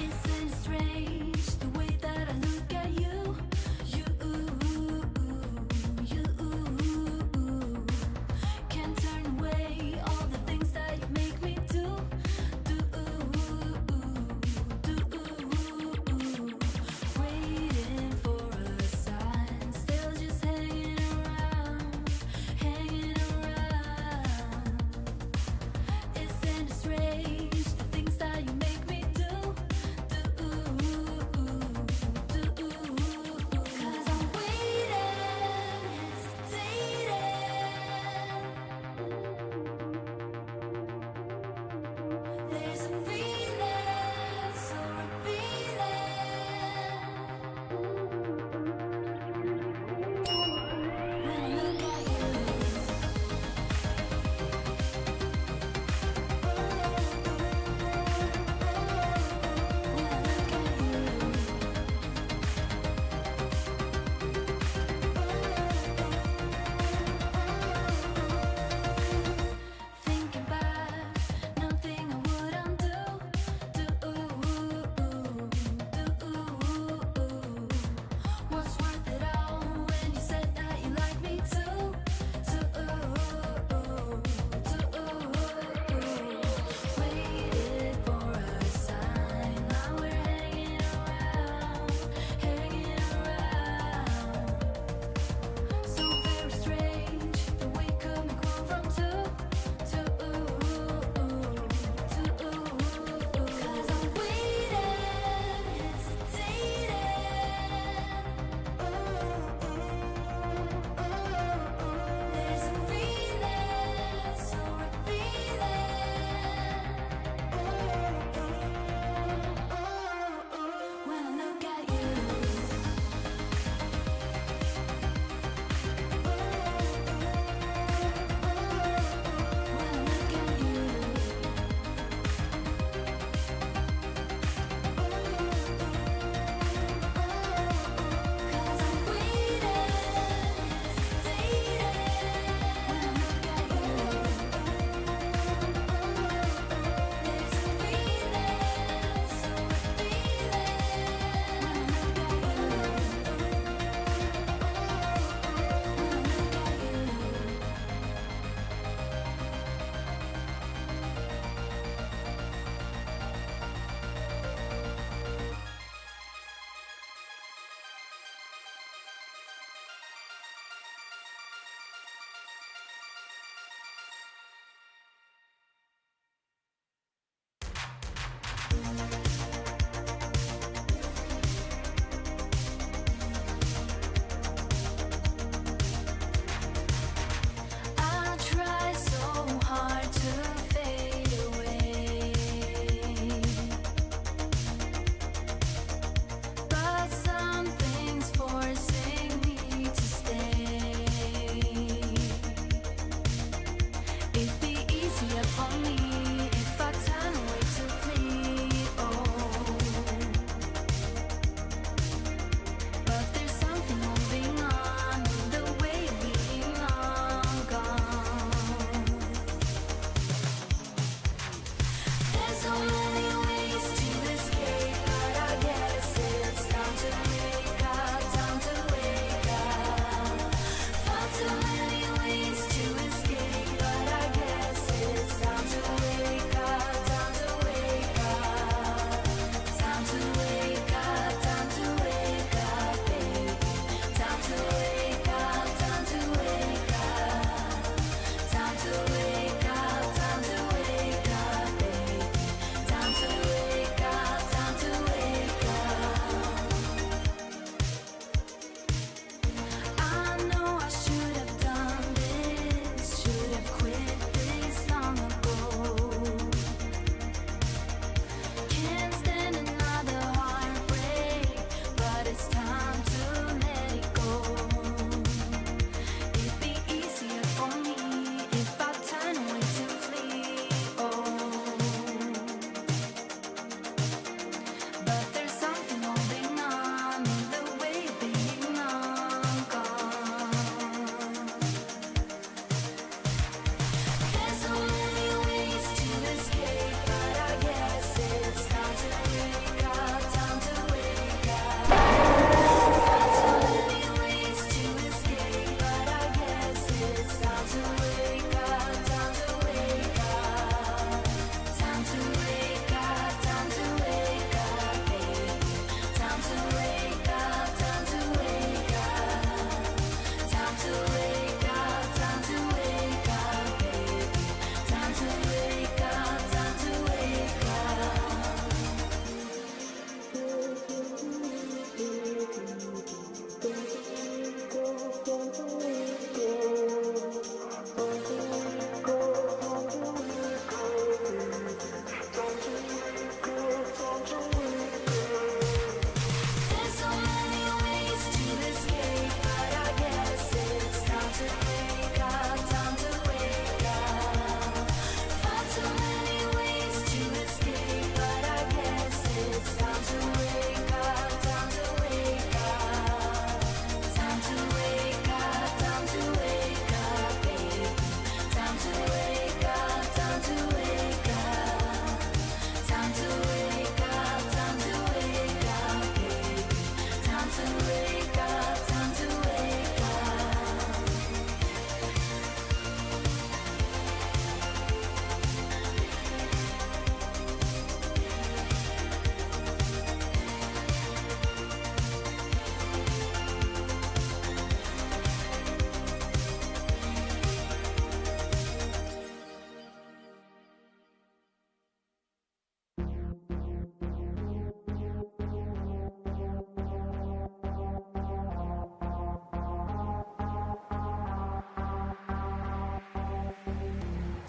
Isn't it strange the way that I look at you? You can't turn away all the things that you make me do. Waiting for a sign, still just hanging around, hanging around. Isn't it strange the things that you make me do?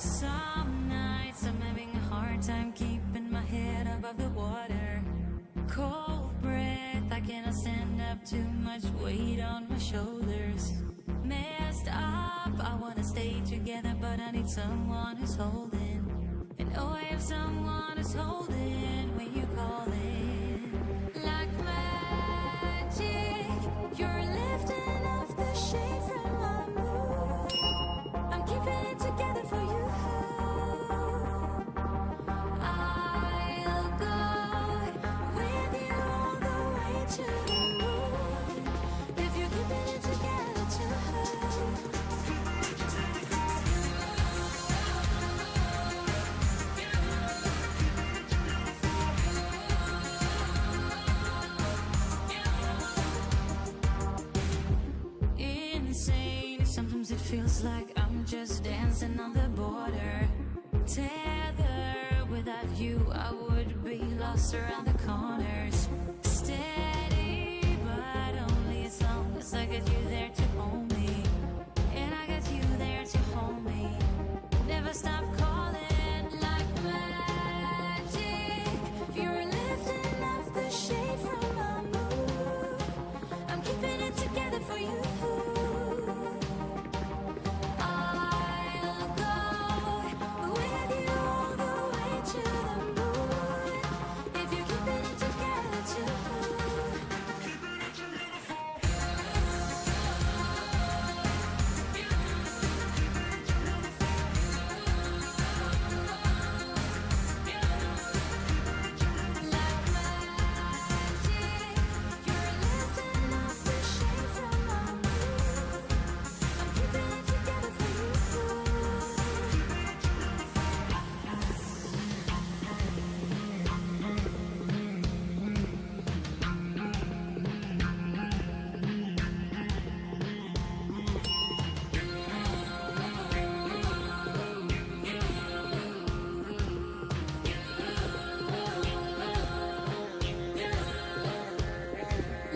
Some nights I'm having a hard time keeping my head above the water. Cold breath, I cannot stand up, too much weight on my shoulders. Messed up, I wanna stay together, but I need someone who's holding. And oh, I have someone who's holding when you call in. Like magic, you're lifting off the shade from my mood. I'm keeping it together for you. I'll go with you all the way to the moon. If you're keeping it together too. Insane, sometimes it feels like I'm just dancing on the border. Tether, without you I would be lost around the corners. Steady, but only as long as I get you there to hold me. And I got you there to hold me. Never stop calling like magic. You're lifting off the shade from my mood. I'm keeping it together for you. I'll go with you all the way to the moon. If you're keeping it together too.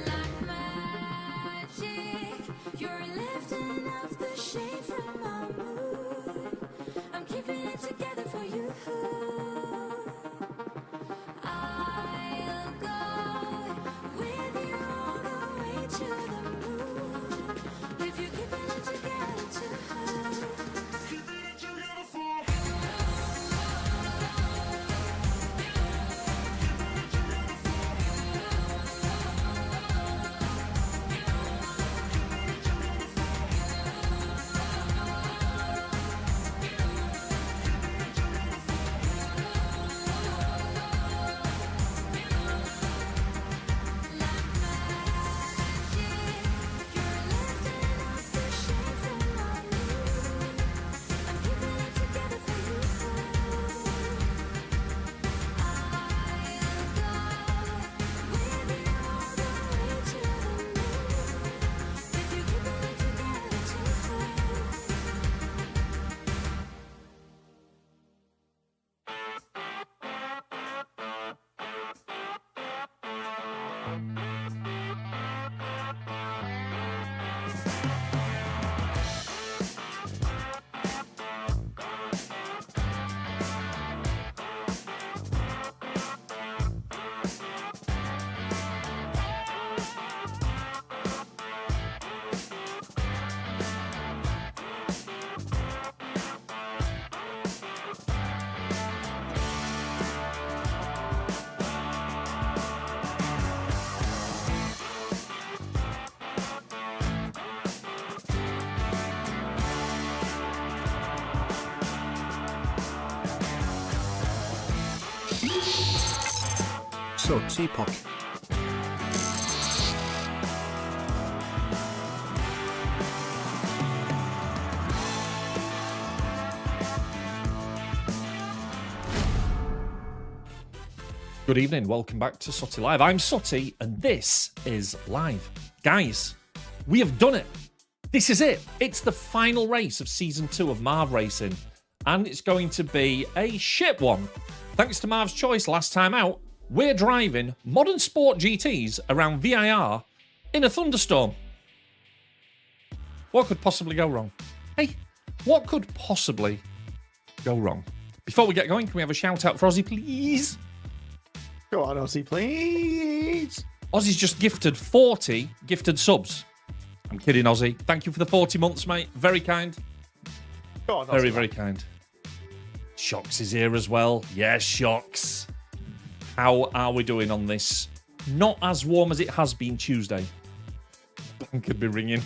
Like magic, you're lifting off the shade from my mood. I'm keeping it together for you. Like magic, you're lifting off the shade from my mood. I'm keeping it together for you. I'll go with you all the way to the moon. If you're keeping it together too. So, Teapot. Good evening, welcome back to Sotty Live. I'm Sotty, and this is Live. Guys, we have done it. This is it. It's the final race of Season 2 of MARV Racing, and it's going to be a shit one. Thanks to Marv's choice last time out, we're driving modern sport GTs around VIR in a thunderstorm. What could possibly go wrong? Hey, what could possibly go wrong? Before we get going, can we have a shout out for Ozzy, please? Go on, Ozzy, please. Ozzy's just gifted 40 gifted subs. I'm kidding, Ozzy. Thank you for the 40 months, mate. Very kind. Go on, Ozzy. Very, very kind. Shocks is here as well. Yes, Shocks. How are we doing on this? Not as warm as it has been Tuesday. Bang could be ringing.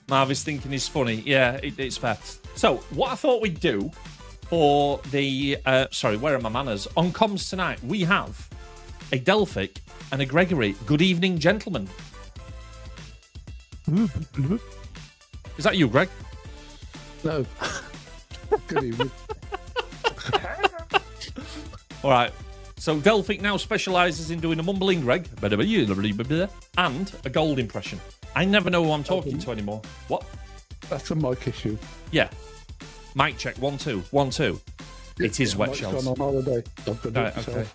Marv is thinking he's funny. Yeah, it's fair. So, what I thought we'd do for the... sorry, where are my manners? On comms tonight, we have a Delphic and a Gregory. Good evening, gentlemen. Is that you, Greg? No. Good evening. All right. So Delphic now specialises in doing a mumbling Greg and a gold impression. I never know who I'm talking to anymore. What? That's a mic issue. Yeah. Mic check. 1 2 1 2. It is wet Mike's shells. gone on holiday. Right, okay.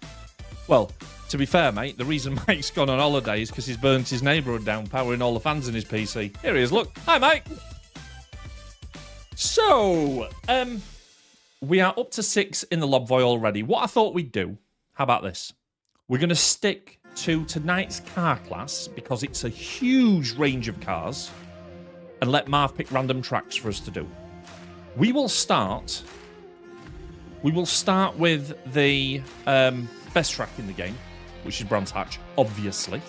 Well, to be fair, mate, the reason Mike's gone on holiday is because he's burnt his neighbourhood down, powering all the fans in his PC. Here he is. Look. Hi, Mike. So, we are up to 6 in the Lobvoy already. What I thought we'd do, how about this? We're going to stick to tonight's car class because it's a huge range of cars and let Marv pick random tracks for us to do. We will start with the best track in the game, which is Brands Hatch, obviously.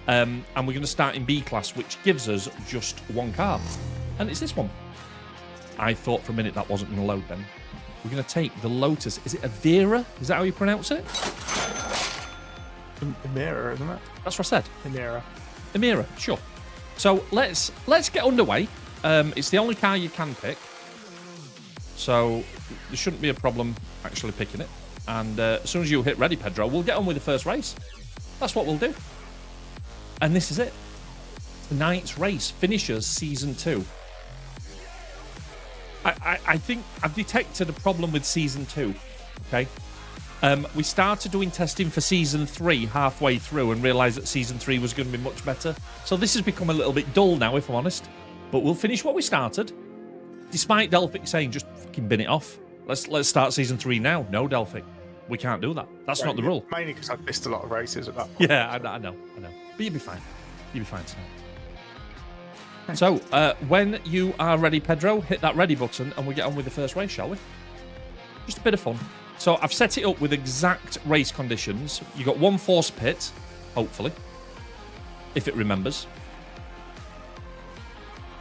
And we're going to start in B class, which gives us just one car. And it's this one. I thought for a minute that wasn't going to load then. We're going to take the Lotus. Is it a VIR? Is that how you pronounce it? Emira, isn't it? That's what I said. Emira, sure. So let's get underway. It's the only car you can pick. So there shouldn't be a problem actually picking it. And as soon as you hit ready, Pedro, we'll get on with the first race. That's what we'll do. And this is it. Tonight's race finishes Season 2. I think I've detected a problem with Season 2, okay? We started doing testing for Season 3 halfway through and realised that Season 3 was going to be much better. So this has become a little bit dull now, if I'm honest. But we'll finish what we started. Despite Delphic saying, just fucking bin it off. Let's start Season 3 now. No, Delphic. We can't do that. That's not the rule. Mainly because I've missed a lot of races at that point. Yeah, I know. But you'll be fine. You'll be fine tonight. So, when you are ready, Pedro, hit that ready button and we'll get on with the first race, shall we? Just a bit of fun. So, I've set it up with exact race conditions. You got one forced pit, hopefully, if it remembers.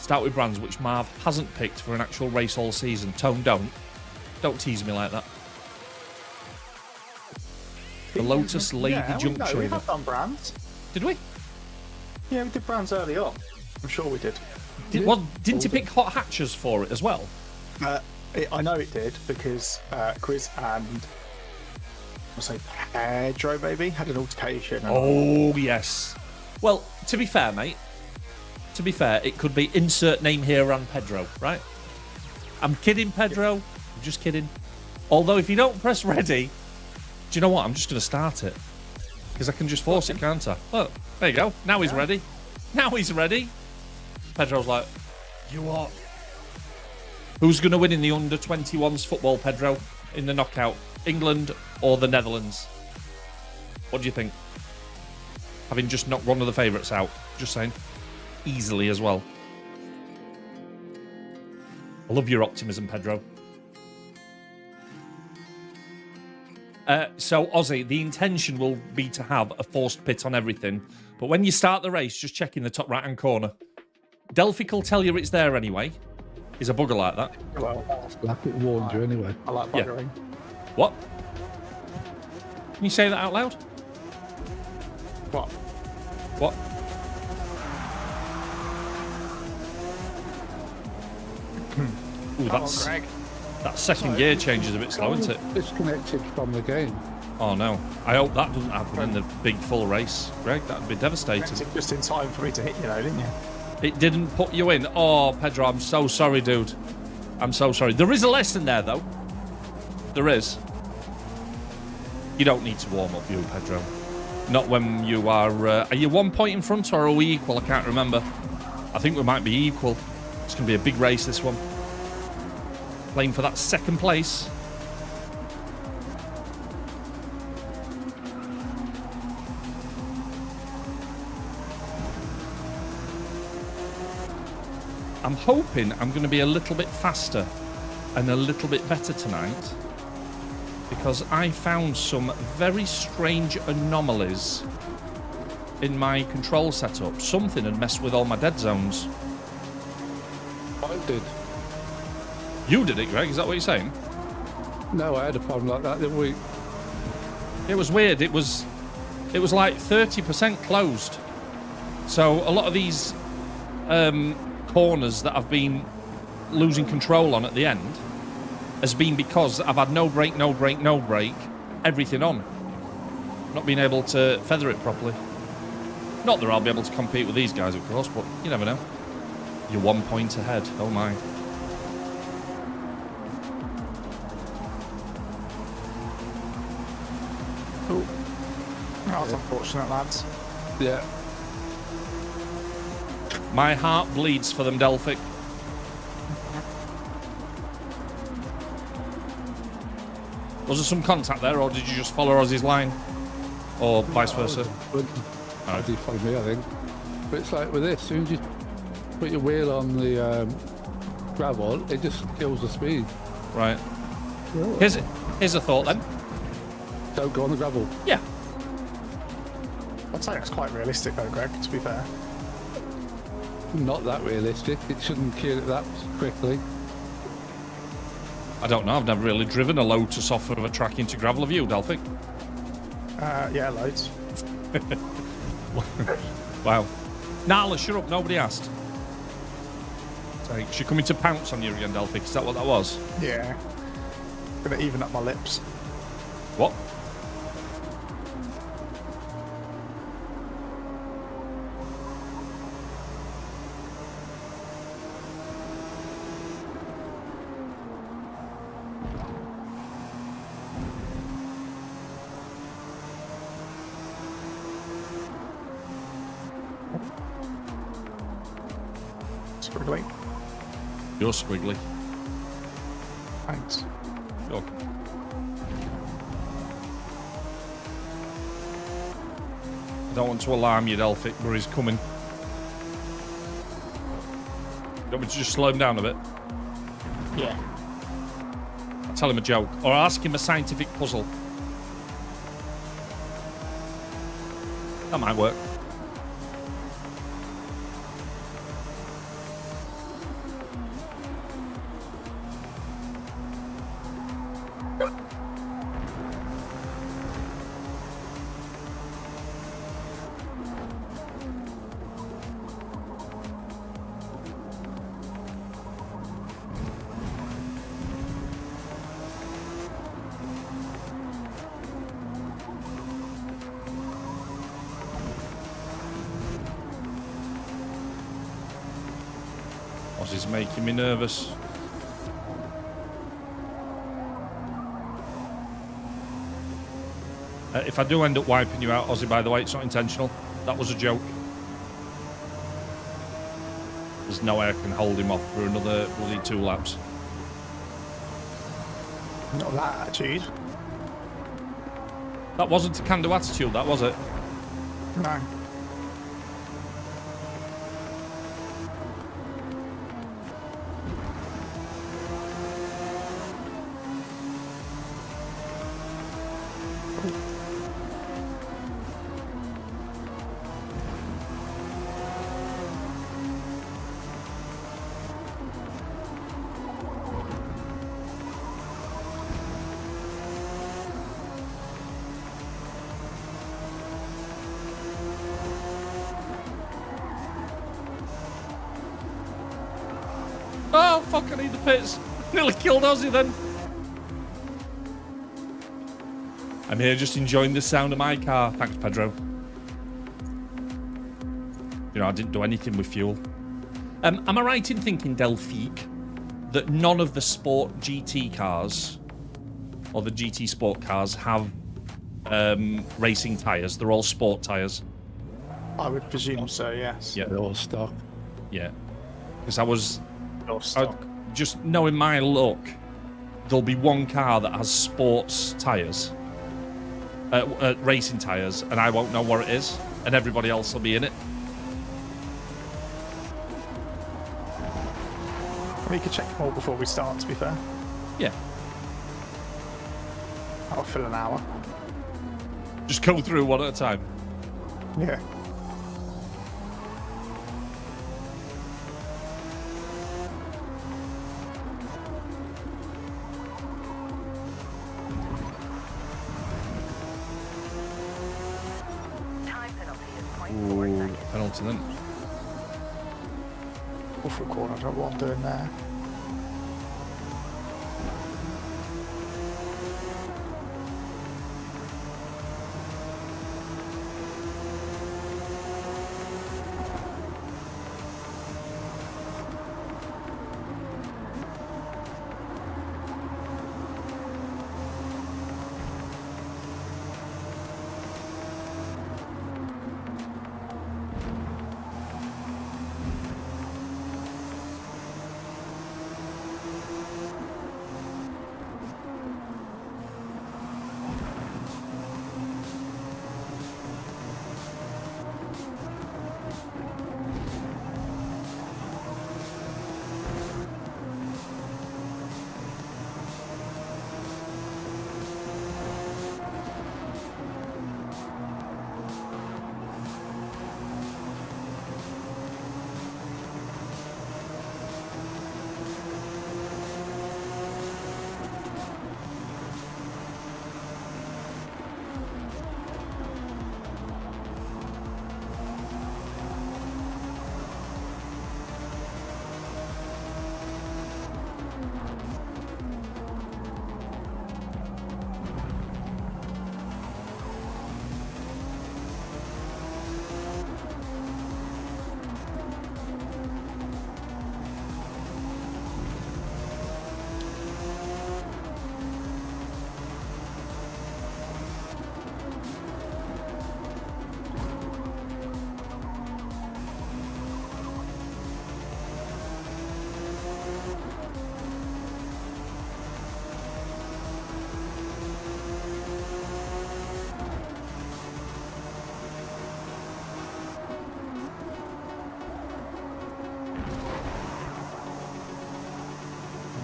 Start with brands which Marv hasn't picked for an actual race all season. Tone, don't tease me like that. The Lotus Lady Junk Shaver. We have done brands. Did we? Yeah, we did brands early on. I'm sure we did. Didn't he pick hot hatches for it as well? I know it did because Quiz and I'll say Pedro maybe had an altercation. Oh yes. Well, to be fair, mate. To be fair, it could be insert name here and Pedro, right? I'm kidding, Pedro. I'm just kidding. Although if you don't press ready, do you know what? I'm just going to start it because I can just force it, can't I? Look, there you go. Now he's ready. Now he's ready. Pedro's like, you what? Who's going to win in the under-21s football, Pedro, in the knockout? England or the Netherlands? What do you think? Having just knocked one of the favourites out. Just saying. Easily as well. I love your optimism, Pedro. So, Ozzy, the intention will be to have a forced pit on everything. But when you start the race, just check in the top right-hand corner. Delphic will tell you it's there anyway. He's a bugger like that. Well, Like it warned you anyway. I like buggering. What? Can you say that out loud? What? What? Ooh, that's... Greg. That second gear change is a bit slow, isn't it? Disconnected from the game. Oh no. I hope that doesn't happen in the big full race. Greg, that'd be devastating. Just in time for me to hit you, though, didn't you? It didn't put you in. Oh, Pedro, I'm so sorry, dude. I'm so sorry. There is a lesson there, though. There is. You don't need to warm up, you, Pedro. Not when you are you 1 point in front or are we equal? I can't remember. I think we might be equal. It's going to be a big race, this one. playing for that second place. I'm hoping I'm going to be a little bit faster and a little bit better tonight, because I found some very strange anomalies in my control setup. Something had messed with all my dead zones. I did. You did it, Greg? Is that what you're saying? No, I had a problem like that the other week. It was weird. It was like 30% closed. So a lot of these corners that I've been losing control on at the end has been because I've had no brake, everything on. Not being able to feather it properly. Not that I'll be able to compete with these guys, of course, but you never know. You're 1 point ahead. Oh my. Cool. That was unfortunate, lads. Yeah. My heart bleeds for them, Delphic. Was there some contact there, or did you just follow Ozzy's line? Or vice versa? I did follow me, I think. But it's like with this, as soon as you put your wheel on the gravel, it just kills the speed. Right. Here's a thought then. Don't go on the gravel. Yeah. I'd say it's quite realistic though, Greg, to be fair. Not that realistic. It shouldn't kill it that quickly. I don't know. I've never really driven a Lotus off of a track into gravel. Have you, Delphic? Yeah, loads. Wow. Nala, shut up. Nobody asked. Sorry, she coming to pounce on you again, Delphic. Is that what that was? Yeah. Gonna even up my lips. What? Squiggly. You're squiggly. Thanks. You're... I don't want to alarm you, Delphic, but he's coming. You want me to just slow him down a bit? Yeah. I'll tell him a joke. Or ask him a scientific puzzle. That might work. Ozzy's making me nervous. If I do end up wiping you out, Ozzy, by the way, it's not intentional. That was a joke. There's no way I can hold him off for another bloody 2 laps. Not that attitude. That wasn't a can-do attitude, that was it? No. Oh, fuck, I need the pits. Nearly killed Ozzy then. I'm here just enjoying the sound of my car. Thanks, Pedro. You know, I didn't do anything with fuel. Am I right in thinking, Delphique, that none of the Sport GT cars or the GT Sport cars have racing tyres? They're all sport tyres. I would presume so, yes. Yeah. They're all stock. Yeah. Because I was... Or stock. just knowing my luck, there'll be one car that has sports tyres, racing tyres, and I won't know what it is, and everybody else will be in it. We could check them all before we start, to be fair. Yeah. That'll fill an hour. Just go through one at a time. Yeah. Ooh, penalty then. Awful corner, I don't know what I'm doing there.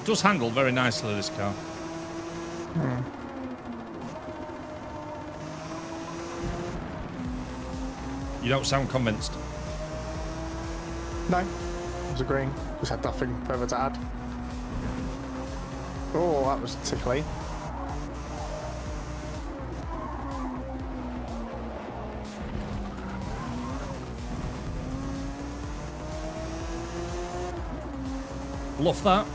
Does handle very nicely, this car. You don't sound convinced. No, I was agreeing. Just had nothing further to add. Oh, that was tickly. Love that.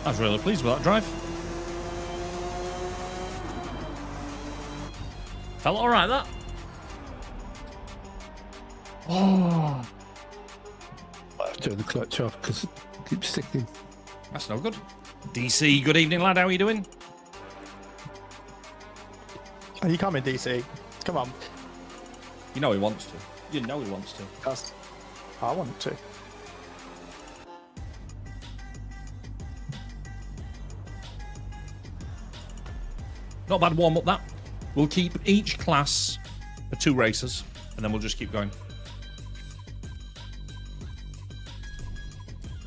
I was really pleased with that drive. Felt all right, that. Oh. I have to turn the clutch off because it keeps sticking. That's no good. DC, good evening, lad. How are you doing? Are you coming, DC? Come on. You know he wants to. You know he wants to. That's, I want to. Not bad warm up, that. We'll keep each class for 2 races, and then we'll just keep going.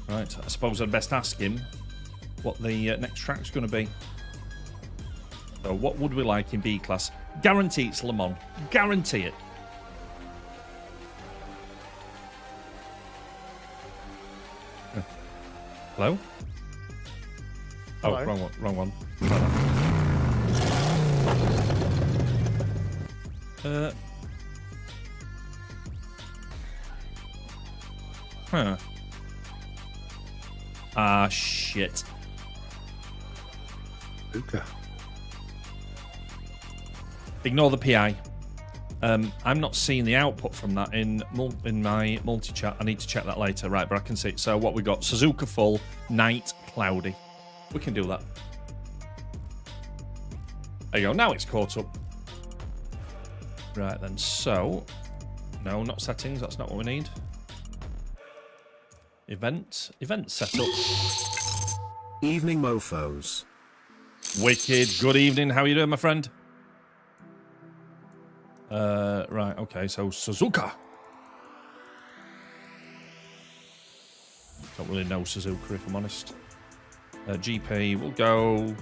Right, I suppose I'd best ask him what the next track's going to be. So what would we like in B class? Guarantee it's Le Mans. Guarantee it. Hello? Oh, Hello? wrong one. Wrong one. Huh. Ah, shit. Luca. Ignore the PI. I'm not seeing the output from that in my multi-chat. I need to check that later. Right, but I can see it. So what we got? Suzuka full, night, cloudy. We can do that. There you go. Now it's caught up. Right, then. So, no, not settings. That's not what we need. Event setup. Evening mofos. Wicked. Good evening. How are you doing, my friend? Right, okay, so Suzuka. Don't really know Suzuka, if I'm honest. GP, we'll go...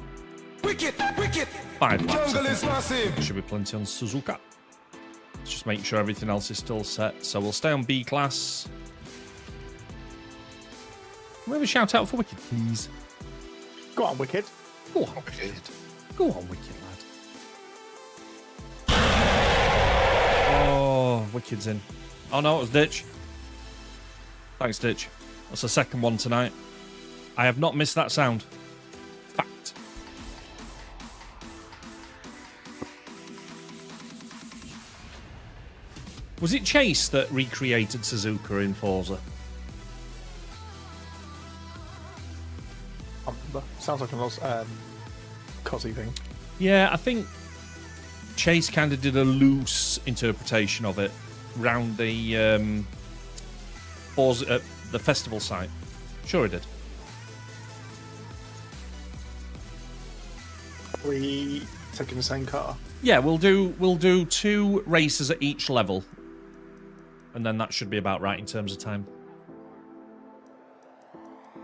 Wicked! 5 laps. Jungle is massive! Should be plenty on Suzuka. Let's just make sure everything else is still set. So we'll stay on B class. Can we have a shout out for Wicked, please? Go on, Wicked. Go on, Wicked. Go on, Wicked, lad. Oh, Wicked's in. Oh no, it was Ditch. Thanks, Ditch. That's the second one tonight. I have not missed that sound. Fact. Was it Chase that recreated Suzuka in Forza? I remember. Sounds like a lost Cosy thing. Yeah, I think Chase kind of did a loose interpretation of it round the Forza, the festival site. Sure, he did. Are we taking the same car? Yeah, we'll do 2 races at each level, and then that should be about right in terms of time.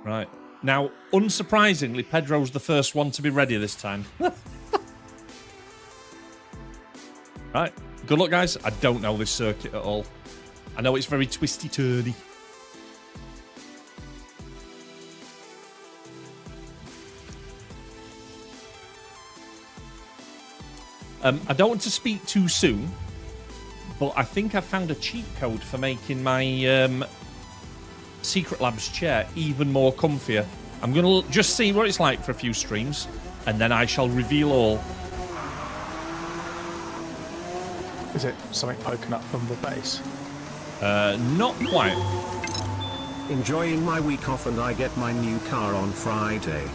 Right. Now, unsurprisingly, Pedro's the first one to be ready this time. Right. Good luck, guys. I don't know this circuit at all. I know it's very twisty-turny. I don't want to speak too soon, but I think I found a cheat code for making my Secret Labs chair even more comfier. I'm going to just see what it's like for a few streams, and then I shall reveal all. Is it something poking up from the base? Not quite. Enjoying my week off and I get my new car on Friday.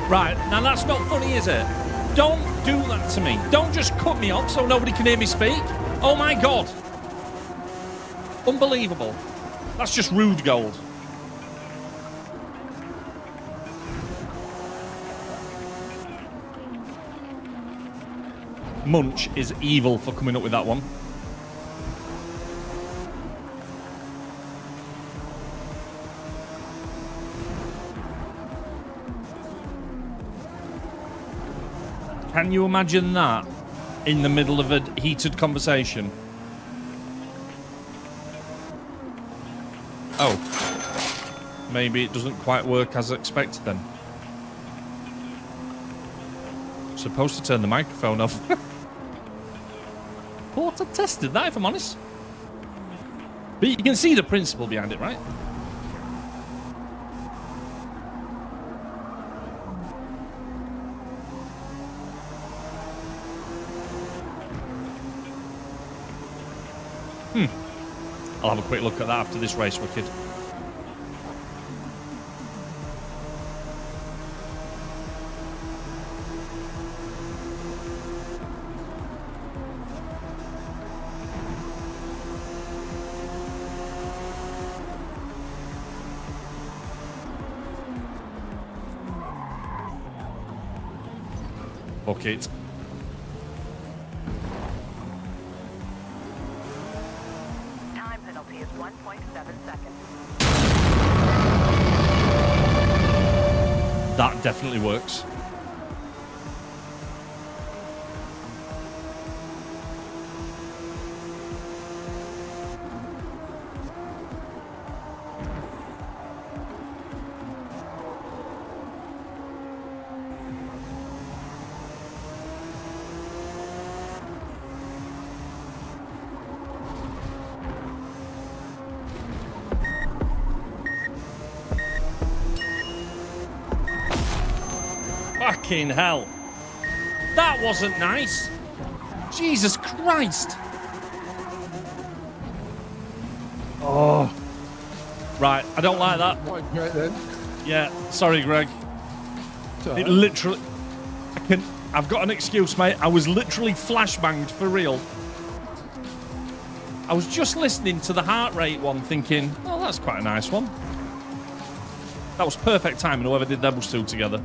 Right, now that's not funny, is it? Don't do that to me. Don't just cut me off so nobody can hear me speak. Oh my God. Unbelievable. That's just rude gold. Munch is evil for coming up with that one. Can you imagine that in the middle of a heated conversation? Oh. Maybe it doesn't quite work as expected then. Supposed to turn the microphone off. Thought I tested that, if I'm honest. But you can see the principle behind it, right? I'll have a quick look at that after this race, Wicked. Bucket. Time penalty is 1.7 seconds. That definitely works. Fucking hell. That wasn't nice. Jesus Christ. Oh. Right, I don't like that. Right then. Yeah, sorry, Greg. It's all It right. literally... I've got an excuse, mate. I was literally flashbanged for real. I was just listening to the heart rate one thinking, oh, that's quite a nice one. That was perfect timing, whoever did those two together.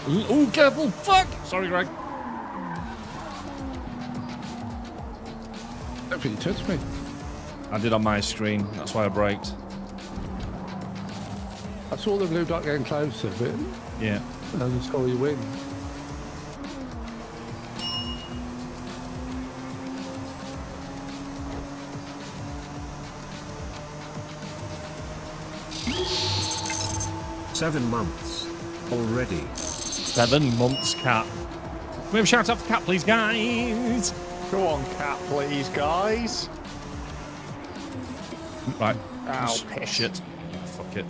Oh, careful! Fuck! Sorry, Greg. I don't think you touched me. I did on my screen. That's why I braked. I saw the blue dot getting closer, but Yeah. I just saw you win. Seven months already. 7 months, Cat. Can we have a shout out for Cat, please, guys? Go on, Cat, please, guys. Right. Ow, piss. Shit. Fuck it.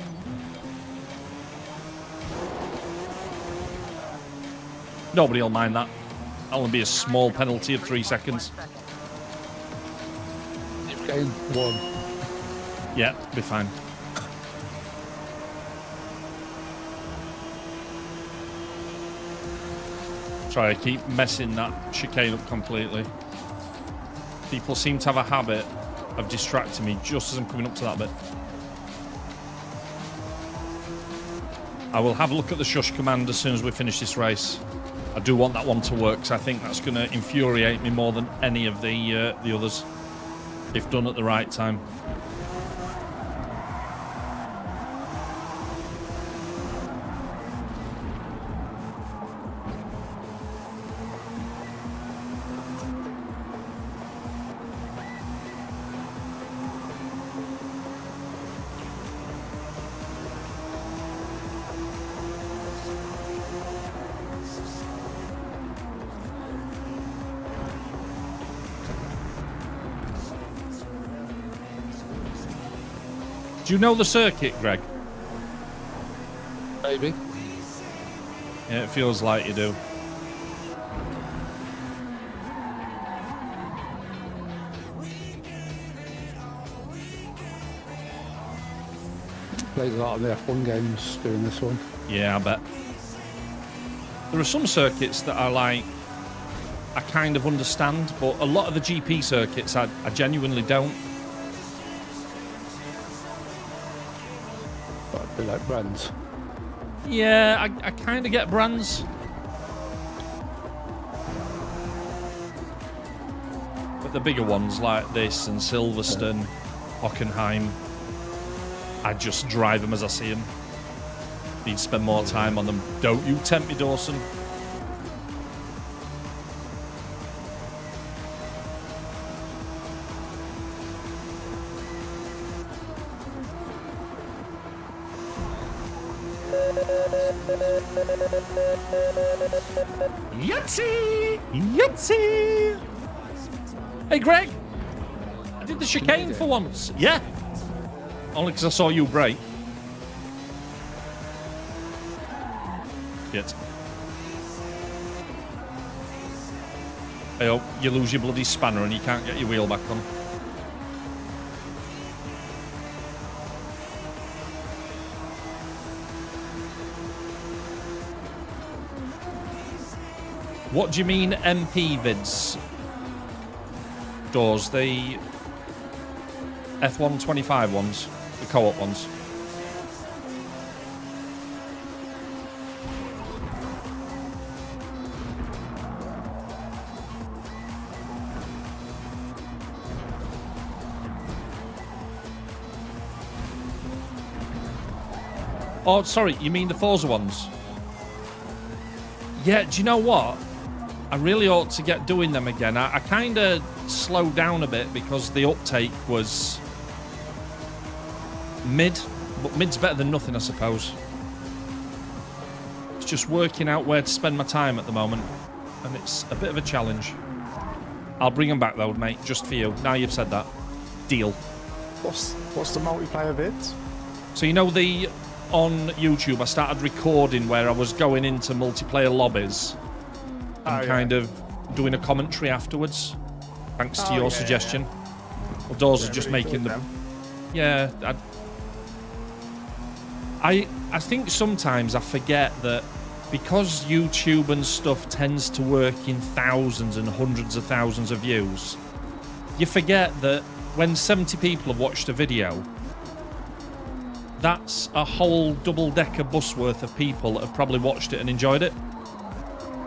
Nobody will mind that. That'll only be a small penalty of 3 seconds. You've gained 1. Yeah, be fine. Sorry, I keep messing that chicane up completely. People seem to have a habit of distracting me just as I'm coming up to that bit. I will have a look at the shush command as soon as we finish this race. I do want that one to work, because I think that's going to infuriate me more than any of the others, if done at the right time. Do you know the circuit, Greg? Maybe. Yeah, it feels like you do. Played a lot of the F1 games doing this one. Yeah, I bet. There are some circuits that are like, I kind of understand, but a lot of the GP circuits, I genuinely don't. But I feel like brands. Yeah, I kind of get brands. But the bigger ones like this and Silverstone, Hockenheim, I just drive them as I see them. Need to spend more time on them. Don't you tempt me, Dawson. Yahtzee! Yahtzee! Hey, Greg! I did the chicane for once. Yeah. Only because I saw you brake. Shit. Hey, oh, you lose your bloody spanner and you can't get your wheel back on. What do you mean MP vids? Doors, the F125 ones, the co-op ones. Oh, sorry, you mean the Forza ones? Yeah, do you know what? I really ought to get doing them again. I kind of slowed down a bit because the uptake was mid, but mid's better than nothing, I suppose. It's just working out where to spend my time at the moment, and it's a bit of a challenge. I'll bring them back though, mate, just for you. Now you've said that. Deal. What's the multiplayer vids? So you know on YouTube I started recording where I was going into multiplayer lobbies and kind of doing a commentary afterwards, thanks to your suggestion. Yeah. Well, Doors are just really making them. Yeah, I think sometimes I forget that because YouTube and stuff tends to work in thousands and hundreds of thousands of views, you forget that when 70 people have watched a video, that's a whole double-decker bus worth of people that have probably watched it and enjoyed it.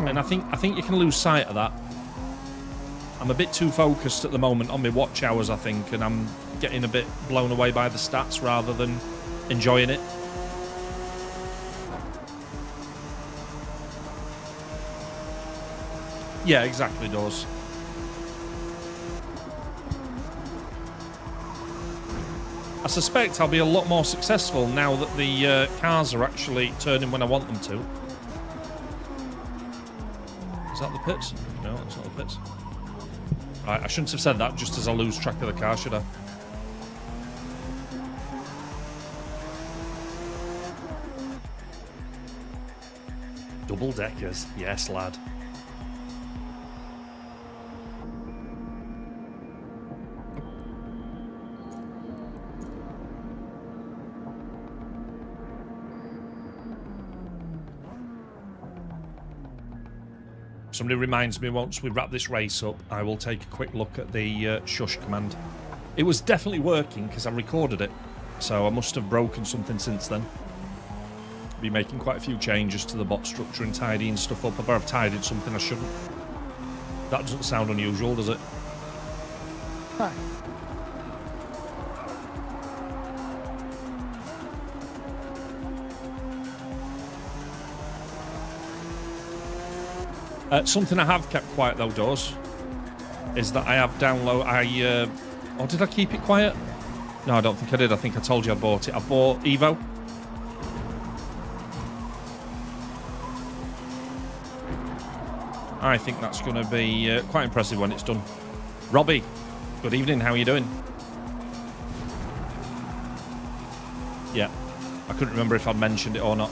And I think you can lose sight of that. I'm a bit too focused at the moment on my watch hours, I think, and I'm getting a bit blown away by the stats rather than enjoying it. Yeah, exactly, Doors. I suspect I'll be a lot more successful now that the cars are actually turning when I want them to. Is that the pits? No, it's not the pits. Right, I shouldn't have said that just as I lose track of the car, should I? Double deckers, yes, lad. Somebody reminds me once we wrap this race up, I will take a quick look at the shush command. It was definitely working because I recorded it, so I must have broken something since then. Be making quite a few changes to the bot structure and tidying stuff up. I've tidied something I shouldn't. That doesn't sound unusual, does it? No. Something I have kept quiet though, Doors, is that I have downloaded. Or did I keep it quiet? No, I don't think I did. I think I told you I bought it. I bought Evo. I think that's going to be quite impressive when it's done. Robbie, good evening. How are you doing? Yeah, I couldn't remember if I'd mentioned it or not.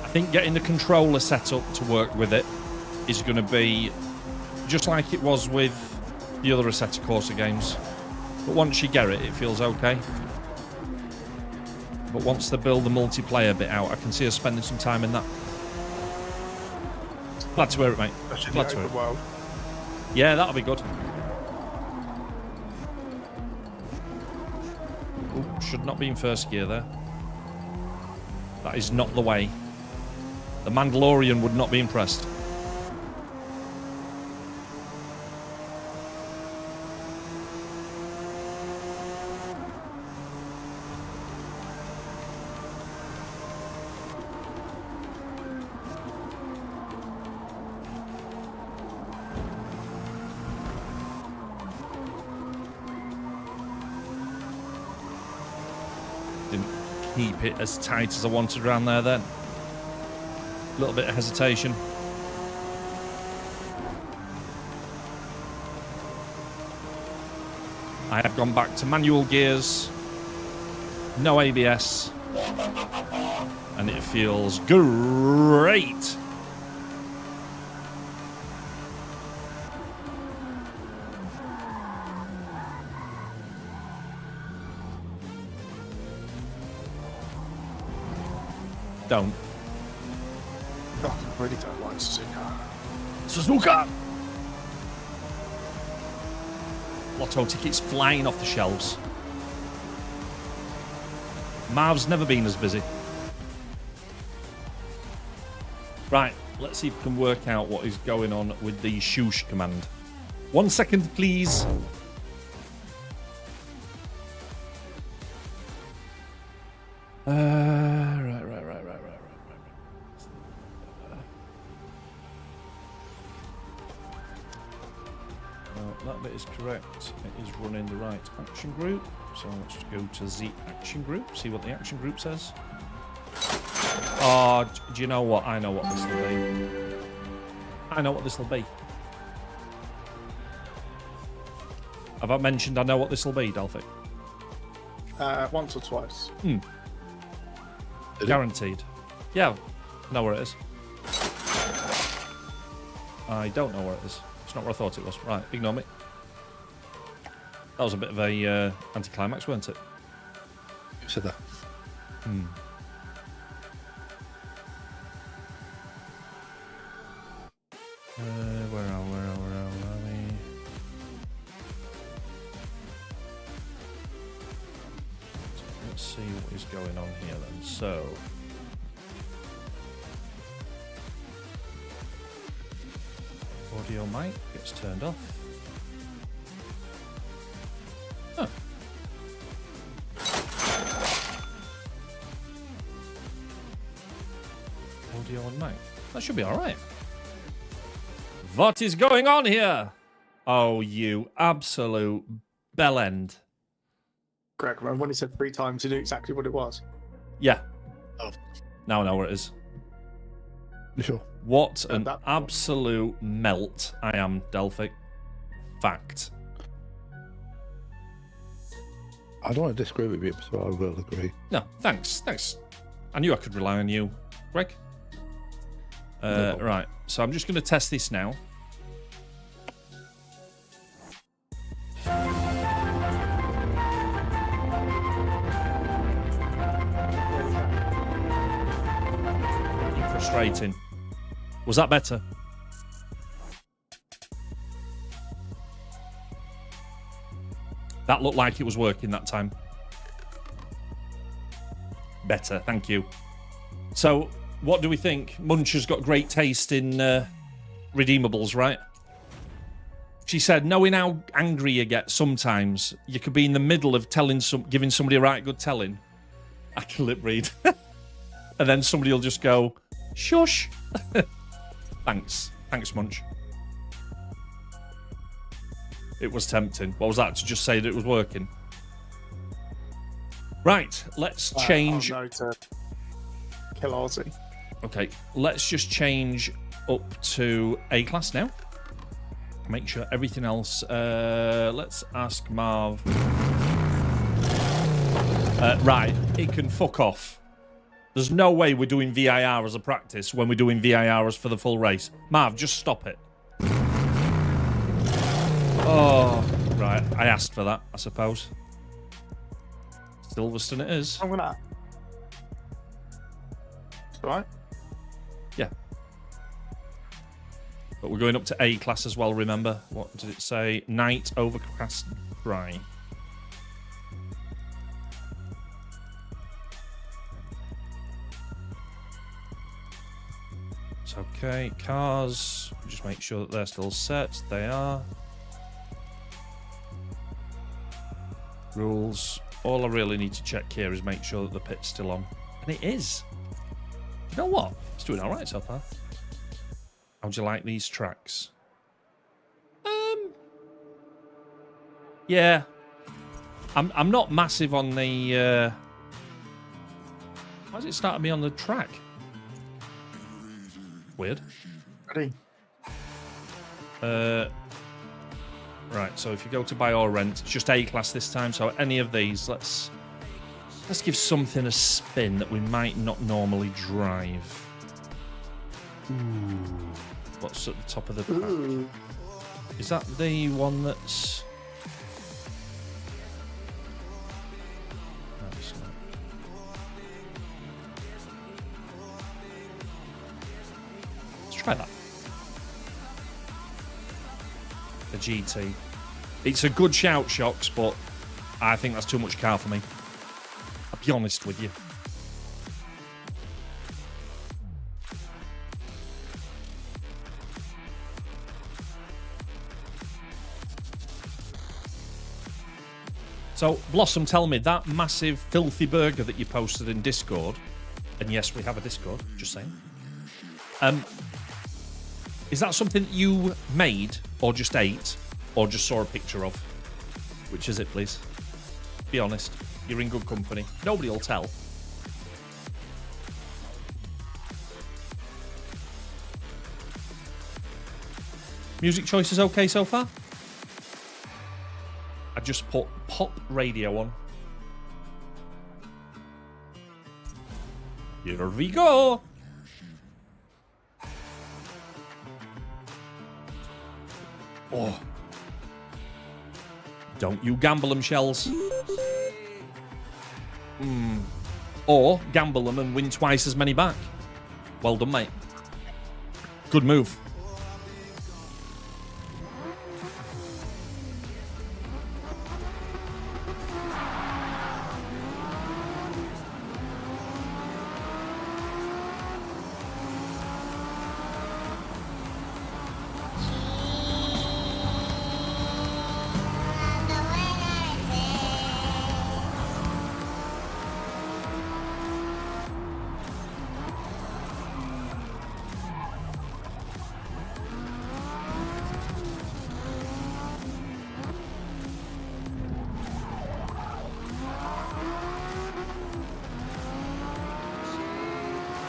I think getting the controller set up to work with it is going to be just like it was with the other Assetto Corsa games. But once you get it, it feels okay. But once they build the multiplayer bit out, I can see us spending some time in that. Glad to hear it, mate. Especially Glad the to hear open it. world. Yeah, that'll be good. Ooh, should not be in first gear there. That is not the way. The Mandalorian would not be impressed. Didn't keep it as tight as I wanted around there then. A little bit of hesitation. I have gone back to manual gears, no ABS, and it feels great. Don't. Oh, I really don't like Suzuka. Suzuka! Lotto tickets flying off the shelves. Marv's never been as busy. Right, let's see if we can work out what is going on with the shoosh command. 1 second, please. Right. Well, that bit is correct. It is running the right action group. So let's go to the action group, see what the action group says. Oh, do you know what? I know what this will be. I know what this will be. Have I mentioned I know what this will be, Delphic? Once or twice. Guaranteed. Yeah, I know where it is. I don't know where it is. It's not where I thought it was. Right, ignore me. That was a bit of a anticlimax, weren't it? Who said that? Where are we? Let's see what is going on here then. So, audio mic gets turned off. Huh. Audio and mic. That should be all right. What is going on here? Oh, you absolute bellend. Greg, remember when he said 3 times, he knew exactly what it was? Yeah. Oh. Now I know where it is. You sure? What And an that- absolute melt I am, Delphic. Fact. I don't want to disagree with you, so I will agree. No, thanks. I knew I could rely on you, Greg. No. Right, so I'm just going to test this now. Frustrating. Was that better? That looked like it was working that time. Better, thank you. So, what do we think? Munch has got great taste in redeemables, right? She said, knowing how angry you get sometimes, you could be in the middle of giving somebody a right good telling. I can lip read. And then somebody will just go, shush. Thanks, Munch. It was tempting. What was that? To just say that it was working? Right, let's change. Oh, no, to kill Aussie. Okay, let's just change up to A-class now. Make sure everything else... let's ask Marv. Right, it can fuck off. There's no way we're doing VIR as a practice when we're doing VIR as for the full race. Marv, just stop it. Oh, right. I asked for that, I suppose. Silverstone it is. I'm gonna. It's alright. Yeah. But we're going up to A class as well, remember? What did it say? Night, overcast, dry. It's okay. Cars, just make sure that they're still set. They are. Rules. All I really need to check here is make sure that the pit's still on. And it is. You know what? It's doing all right so far. How'd you like these tracks? Yeah. I'm not massive on the... Why has it started me on the track? Weird. Ready? Right, so if you go to buy or rent, it's just A class this time. So any of these, let's give something a spin that we might not normally drive. Ooh. What's at the top of the pack? Is that the one that's... Let's try that. The GT. It's a good shout, Shocks, but I think that's too much car for me. I'll be honest with you. So, Blossom, tell me, that massive filthy burger that you posted in Discord, and yes, we have a Discord, just saying. Is that something that you made, or just ate, or just saw a picture of? Which is it, please? Be honest. You're in good company. Nobody will tell. Music choice is okay so far? I just put pop radio on. Here we go. Oh. Don't you gamble them, Shells. Or gamble them and win twice as many back. Well done, mate. Good move.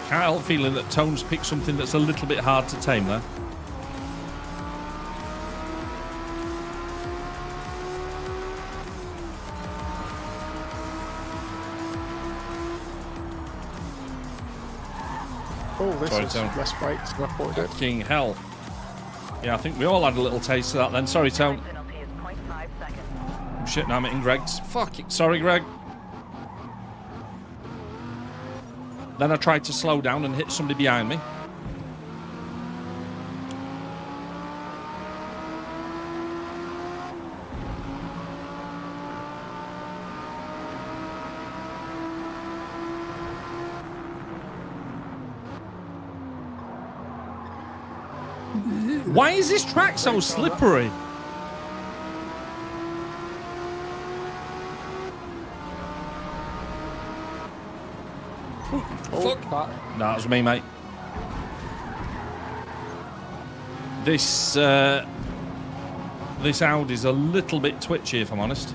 Can't help feeling that Tone's picked something that's a little bit hard to tame there. Oh, this Sorry, is Tone. less brakes than I thought it did. Fucking hell. Yeah, I think we all had a little taste of that then. Sorry, Tone. Penalty is 0.5 seconds. Oh, shit, now I'm hitting Greg's. Fuck it. Sorry, Greg. Then I tried to slow down and hit somebody behind me. Why is this track so slippery? Fuck. No, that was me, mate. This Audi's a little bit twitchy, if I'm honest.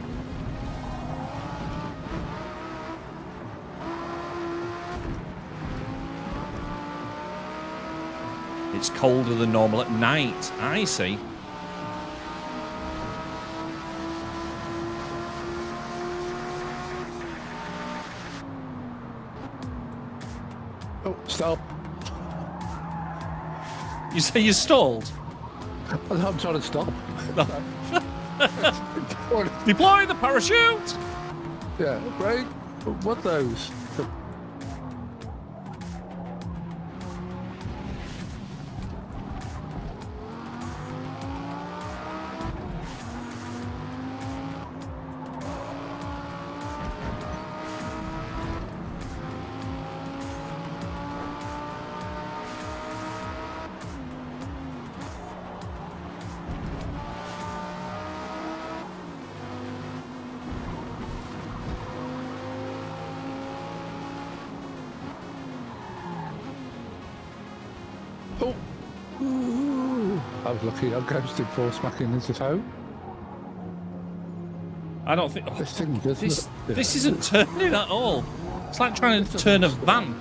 It's colder than normal at night. I see. Oh, stop. You say you stalled? I'm trying to stop. Deploy the parachute! Yeah, brake. What those? Oh! Ooh. I was lucky. I ghosted for smacking into toe. I don't think... This thing does this isn't turning at all. It's like trying to turn a van.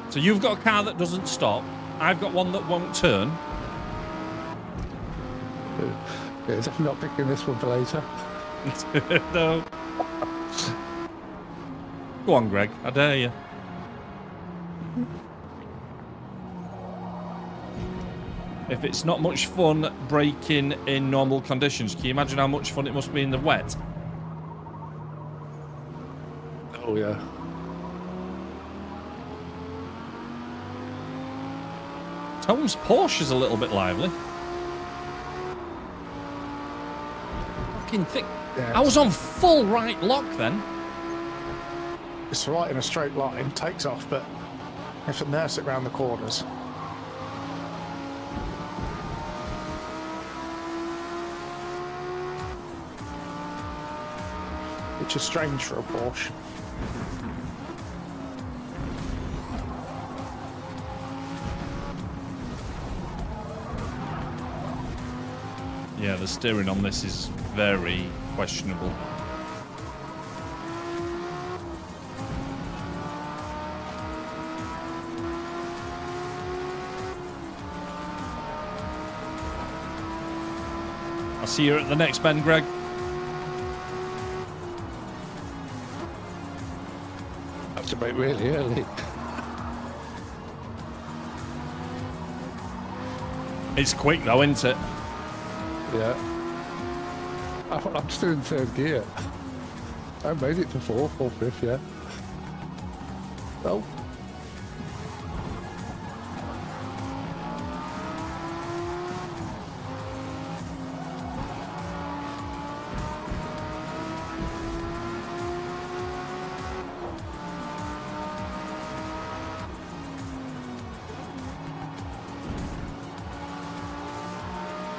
So you've got a car that doesn't stop. I've got one that won't turn. Yeah, definitely not picking this one for later. No. Go on, Greg. I dare you. If it's not much fun braking in normal conditions, can you imagine how much fun it must be in the wet? Oh, yeah. Tone's Porsche is a little bit lively. Fucking thick. Yeah. I was on full right lock then. It's right in a straight line, takes off, but you have to nurse it round the corners. Which is strange for a Porsche. Yeah, the steering on this is very questionable. I'll see you at the next bend, Greg. Have to brake really early. It's quick though, isn't it? Yeah. I'm still in third gear. I made it to fourth or fifth, yeah. Oh.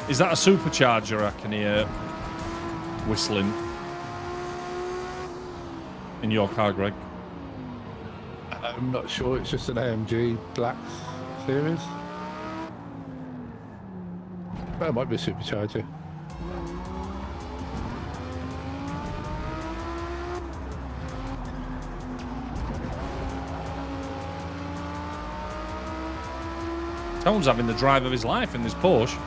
Is that a supercharger I can hear whistling in your car, Greg? I'm not sure, it's just an AMG Black Series. But it might be a supercharger. Tone's having the drive of his life in this Porsche.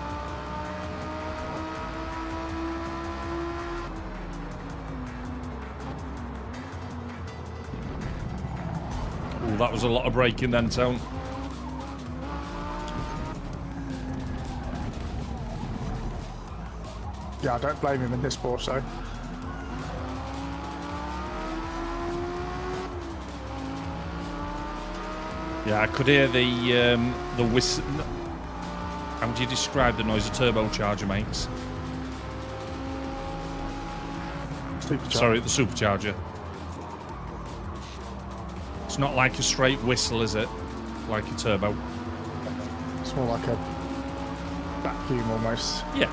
Ooh, that was a lot of braking then, Tone. Yeah, I don't blame him in this Porsche though. Yeah, I could hear the whistle. How do you describe the noise a turbocharger makes? Supercharger. Sorry, the supercharger. It's not like a straight whistle, is it? Like a turbo. It's more like a vacuum almost. Yeah.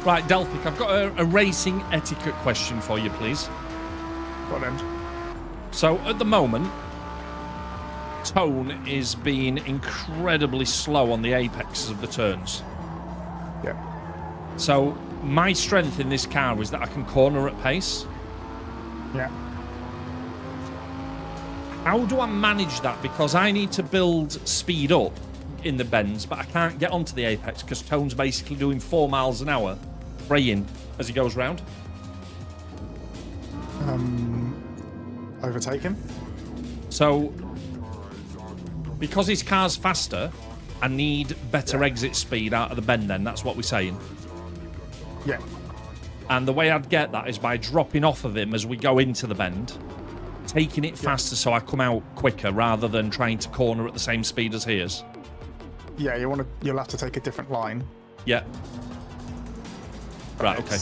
Right, Delphic, I've got a racing etiquette question for you, please. Got him. So, at the moment, Tone is being incredibly slow on the apexes of the turns. Yeah. So, my strength in this car is that I can corner at pace. Yeah. How do I manage that? Because I need to build speed up in the bends, but I can't get onto the apex because Tone's basically doing 4 miles an hour, spraying as he goes round. Overtaken. So, because his car's faster, I need better exit speed out of the bend then, that's what we're saying. Yeah. And the way I'd get that is by dropping off of him as we go into the bend, taking it faster so I come out quicker rather than trying to corner at the same speed as he is. Yeah, you'll have to take a different line. Yeah. Right, okay.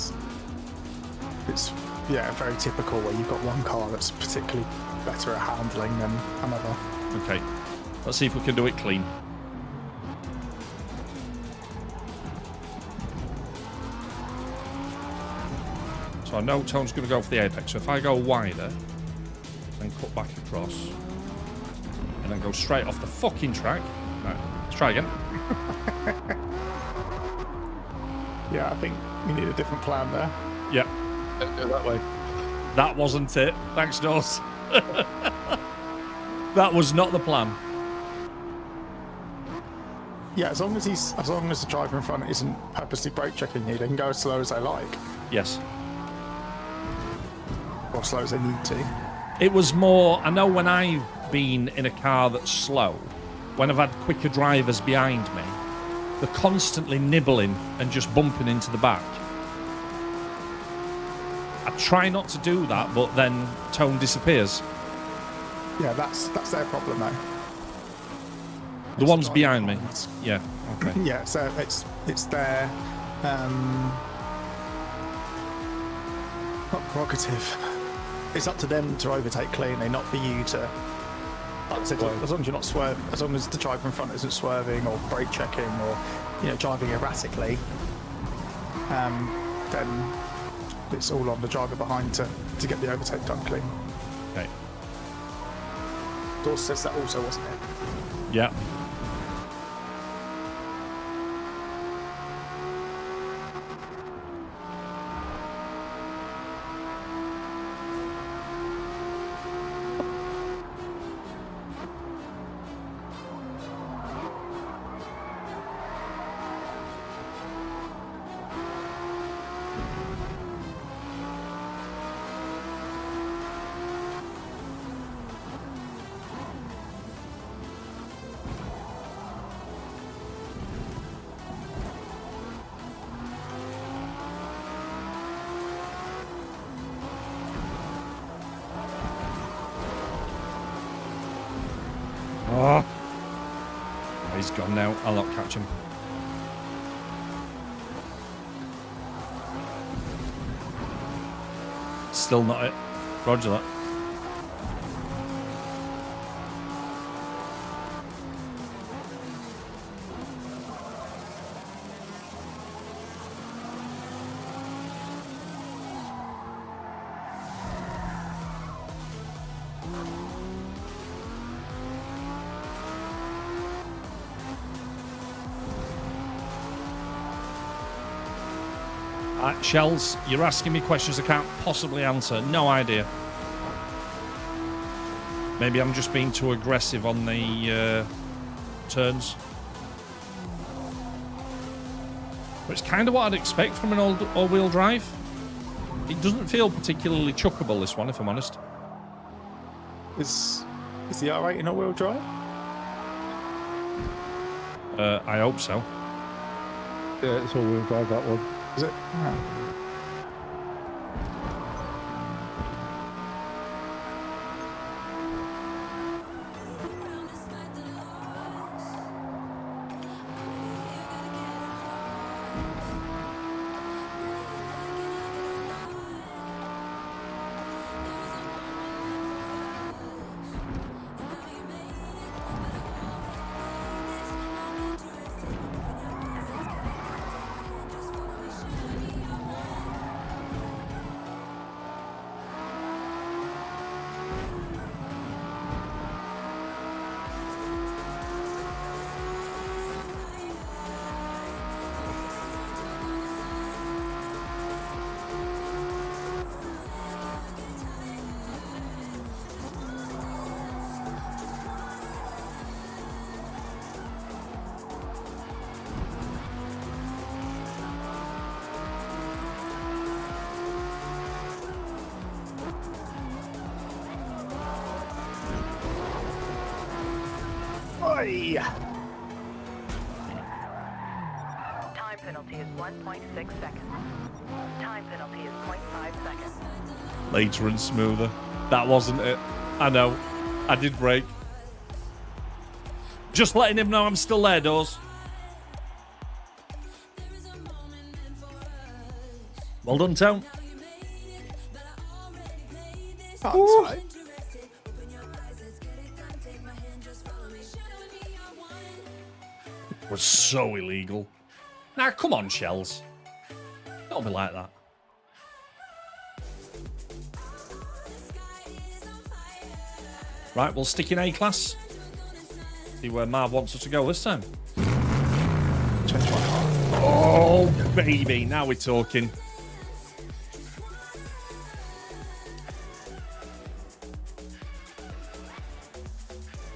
It's very typical where you've got one car that's particularly better at handling than another. Okay, let's see if we can do it clean. So I know Tone's going to go for the apex. So if I go wider, then cut back across, and then go straight off the fucking track. Right, let's try again. Yeah, I think we need a different plan there. Yeah, Don't go that way. that wasn't it. Thanks, Dawes. That was not the plan. Yeah, as long as the driver in front isn't purposely brake checking you, they can go as slow as they like, Yes. or as slow as they need to. It was more, I know when I've been in a car that's slow, when I've had quicker drivers behind me, they're constantly nibbling and just bumping into the back. I try not to do that, but then Tone disappears. Yeah, that's their problem though. The It's ones driving behind me. behind. Yeah, okay. Yeah, so it's their not prerogative. It's up to them to overtake cleanly, not for you to. Like I said, as long as you're not swerving, as long as the driver in front isn't swerving or brake checking or driving erratically, then it's all on the driver behind to get the overtake done clean. Okay. Dawes says that also, wasn't it? Yeah. Oh. He's gone now. I'll not catch him. Still not it. Roger that. Shells, you're asking me questions I can't possibly answer. No idea. Maybe I'm just being too aggressive on the turns. But it's kind of what I'd expect from an all-wheel drive. It doesn't feel particularly chuckable, this one, if I'm honest. Is the R8 in all-wheel drive? I hope so. Yeah, it's all-wheel drive, that one. Is it? Yeah. Oi! Time penalty is 1.6 seconds. Time penalty is 0.5 seconds. Later and smoother. That wasn't it. I know. I did break. Just letting him know I'm still there, Dawes. Well done, Tone. Outside. Was so illegal. Now, come on, Shells. Don't be like that. Right, we'll stick in A-class. See where Marv wants us to go this time. 21. Oh, baby. Now we're talking.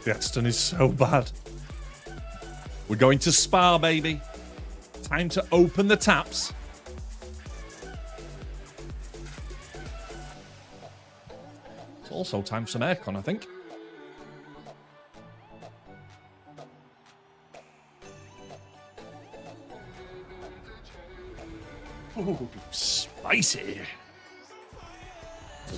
The Aston is so bad. We're going to Spa, baby. Time to open the taps. It's also time for some aircon, I think. Ooh, spicy.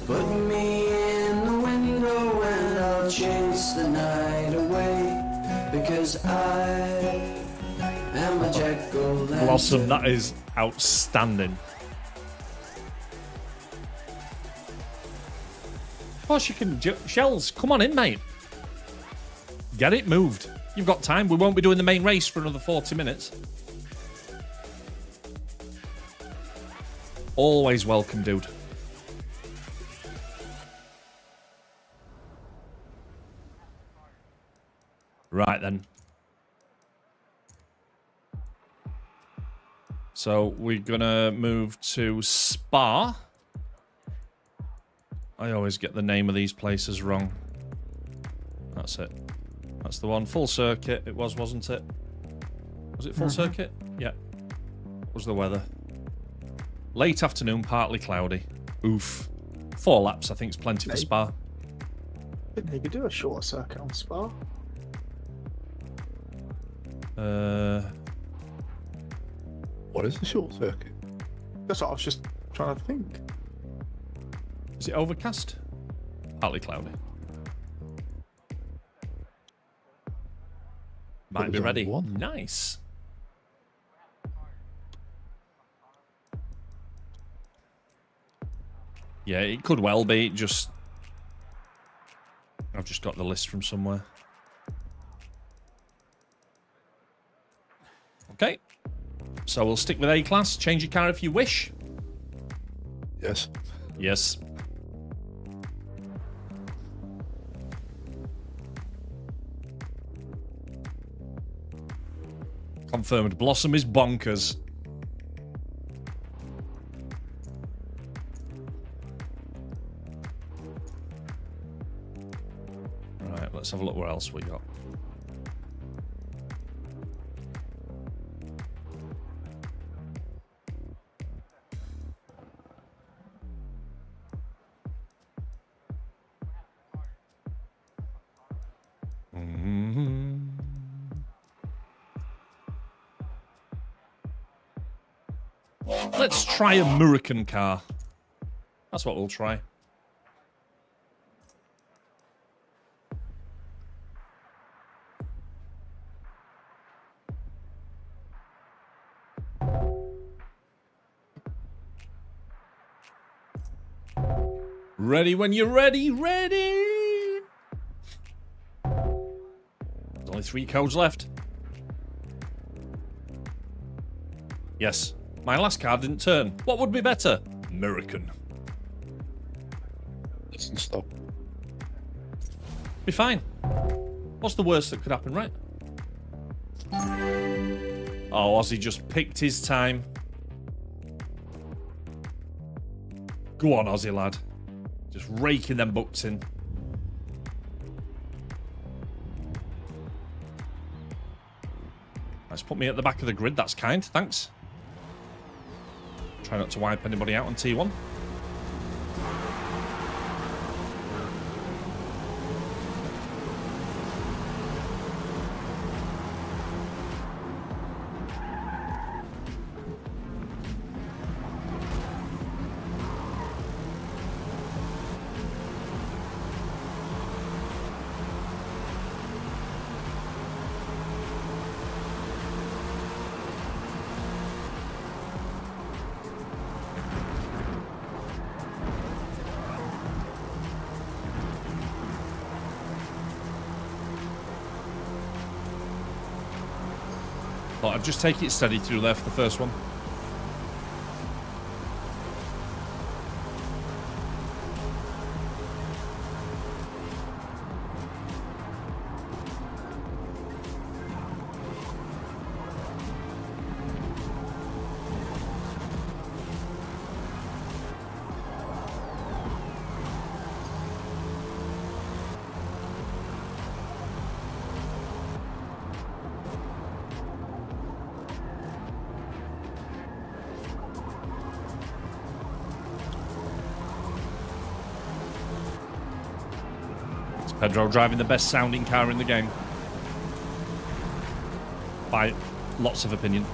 Put me in the window and I'll chase the night away, because I am a jack-o'-lantern. Blossom, that is outstanding. Of course you can. Shells, come on in, mate. Get it moved. You've got time. We won't be doing the main race for another 40 minutes. Always welcome, dude. Right then. So we're gonna move to Spa. I always get the name of these places wrong. That's it. That's the one. Full circuit. It was, wasn't it? Was it full circuit? Yeah. What was the weather? Late afternoon, partly cloudy. Oof. 4 laps, I think it's plenty for Spa. I think they could do a shorter circuit on Spa. What is the short circuit? That's what I was just trying to think. Is it overcast? Partly cloudy. Might be ready. Nice. Yeah, it could well be. Just, I've just got the list from somewhere. Okay. So we'll stick with A-Class. Change your car if you wish. Yes. Yes. Confirmed. Blossom is bonkers. Right, let's have a look where else we got. Let's try a Muracan car. That's what we'll try. Ready when you're ready, ready! There's only 3 codes left. Yes. My last car didn't turn. What would be better? Muracan. Doesn't stop. Be fine. What's the worst that could happen, right? Oh, Ozzy just picked his time. Go on, Ozzy, lad. Just raking them books in. Nice, put me at the back of the grid. That's kind. Thanks. Try not to wipe anybody out on T1. Thought I'd just take it steady through there for the first one. Pedro driving the best sounding car in the game. By lots of opinion.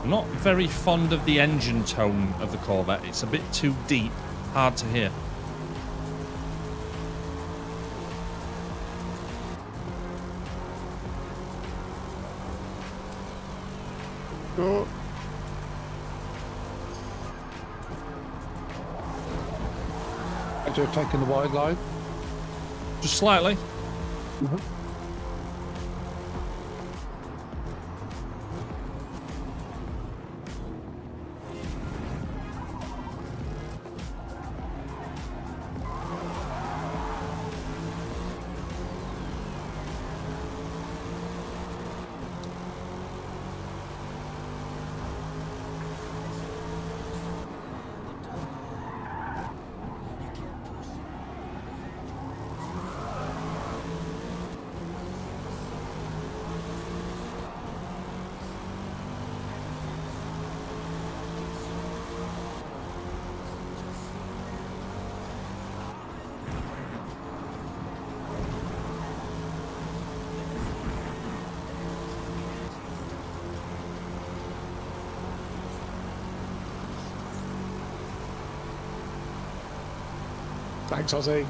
Not very fond of the engine tone of the Corvette. It's a bit too deep, hard to hear. Oh. Have you taken the wide line? Just slightly. Thanks, Ozzy.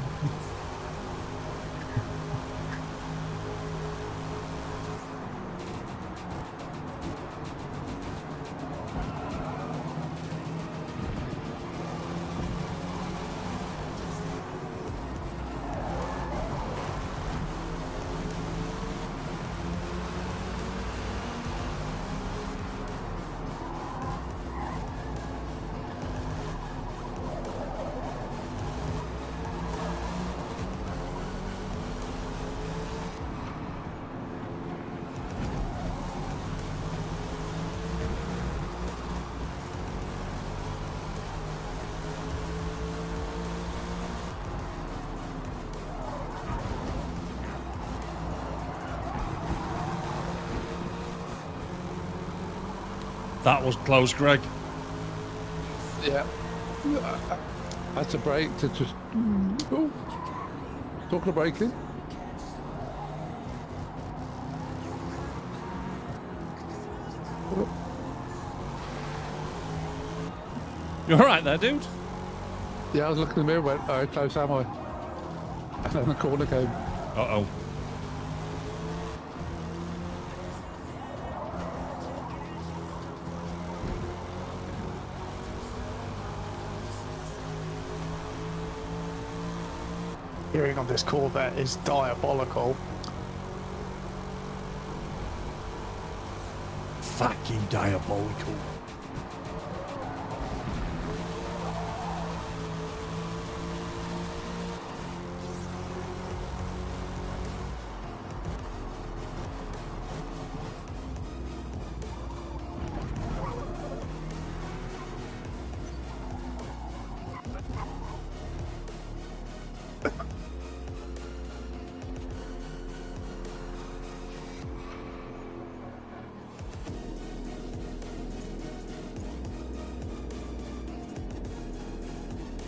That was close, Greg. Yeah. I had to brake to just... Oh. Talking of braking. You alright there, dude? Yeah, I was looking in the mirror, went, oh, how close am I? And then the corner came. Uh-oh. Steering on this Corvette is diabolical. Fucking diabolical.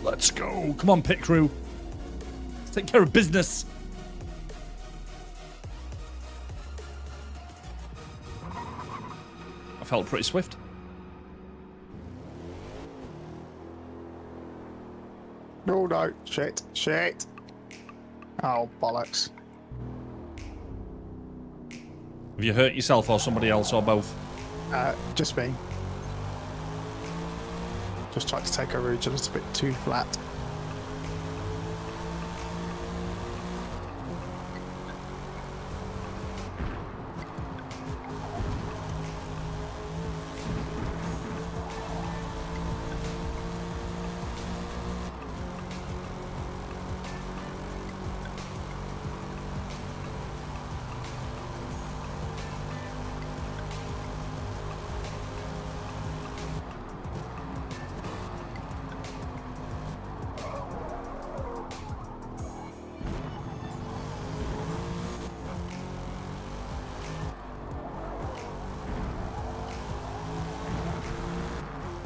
Let's go. Come on, pit crew. Let's take care of business. I felt pretty swift. Oh no, shit. Oh, bollocks. Have you hurt yourself or somebody else or both? Just me. Just tried to take a route just a bit too flat.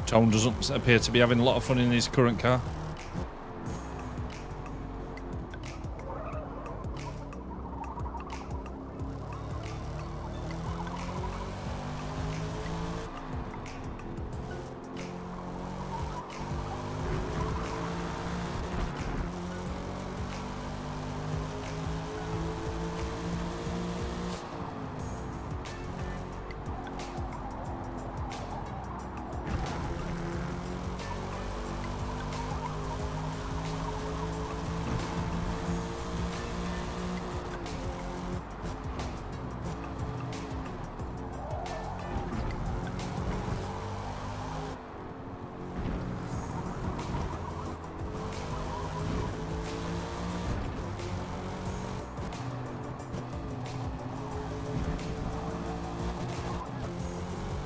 Tone doesn't appear to be having a lot of fun in his current car.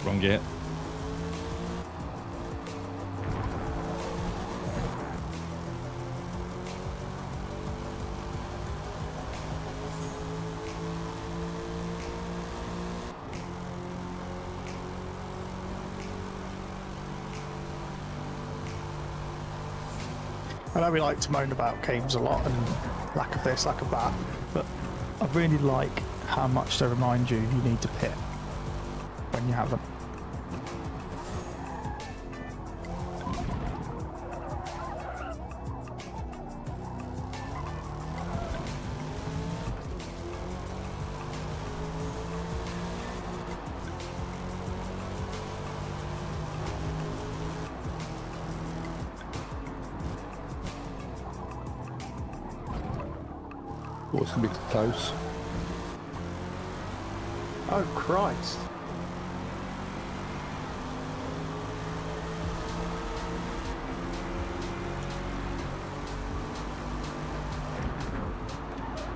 Wrong gate. I know we like to moan about games a lot and lack of this, lack of that, but I really like how much they remind you need to pit when you have them. Oh, it's going to be close. Oh, Christ.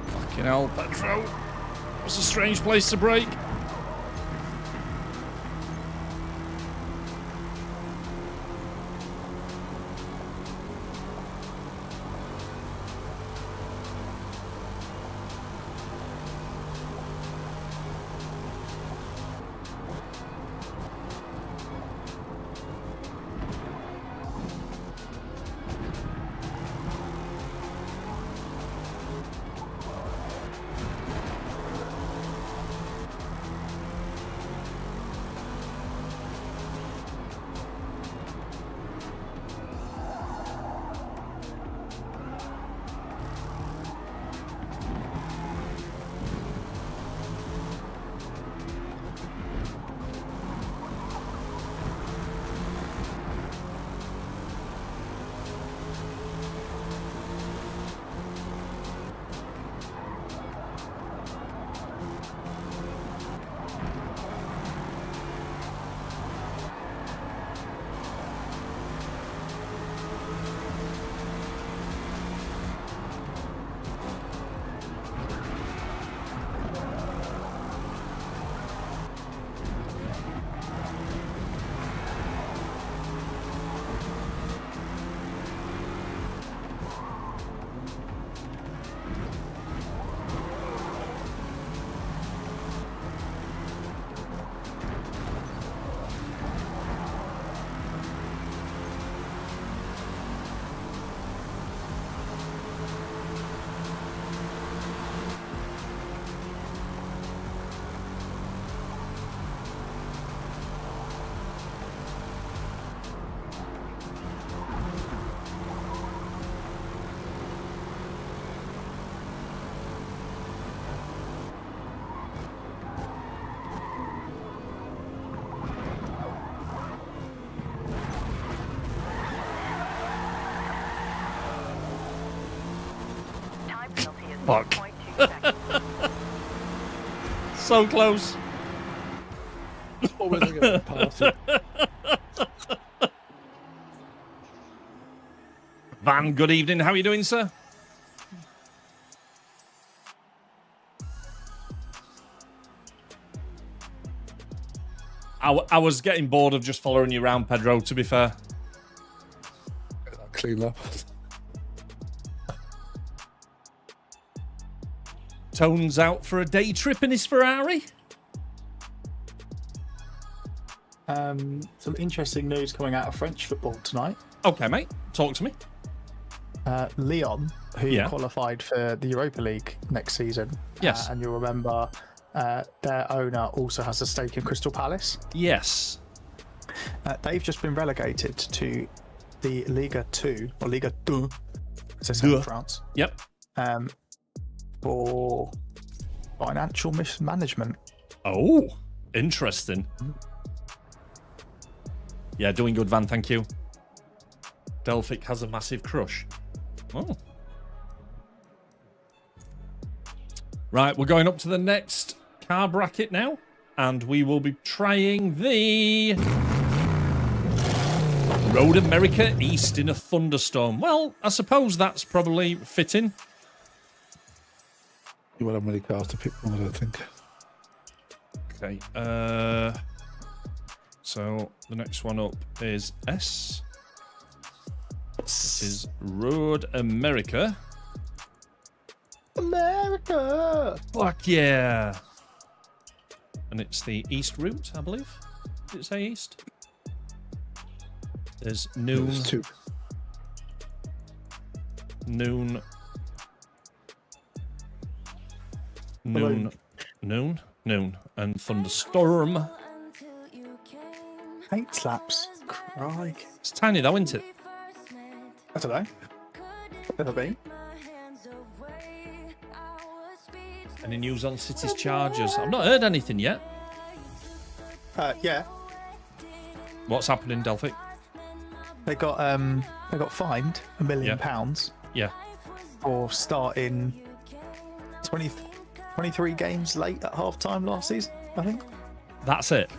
Fucking hell, Pedro. It's a strange place to brake. Fuck. 1.2 seconds. So close. Always going to pass it. Van, good evening. How are you doing, sir? I was getting bored of just following you around, Pedro, to be fair. Clean up. Tone's out for a day trip in his Ferrari. Some interesting news coming out of French football tonight. Okay, mate. Talk to me. Lyon, who Yeah. qualified for the Europa League next season. Yes. And you'll remember their owner also has a stake in Crystal Palace. Yes. They've just been relegated to the Liga 2, or Liga 2, as they say in France, Yep. for financial mismanagement. Oh, interesting. Yeah, doing good, Van. Thank you. Delphic has a massive crush. Oh. Right, we're going up to the next car bracket now, and we will be trying the Road America East in a thunderstorm. Well, I suppose that's probably fitting. You won't have many cars to pick from, I don't think. Okay. So the next one up is S. This is Road America. America! Fuck yeah! And it's the east route, I believe. Did it say east? There's noon, There's two. noon, and thunderstorm. Paint slaps. Crikey. It's tiny though, isn't it? I don't know. Never been. Any news on City's Chargers? I've not heard anything yet. Yeah, What's happening, Delphic? they got fined £1 million Yeah. for starting 23 games late at half time last season, I think. That's it.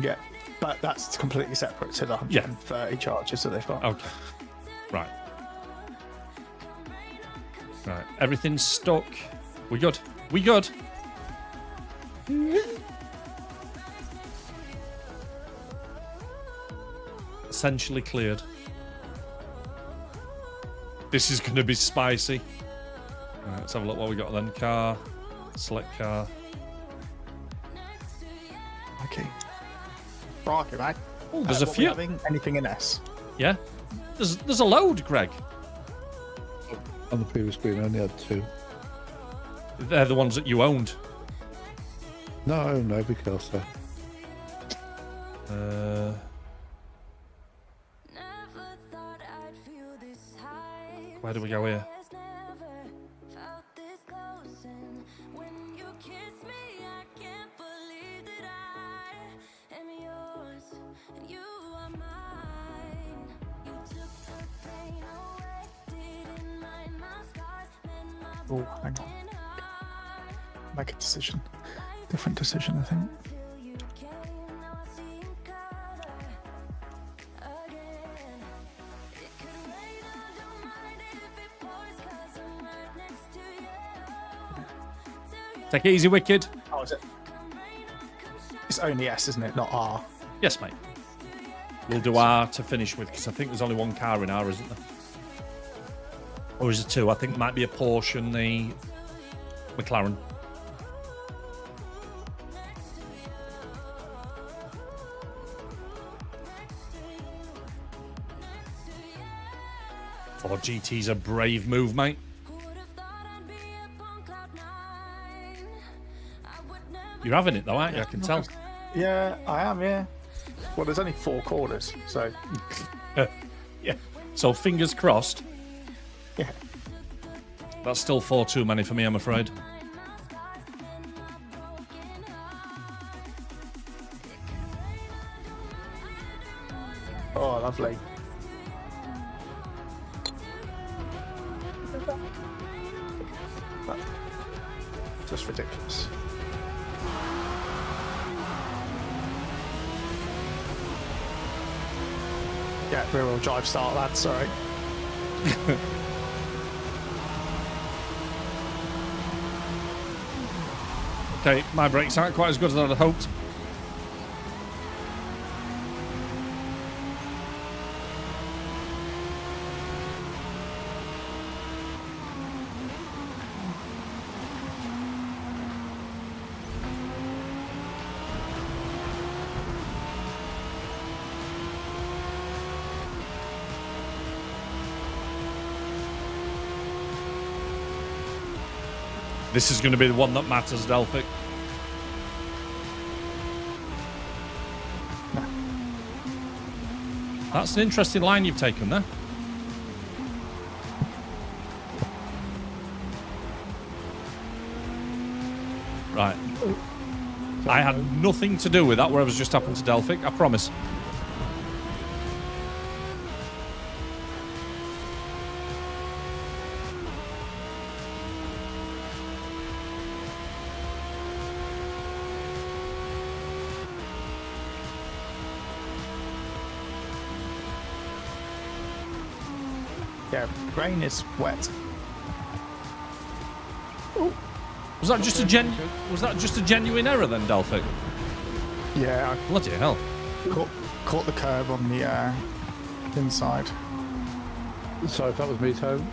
Yeah, but that's completely separate to the 130 charges that they've got. Okay. Right. Right. Everything's stuck. We good. We good. Essentially cleared. This is going to be spicy. Right, let's have a look what we got then. Car. Select car. Okay. Crikey, mate. Oh, there's a what few. we having? Anything in S? Yeah. There's a load, Greg. On the previous screen, I only had two. They're the ones that you owned. No, because Where do we go here? Oh, hang on. Make a decision. Different decision, I think. Take it easy, Wicked. Oh, is it? It's only S, isn't it? Not R. Yes, mate. We'll do R to finish with, because I think there's only one car in R, isn't there? Or is it two? I think it might be a Porsche and the McLaren. Oh, GT's a brave move, mate. You're having it though, aren't you? I can tell. Yeah, I am, yeah. Well, there's only 4 corners, so... Yeah. So fingers crossed. Yeah. That's still 4 too many for me, I'm afraid. Oh, lovely. But just ridiculous. Yeah, rear-wheel drive start, lads. Sorry. Okay, my brakes aren't quite as good as I'd hoped. This is going to be the one that matters, Delphic. That's an interesting line you've taken there. Right. I had nothing to do with that, whatever's just happened to Delphic, I promise. Yeah, rain is wet. Was that just a genuine error then, Delphic? Yeah, Bloody hell. I caught the curb on the inside. Sorry if that was me, Tone.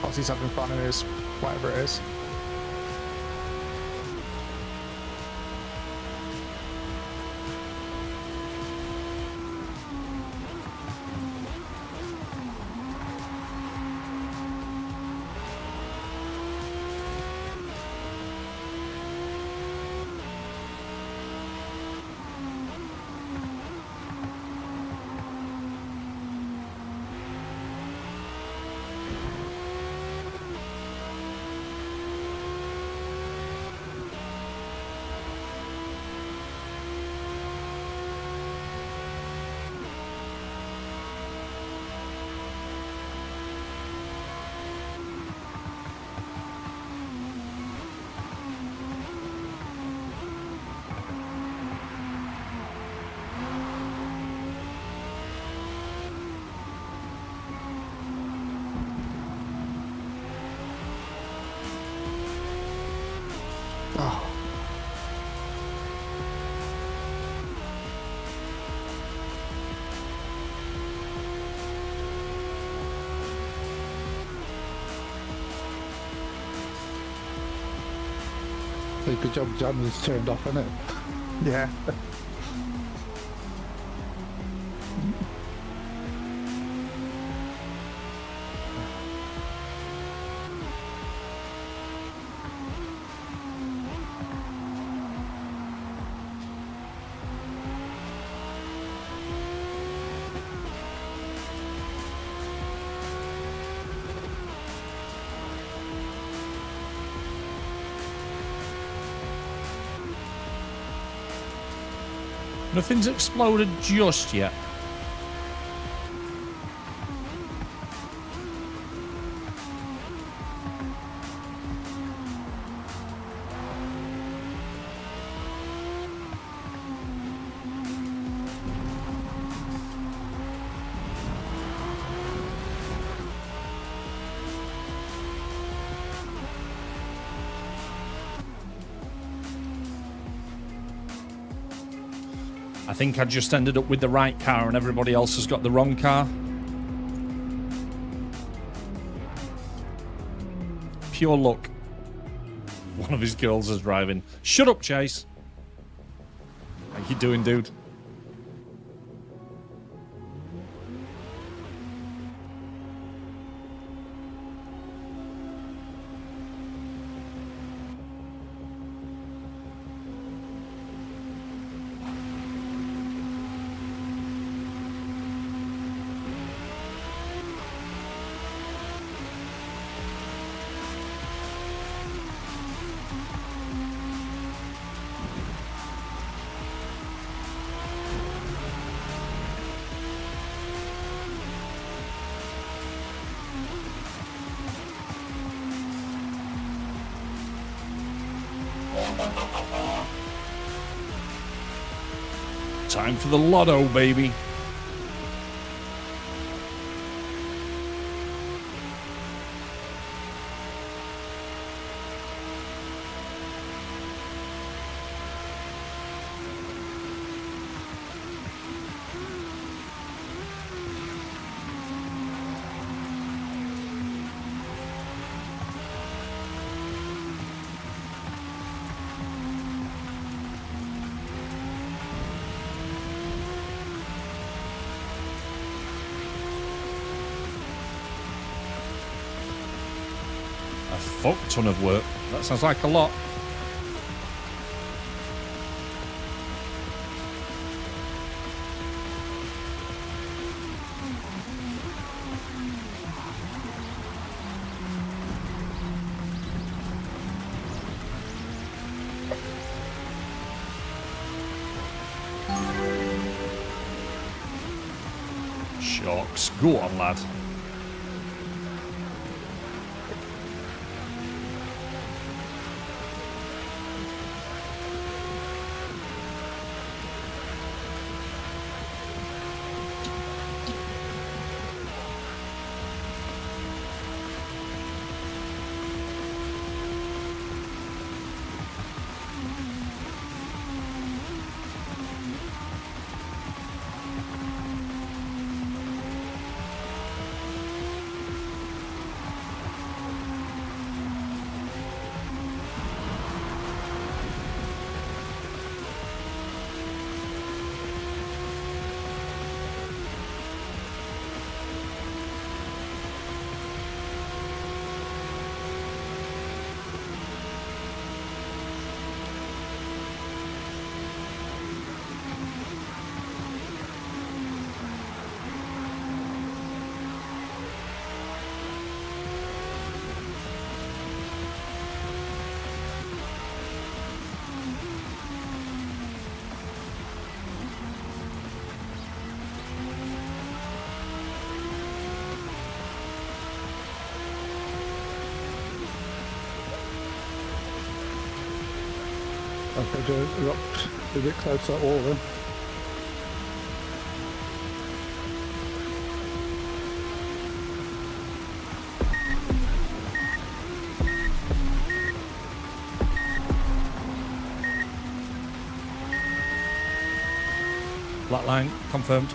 Obviously something in front of us, whatever it is. Oh. Hey, good job John was turned off, isn't it? Yeah. Nothing's exploded just yet. I think I just ended up with the right car and everybody else has got the wrong car. Pure luck. One of his girls is driving. Shut up, Chase. How you doing, dude? Time for the lotto, baby. A fuck ton of work. That sounds like a lot. Sharks. Go on, lad. Okay, we're up a bit close to that wall then. Black line confirmed.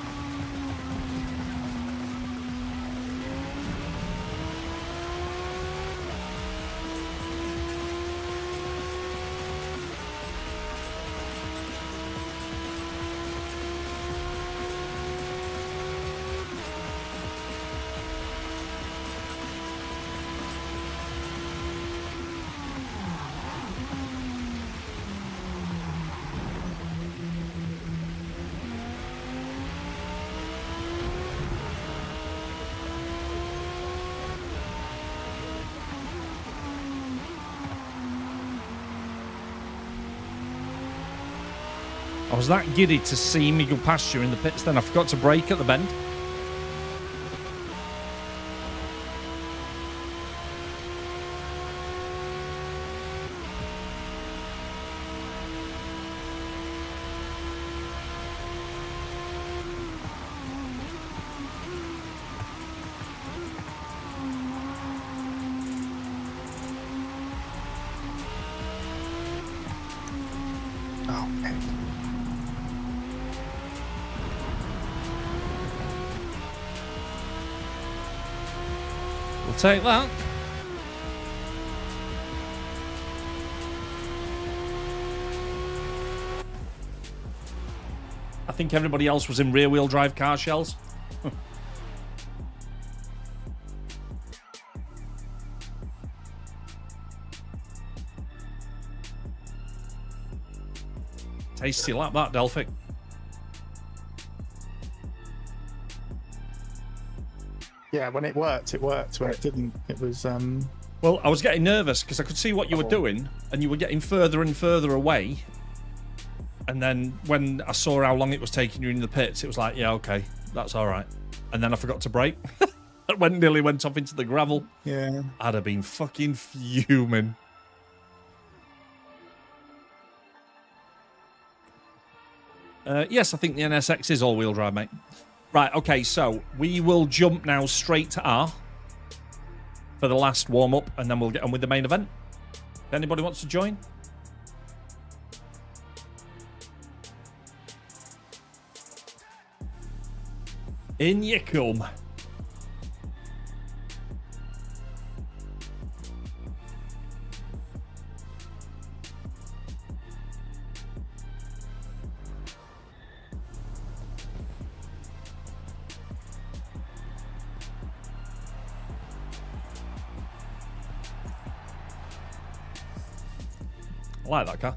I was that giddy to see me go past you in the pits, then I forgot to brake at the bend. Oh, man. We'll take that. I think everybody else was in rear-wheel drive car shells. Tasty like that, Delphic. Yeah, when it worked, it worked. When it didn't, it was... Well, I was getting nervous because I could see what you were doing and you were getting further and further away. And then when I saw how long it was taking you in the pits, it was like, yeah, okay, that's all right. And then I forgot to brake. Nearly went off into the gravel. Yeah. I'd have been fucking fuming. Yes, I think the NSX is all-wheel drive, mate. Right, okay, so we will jump now straight to R for the last warm-up, and then we'll get on with the main event. If anybody wants to join? In you come. I like that car.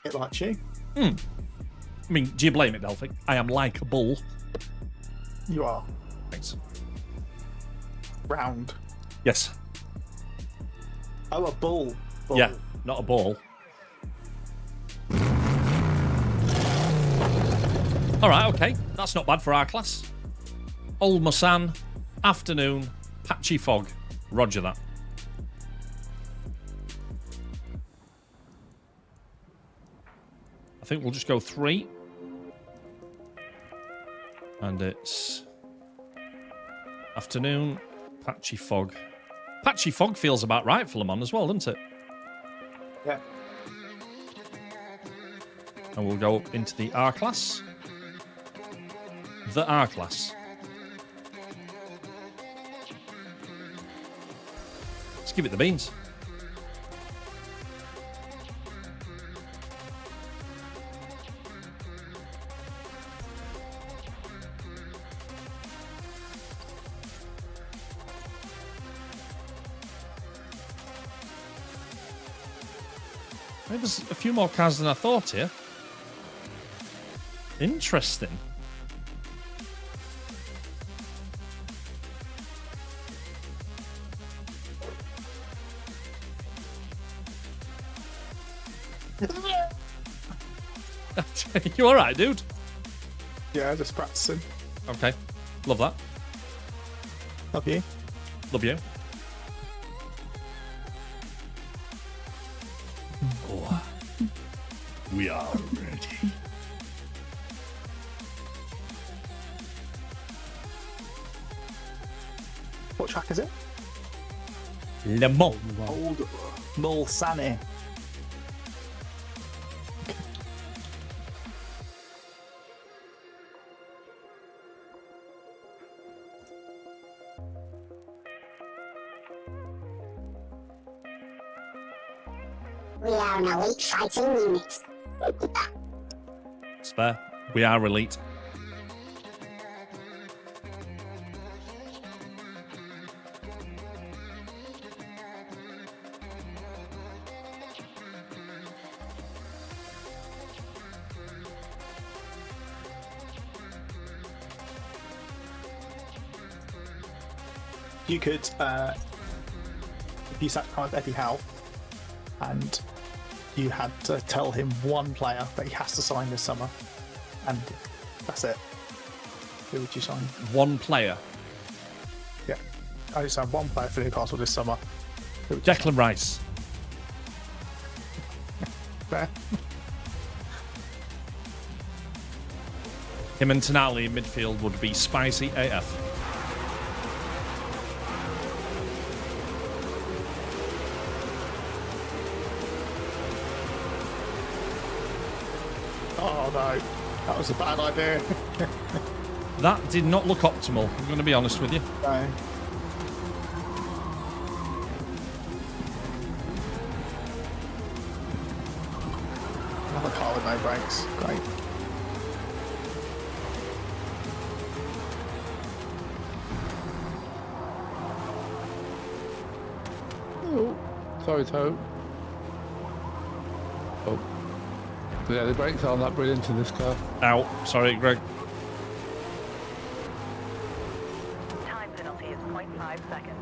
It likes you. I mean, do you blame it, Delphic? I am like a bull. You are. Thanks. Round. Yes. Oh, a bull. Yeah, not a ball. All right, okay. That's not bad for our class. Old Musan, afternoon, patchy fog. Roger that. I think we'll just go 3. And it's afternoon, patchy fog. Patchy fog feels about right for Le Mans as well, doesn't it? Yeah. And we'll go into the R class. The R class. Let's give it the beans. There's a few more cars than I thought here. Interesting. You all right, dude? Yeah, just practicing. Okay. Love that. Love you. Love you. Oh, we are ready. What track is it? Le Mans. Old Mulsanne. We are an elite fighting unit. Spare. We are elite. You could, if you sat behind Eddie Howe and you had to tell him one player that he has to sign this summer, and that's it, who would you sign? One player. Yeah, I just signed one player for Newcastle this summer. Who would you Declan Rice. sign? Fair. Him and Tonali in midfield would be spicy AF. Oh no, that was a bad idea. That did not look optimal, I'm going to be honest with you. No. Another car with no brakes. Great. Sorry, Toe. Oh. Yeah, the brakes aren't that brilliant in this car. Ow. Sorry, Greg. Time penalty is 0.5 seconds.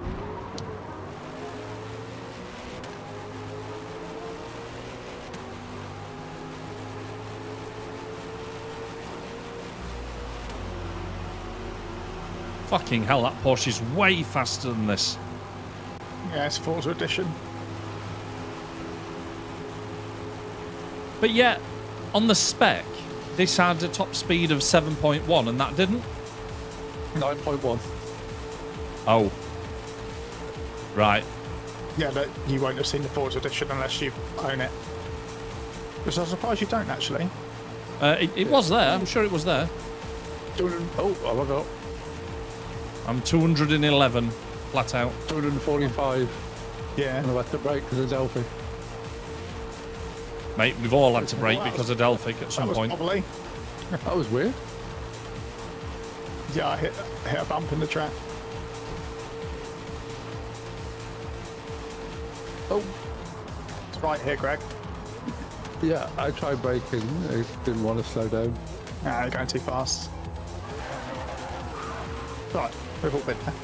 Fucking hell, that Porsche is way faster than this. Yeah, it's Forza Edition. But yet, on the spec, this had a top speed of 7.1 and that didn't? 9.1. Oh. Right. Yeah, but you won't have seen the Forza Edition unless you own it. Which I'm surprised you don't, actually. It was there. I'm sure it was there. Oh my god. I'm 211 flat out. 245. Yeah. And I had to brake because of Delphi. Mate, we've all had to brake because of Delphic at some That was point. probably. That was weird. Yeah, I hit a bump in the track. Oh. It's right here, Greg. Yeah, I tried braking. I didn't want to slow down. Nah, you're going too fast. Right, we've all been there.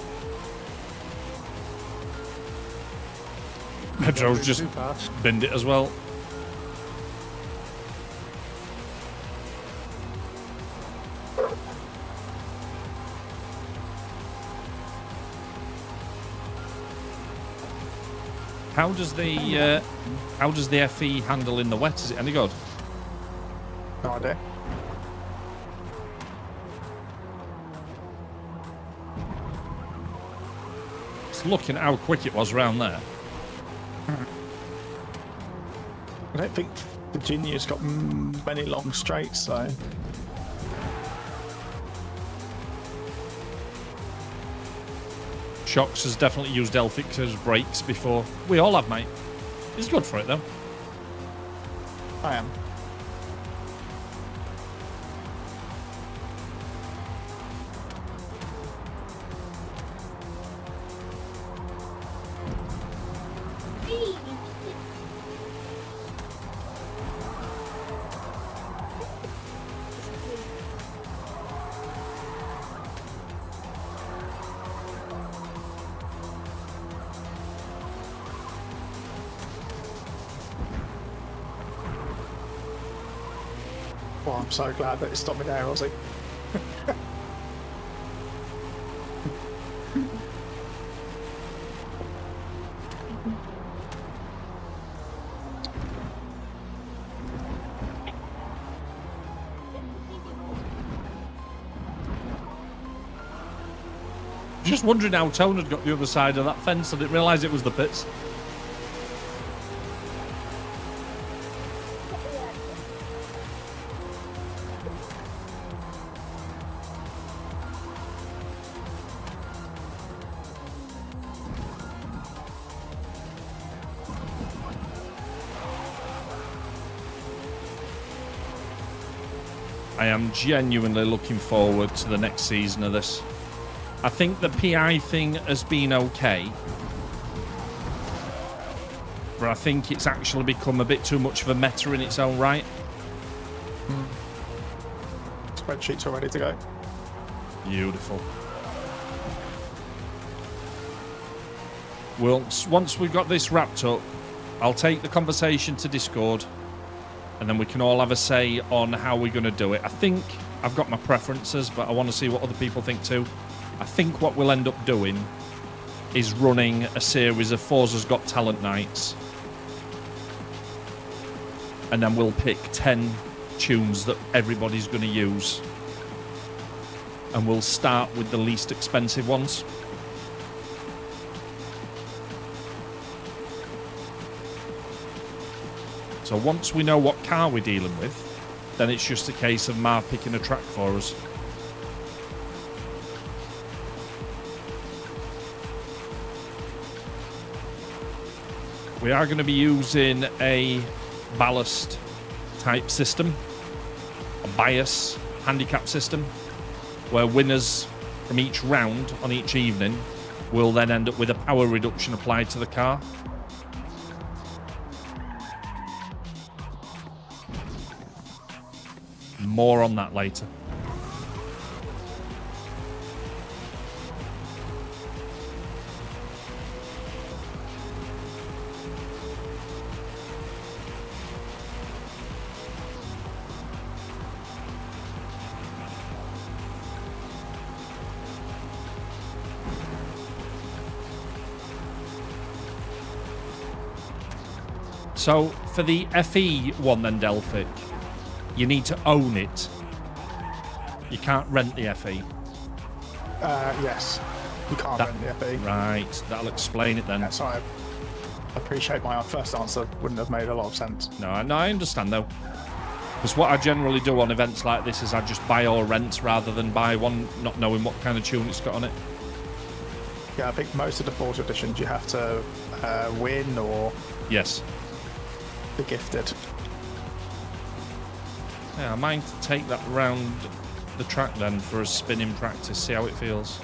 Pedro's just Too fast. binned it as well. How does the FE handle in the wet? Is it any good? No idea. Just looking at how quick it was round there. I don't think Virginia's got many long straights, so. Shocks has definitely used Elphic as brakes before. We all have, mate. It's good for it, though. I am. Well, I'm so glad that it stopped me there, Ozzy. Just wondering how Tone had got the other side of that fence. I didn't realise it was the pits. I am genuinely looking forward to the next season of this. I think the PI thing has been okay, but I think it's actually become a bit too much of a meta in its own right. Spreadsheets are ready to go. Beautiful. Well, once we've got this wrapped up, I'll take the conversation to Discord, and then we can all have a say on how we're going to do it. I think I've got my preferences, but I want to see what other people think too. I think what we'll end up doing is running a series of Forza's Got Talent nights, and then we'll pick 10 tunes that everybody's going to use, and we'll start with the least expensive ones. So once we know what car we're dealing with, then it's just a case of Marv picking a track for us. We are going to be using a ballast type system, a bias handicap system, where winners from each round on each evening will then end up with a power reduction applied to the car. More on that later. So, for the FE one then, Delphic, you need to own it. You can't rent the FE. Yes. You can't rent the FE. Right, that'll explain it then. Yeah, sorry. I appreciate my first answer wouldn't have made a lot of sense. No, I understand though. Because what I generally do on events like this is I just buy or rent rather than buy one, not knowing what kind of tune it's got on it. Yeah, I think most of the Forza editions you have to win or Yes. be gifted. Yeah, I might take that round the track then for a spin in practice, see how it feels.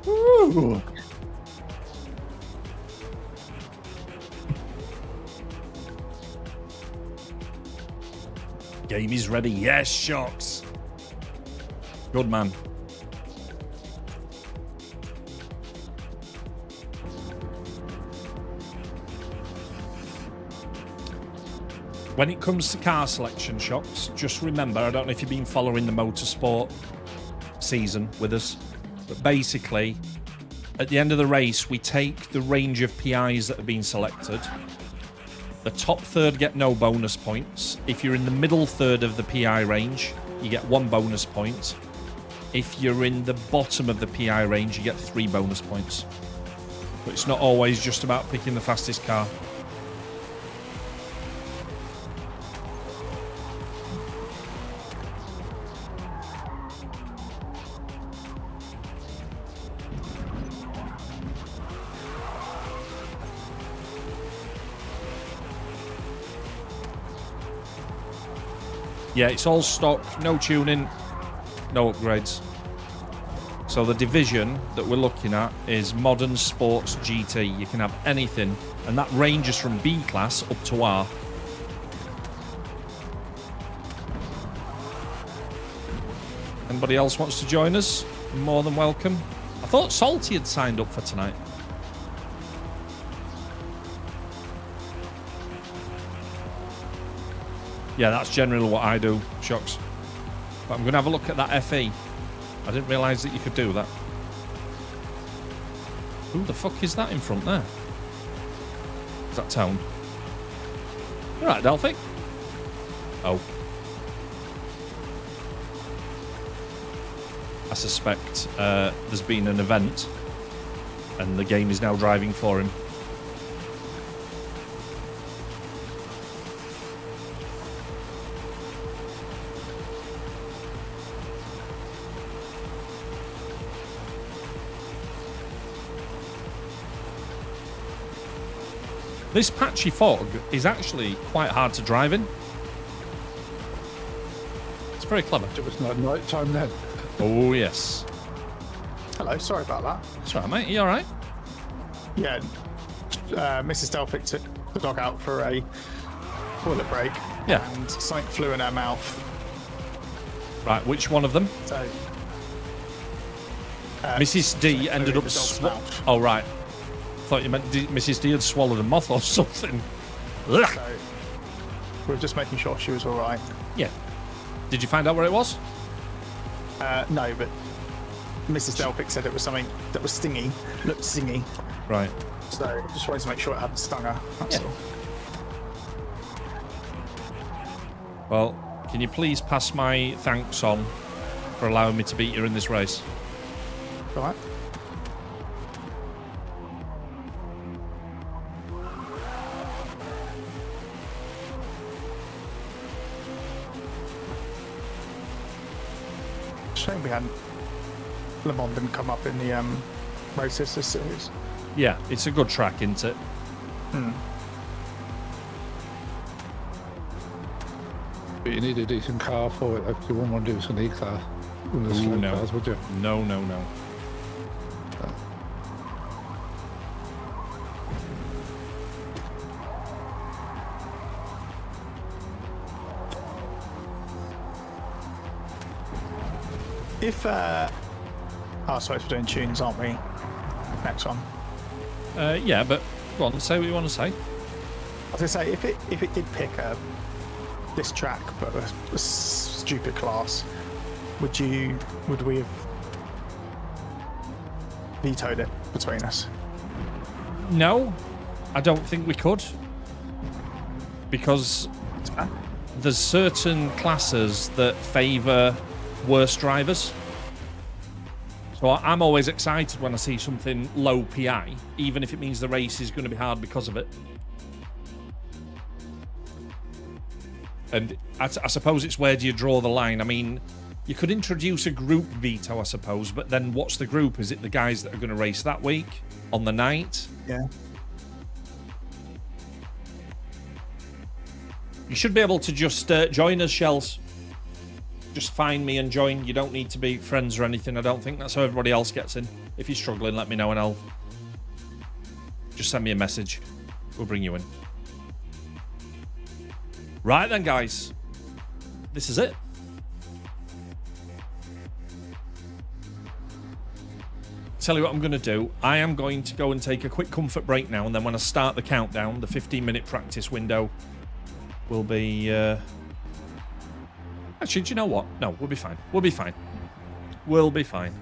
Ooh. Game is ready. Yes, Shocks. Good man. When it comes to car selection, Shocks, just remember, I don't know if you've been following the motorsport season with us, but basically, at the end of the race, we take the range of PIs that have been selected. The top third get no bonus points. If you're in the middle third of the PI range, you get 1 bonus point. If you're in the bottom of the PI range, you get 3 bonus points. But it's not always just about picking the fastest car. Yeah, it's all stock, no tuning, no upgrades. So the division that we're looking at is Modern Sports GT. You can have anything, and that ranges from B class up to R. Anybody else wants to join us? More than welcome. I thought Salty had signed up for tonight. Yeah, that's generally what I do, Shocks. But I'm going to have a look at that FE. I didn't realise that you could do that. Who the fuck is that in front there? Is that Town? You right, Delphic? Oh. I suspect there's been an event and the game is now driving for him. This patchy fog is actually quite hard to drive in. It's very clever. It was not night time then. Oh, yes. Hello, sorry about that. That's right, mate. Are you all right? Yeah, Mrs. Delphic took the dog out for a toilet break. Yeah. And something flew in her mouth. Right, which one of them? So, Mrs. D ended up... mouth. Oh, right. Thought you meant Mrs. D had swallowed a moth or something. Ugh. So, we were just making sure she was all right. Yeah. Did you find out where it was? No, but Mrs. Delphic said it was something that was stingy, looked stingy. Right. So just wanted to make sure it hadn't stung her. That's Yeah. all. Well, can you please pass my thanks on for allowing me to beat you in this race? All right. Shame we hadn't. Le Mans didn't come up in the Race Sisters series. Yeah, it's a good track, isn't it? But you need a decent car for it. Like, you wouldn't want to do this in E-class. One of the slow no. cars, would you? No, no, no. If I suppose we're doing tunes, aren't we? Next one. Yeah, but go on, say what you want to say. I was gonna say if it did pick this track, but a stupid class, would we have vetoed it between us? No, I don't think we could. Because there's certain classes that favour worse drivers. So I'm always excited when I see something low PI, even if it means the race is going to be hard because of it. And I suppose it's where do you draw the line? I mean, you could introduce a group veto, I suppose, but then what's the group? Is it the guys that are going to race that week on the night? Yeah. You should be able to just join us, Shells. Just find me and join. You don't need to be friends or anything. I don't think that's how everybody else gets in. If you're struggling, let me know and I'll just send me a message. We'll bring you in. Right then, guys. This is it. Tell you what I'm going to do. I am going to go and take a quick comfort break now, and then when I start the countdown, the 15-minute practice window will be... Actually, do you know what? No, we'll be fine. We'll be fine. We'll be fine.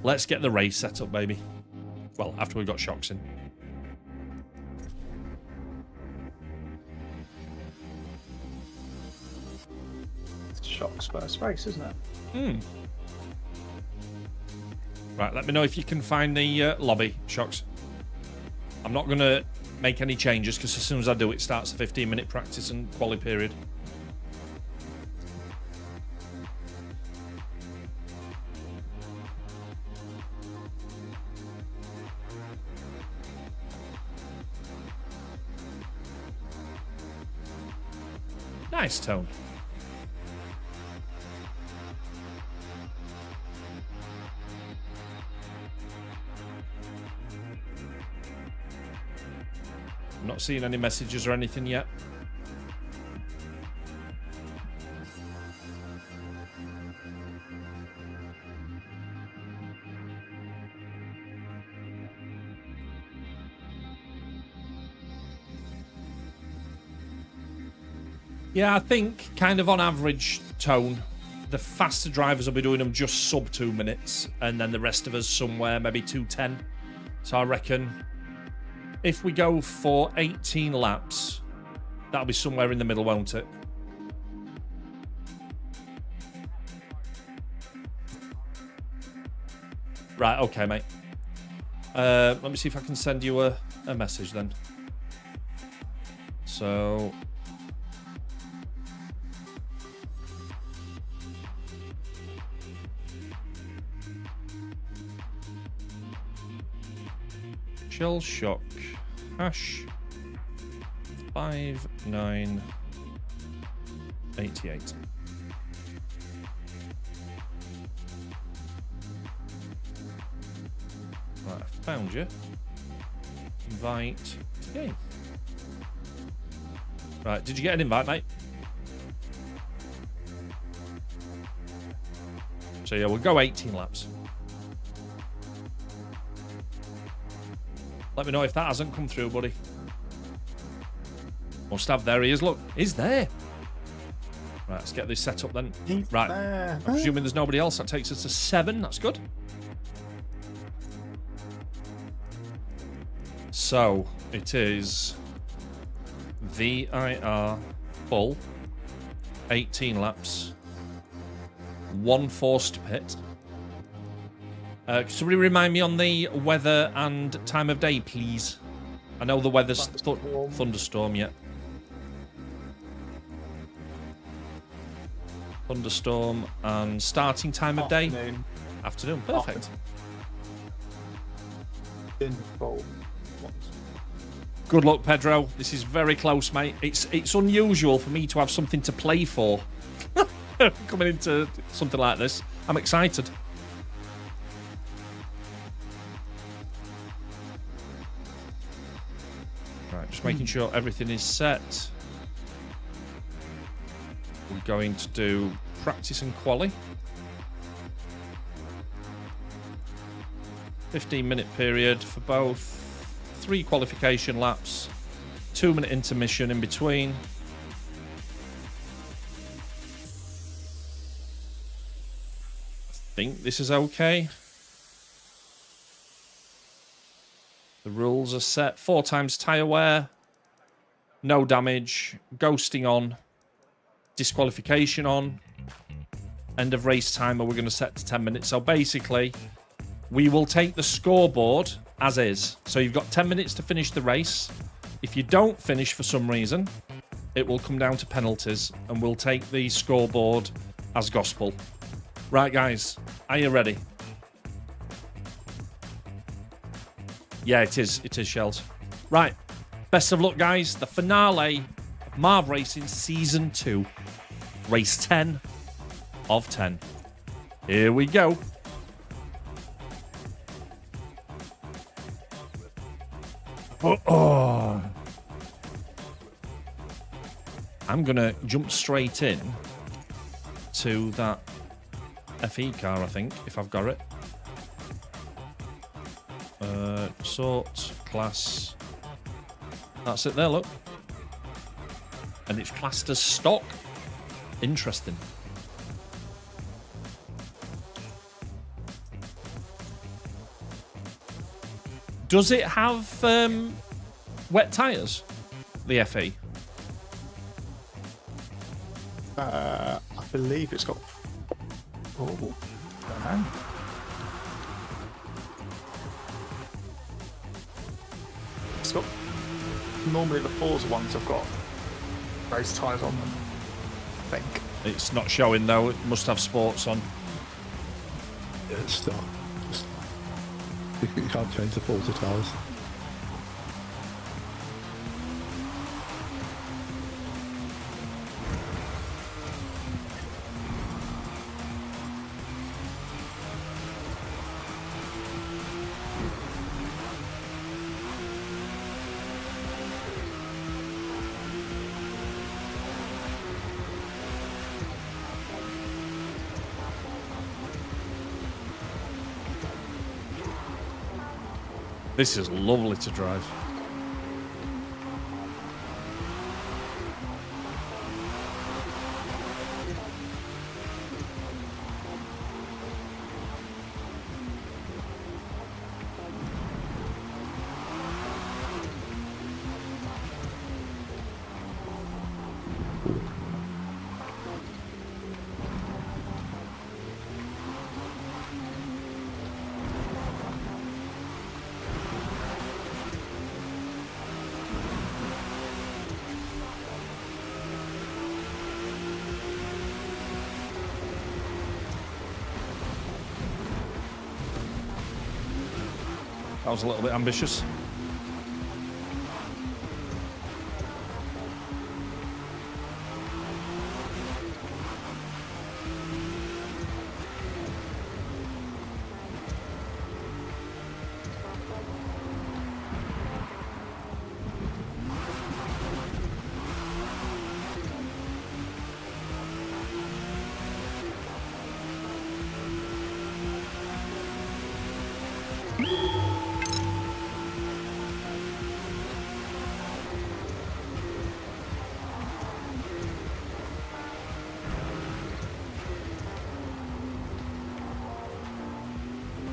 Let's get the race set up, baby. Well, after we've got shocks in. It's Shock's first race, isn't it? Right, let me know if you can find the lobby, Shocks. I'm not going to make any changes because as soon as I do, it starts the 15-minute practice and quali period. Nice tone. I'm not seeing any messages or anything yet. Yeah, I think kind of on average tone, the faster drivers will be doing them just sub 2 minutes, and then the rest of us somewhere maybe 2:10. So I reckon if we go for 18 laps, that'll be somewhere in the middle, won't it? Right, okay, mate. Let me see if I can send you a message then. So... Shell Shock hash 5988. Right, I found you. Invite to game. Right, did you get an invite, mate? So yeah, we'll go 18 laps. Let me know if that hasn't come through, buddy. Must have. There he is. Look, he's there. Right, let's get this set up then. Right, I'm presuming there's nobody else. That takes us to 7. That's good. So, it is VIR full, 18 laps, 1 forced pit. Somebody remind me on the weather and time of day, please. I know the weather's thunderstorm yet. thunderstorm, and starting time of day. Afternoon. Perfect. Info. Good luck, Pedro. This is very close, mate. It's unusual for me to have something to play for coming into something like this. I'm excited. Right, just making sure everything is set. We're going to do practice and quali. 15-minute period for both. 3 qualification laps. 2-minute intermission in between. I think this is okay. The rules are set. 4 times tyre wear. No damage. Ghosting on. Disqualification on. End of race timer we're going to set to 10 minutes. So basically, we will take the scoreboard as is. So you've got 10 minutes to finish the race. If you don't finish for some reason, it will come down to penalties, and we'll take the scoreboard as gospel. Right, guys, are you ready? Yeah, it is. It is, Shells. Right, best of luck, guys. The finale of MARV Racing Season 2. Race 10 of 10. Here we go. Oh. I'm going to jump straight in to that FE car, I think, if I've got it. Sort, class. That's it there, look. And it's classed as stock. Interesting. Does it have wet tyres, the FE? I believe it's got. Oh, don't know. It's got. Normally the Forza ones have got race tyres on them, I think. It's not showing though. It must have sports on. Yeah, it's stock. You can't change the Forza tyres. This is lovely to drive. That was a little bit ambitious.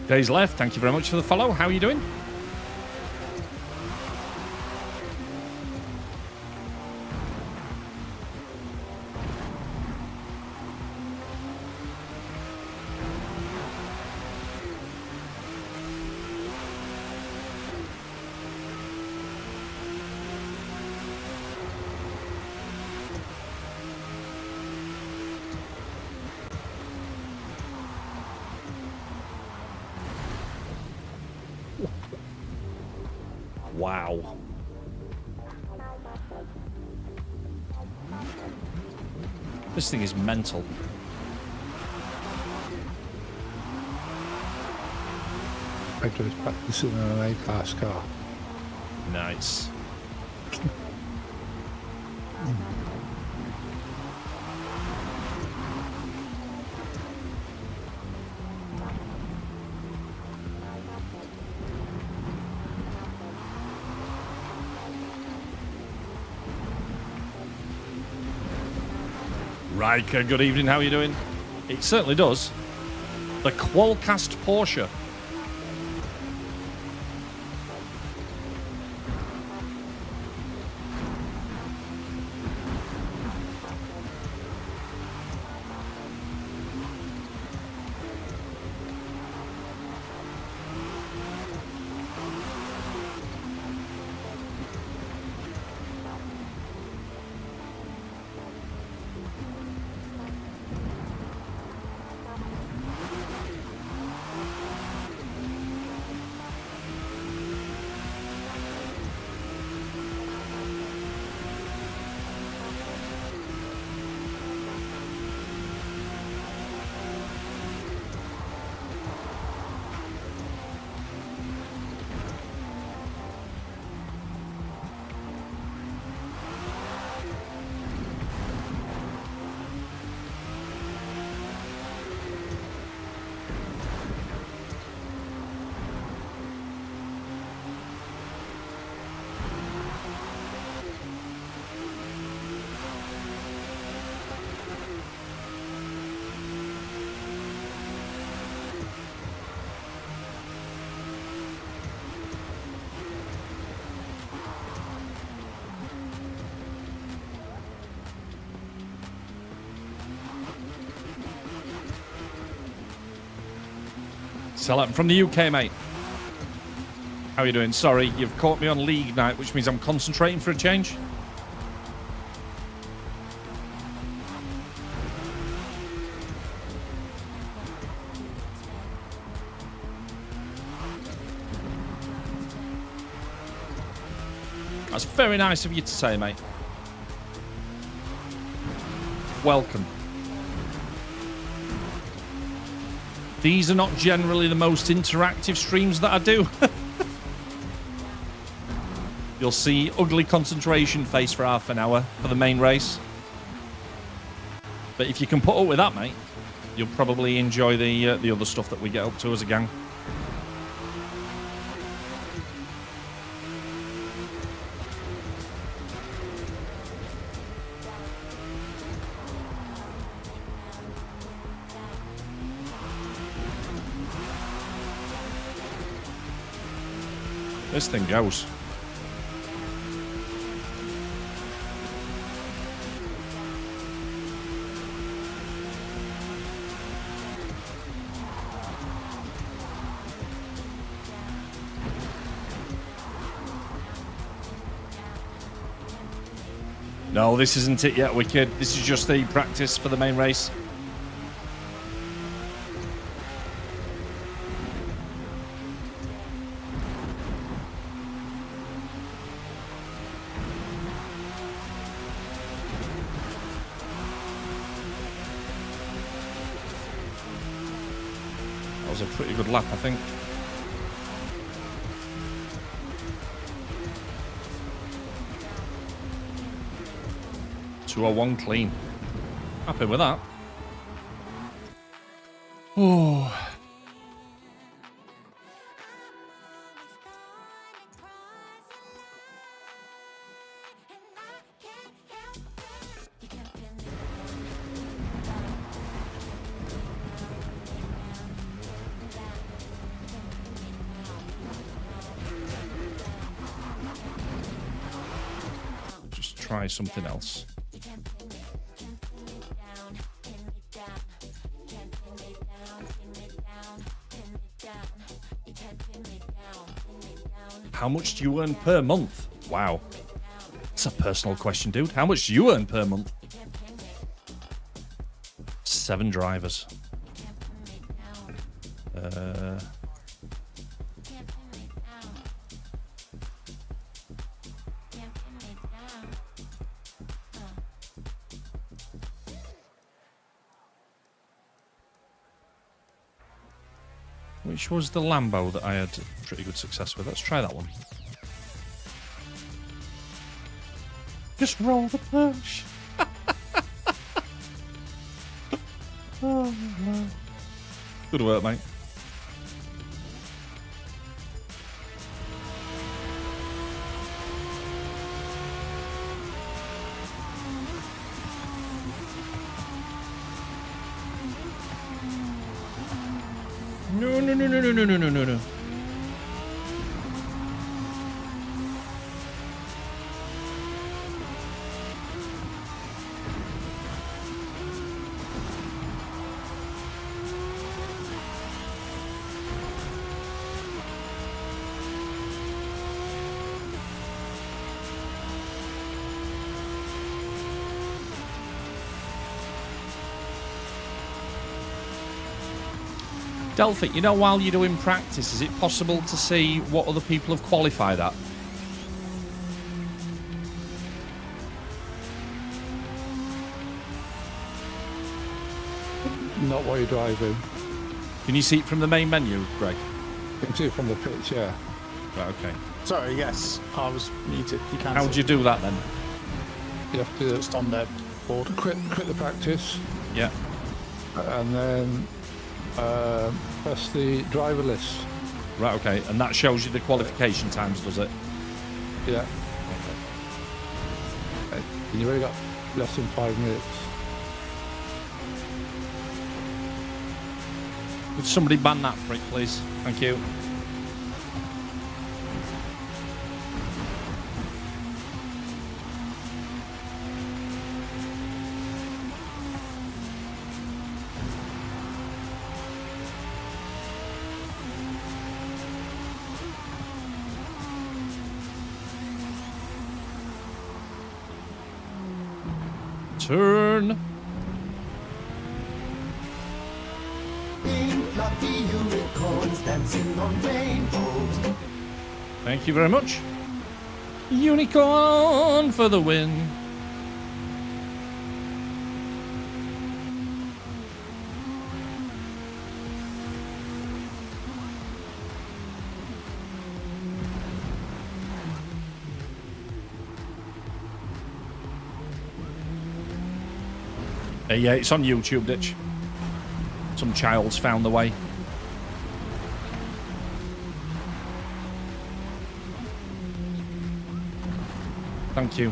Days left. Thank you very much for the follow. How are you doing? Wow. This thing is mental. Pedro's practicing on an A-class car. Nice. Riker, good evening. How are you doing? It certainly does. The Qualcast Porsche. Sell it from the UK, mate. How are you doing? Sorry, you've caught me on league night, which means I'm concentrating for a change. That's very nice of you to say, mate. Welcome. These are not generally the most interactive streams that I do. You'll see ugly concentration face for half an hour for the main race. But if you can put up with that, mate, you'll probably enjoy the other stuff that we get up to as a gang. This thing goes. No, this isn't it yet, Wicked. This is just the practice for the main race. That was a pretty good lap, I think. .201 clean. Happy with that. Oh. Just try something else. How much do you earn per month? Wow. That's a personal question, dude. How much do you earn per month? 7 drivers. Which was the Lambo that I had pretty good success with. Let's try that one. Just roll the push. Good work, mate. No, no, no, no, no, no, no, no, no, no. Delphic, you know, while you're doing practice, is it possible to see what other people have qualified at? Not while you're driving. Can you see it from the main menu, Greg? You can see it from the pitch, yeah. Right, okay. Sorry, yes, I was muted. You can. How do you do that then? You have to Just on their board. quit the practice Yeah. and then press the driver list. Right, okay. And that shows you the qualification times, does it? Yeah. Okay. And you've only got less than 5 minutes. Would somebody ban that prick, please? Thank you. Turn. Thank you very much. Unicorn for the win. Yeah, it's on YouTube, Ditch. Some child's found the way. Thank you.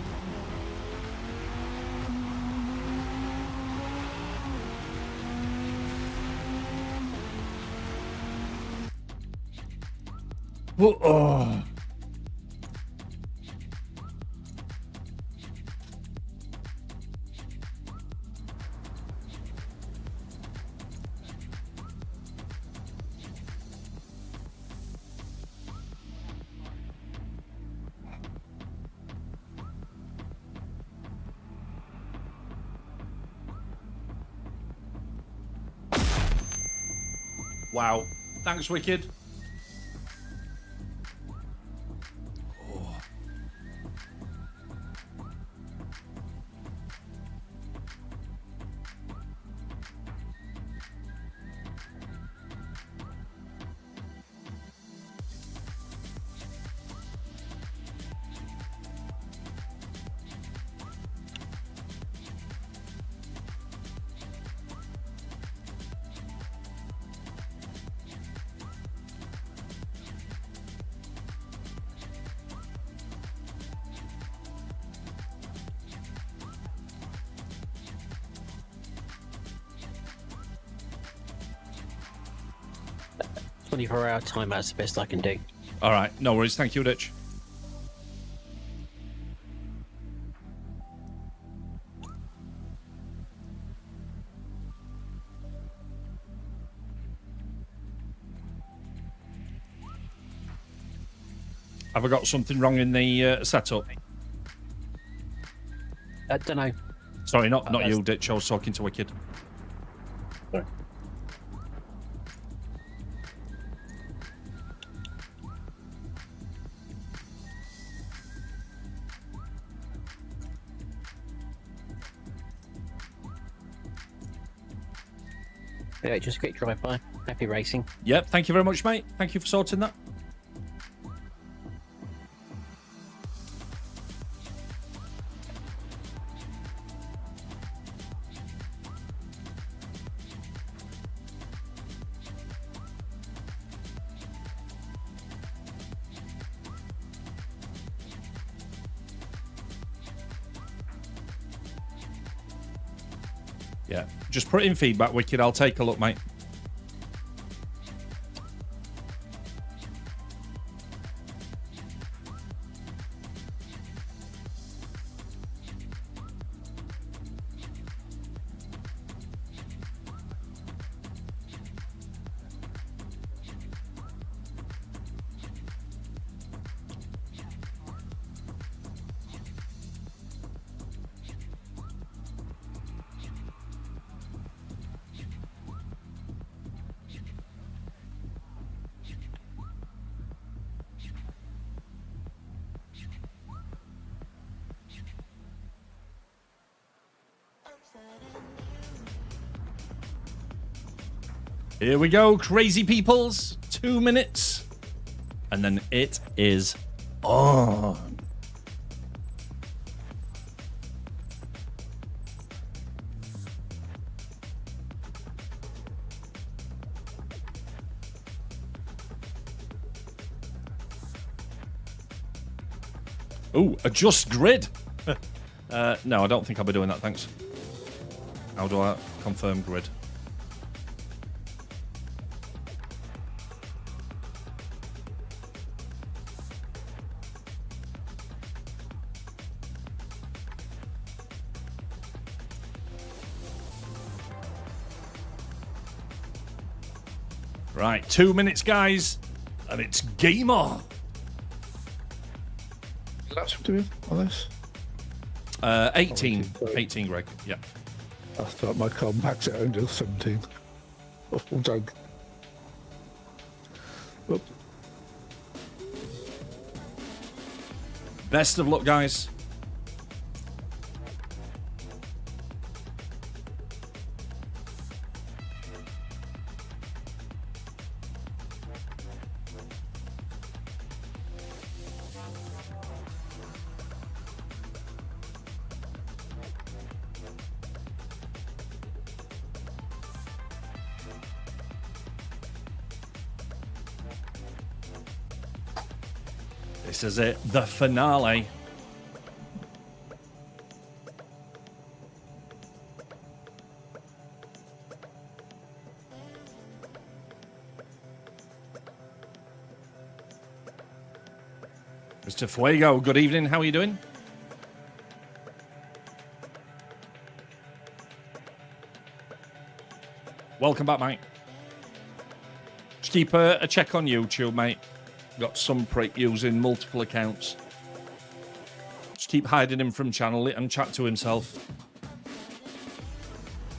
Whoa, oh. Wow. Thanks, Wicked. Oh. Hour timeout's the best I can do. All right. No worries. Thank you, Ditch. Have I got something wrong in the setup? I don't know. Sorry, not you, Ditch. I was talking to Wicked. Sorry. Yeah, just a quick drive-by. Happy racing. Yep, thank you very much, mate. Thank you for sorting that. Yeah, just put in feedback, Wicked. I'll take a look, mate. Here we go, crazy peoples. 2 minutes. And then it is on. Ooh, adjust grid. No, I don't think I'll be doing that, thanks. How do I confirm grid? Right, 2 minutes, guys, and it's game on. That's what we're doing on this. 18, 18, Greg. Yeah. I start my car max out until 17. Oh, I'm done. Oh. Best of luck, guys. This is it, the finale. Mr. Fuego, good evening. How are you doing? Welcome back, mate. Just keep a check on YouTube, mate. Got some prick using multiple accounts. Just keep hiding him from channel and chat to himself.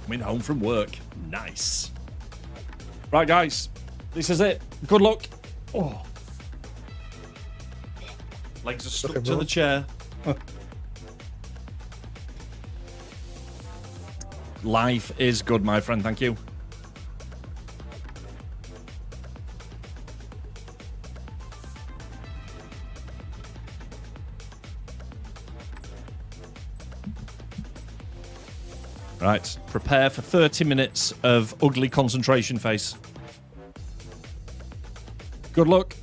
Coming home from work. Nice. Right, guys. This is it. Good luck. Oh. Legs are stuck to the chair. Life is good, my friend. Thank you. Right, prepare for 30 minutes of ugly concentration face. Good luck.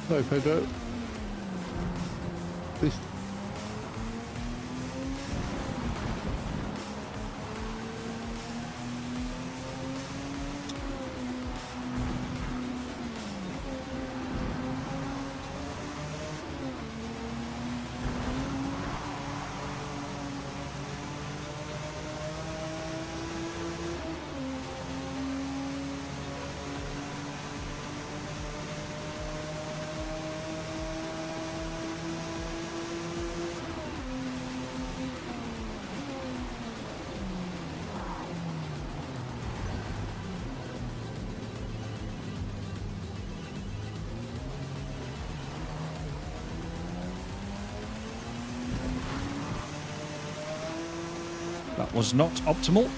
Sorry, Pedro. This. That was not optimal.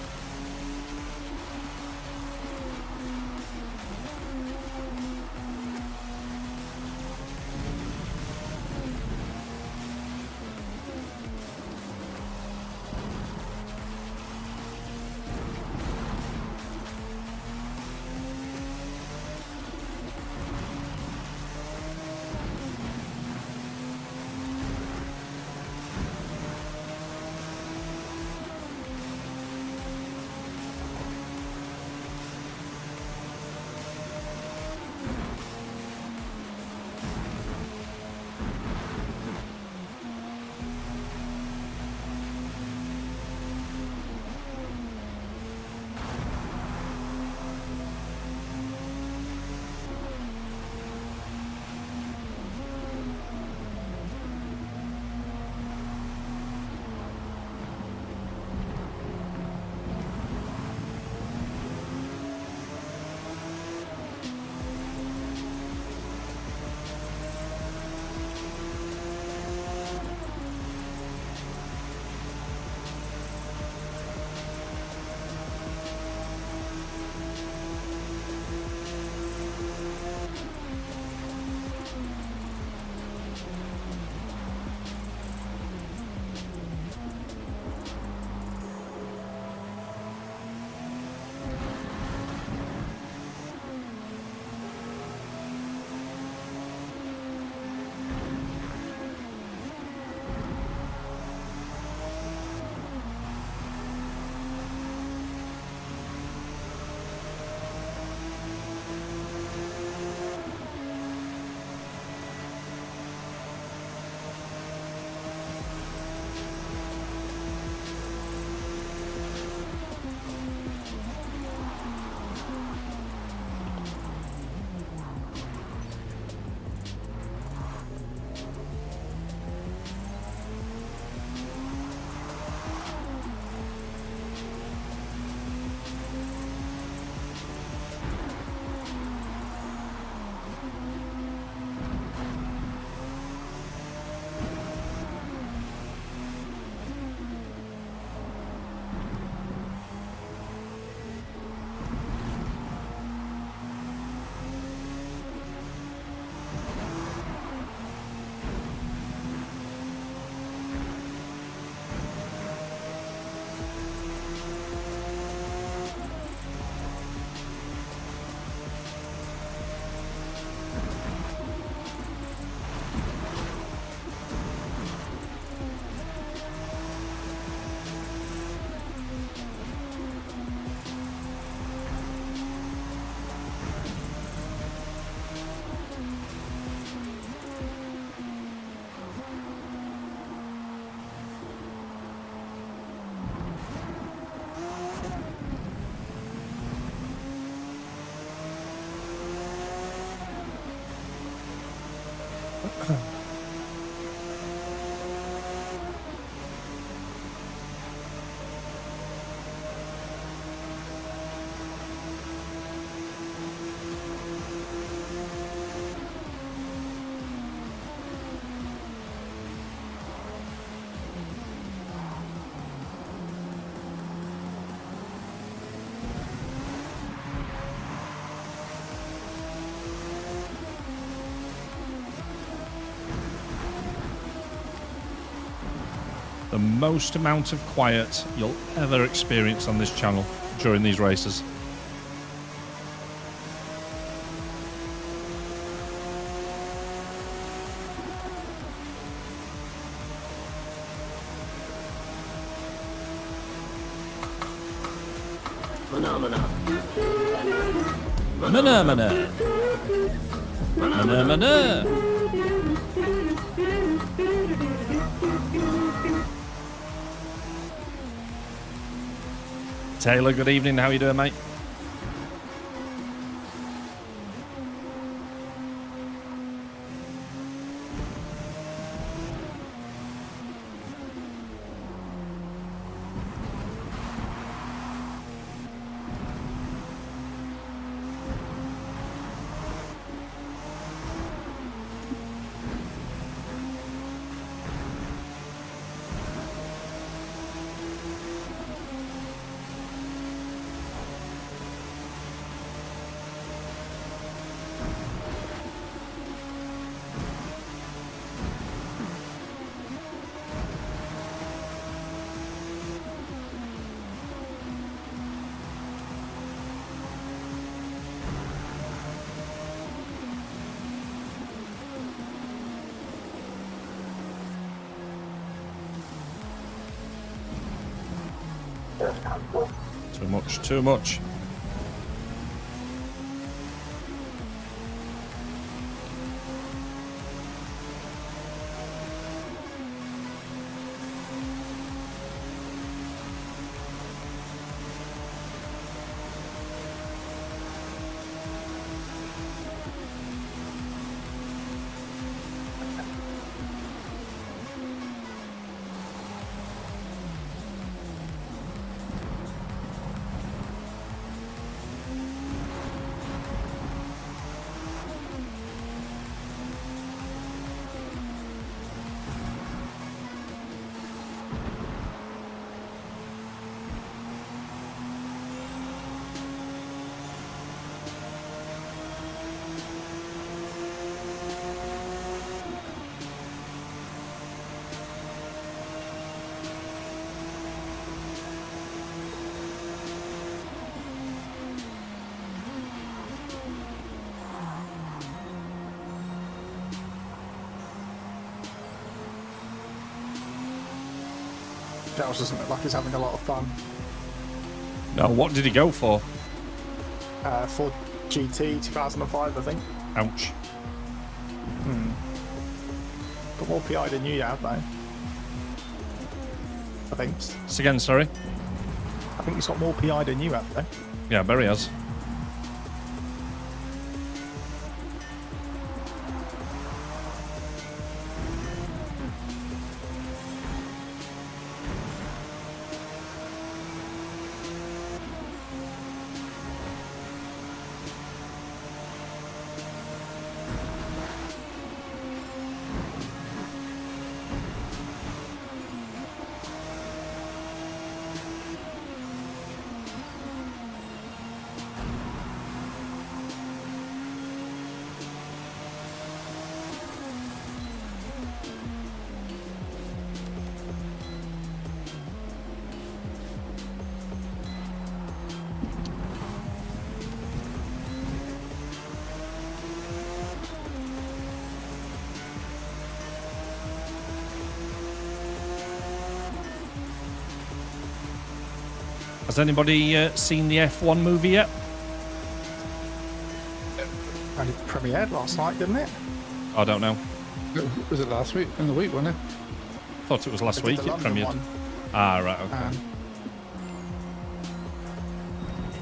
The most amount of quiet you'll ever experience on this channel during these races. phenomena. Mana. Taylor, good evening. How you doing, mate? Too much. Giles doesn't look like he's having a lot of fun. No, what did he go for? For GT 2005, I think. Ouch. Got more PI than you have, though. I think. It's again, sorry. I think he's got more PI than you have, though. Yeah, Barry has. Has anybody seen the F1 movie yet? Only premiered last night, didn't it? I don't know. Was it last week? In the week, wasn't it? Thought it was last They week did it the London premiered. one. Ah, right, okay.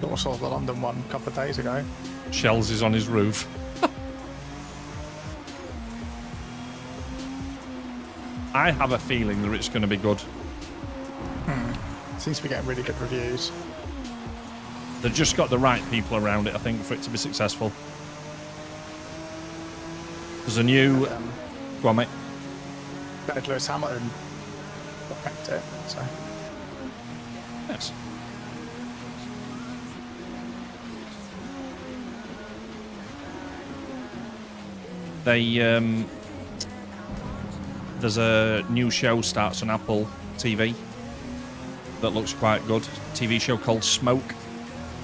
I saw the London one a couple of days ago. Shells is on his roof. I have a feeling that it's going to be good. Seems to be getting really good reviews. They've just got the right people around it, I think, for it to be successful. There's a new... Go on, mate. Lewis Hamilton backed it, so... Yes. They, there's a new show starts on Apple TV that looks quite good. TV show called Smoke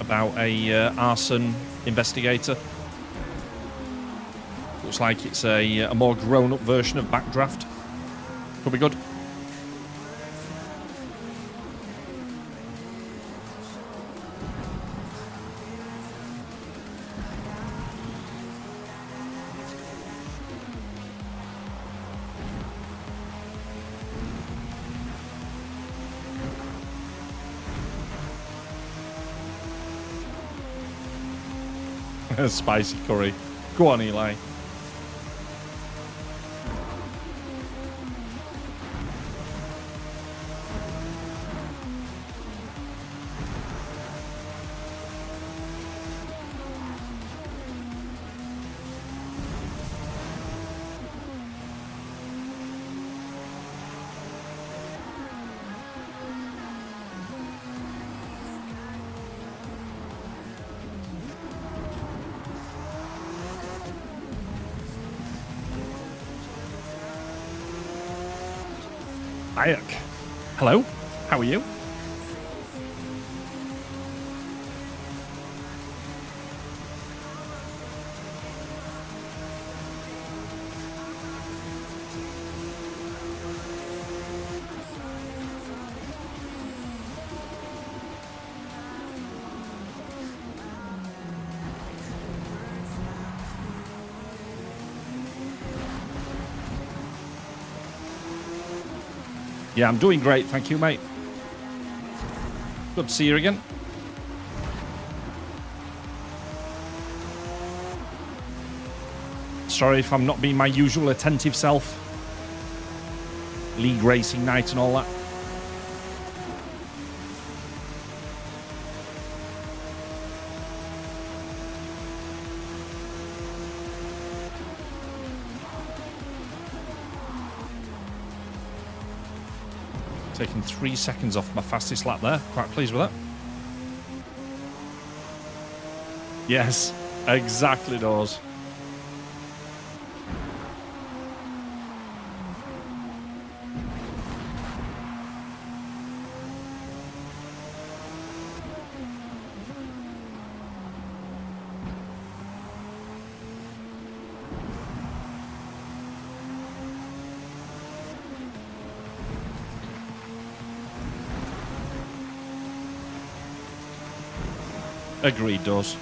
about a arson investigator. Looks like it's a more grown-up version of Backdraft. Could be good. Spicy curry. Go on, Eli. Ayuk. Hello. How are you? Yeah, I'm doing great. Thank you, mate. Good to see you again. Sorry if I'm not being my usual attentive self. League racing night and all that. Taking 3 seconds off my fastest lap there. Quite pleased with that. Yes, exactly those. Agreed, does.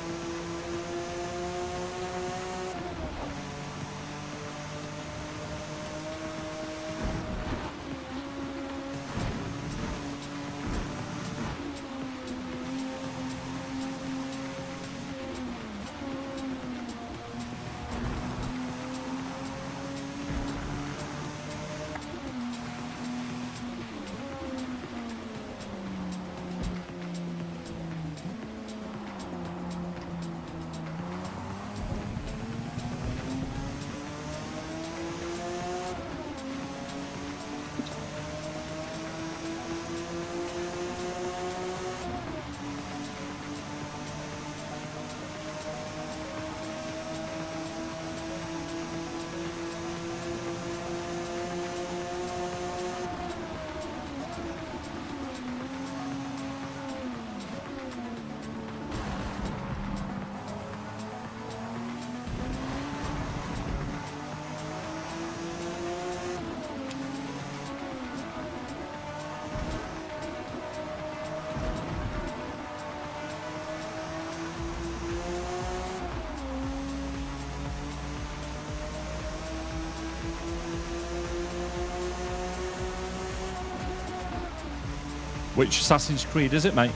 Which Assassin's Creed is it, mate?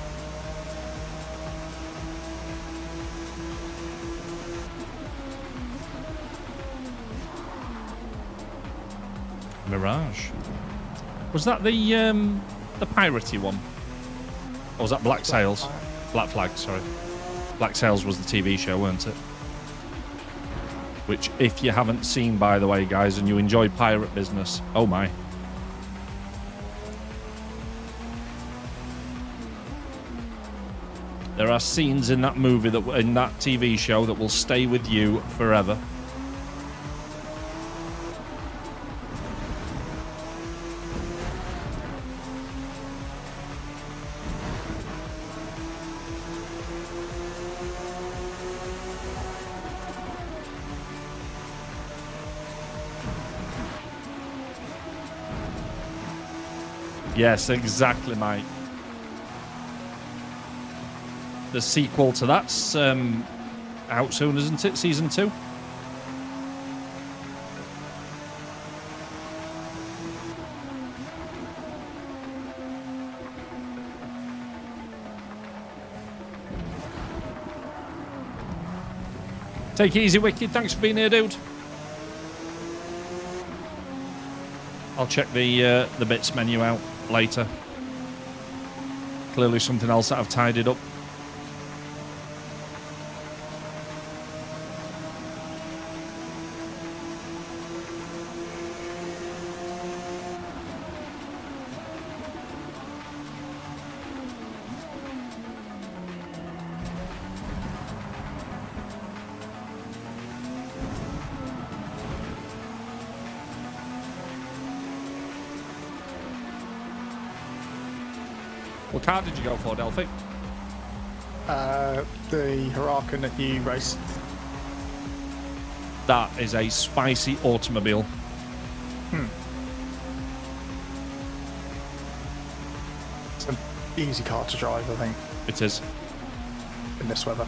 Mirage. Was that the piratey one? Or was that Black Sails? Black Flag, sorry. Black Sails was the TV show, weren't it? Which, if you haven't seen, by the way, guys, and you enjoy pirate business, oh my. There are scenes in that movie, in that TV show, that will stay with you forever. Yes, exactly, mate. The sequel to that's out soon, isn't it? Season 2? Take it easy, Wicked. Thanks for being here, dude. I'll check the bits menu out later. Clearly something else that I've tidied up. What car did you go for, Delphi? The Huracan that you raced. That is a spicy automobile. It's an easy car to drive, I think, It is. in this weather.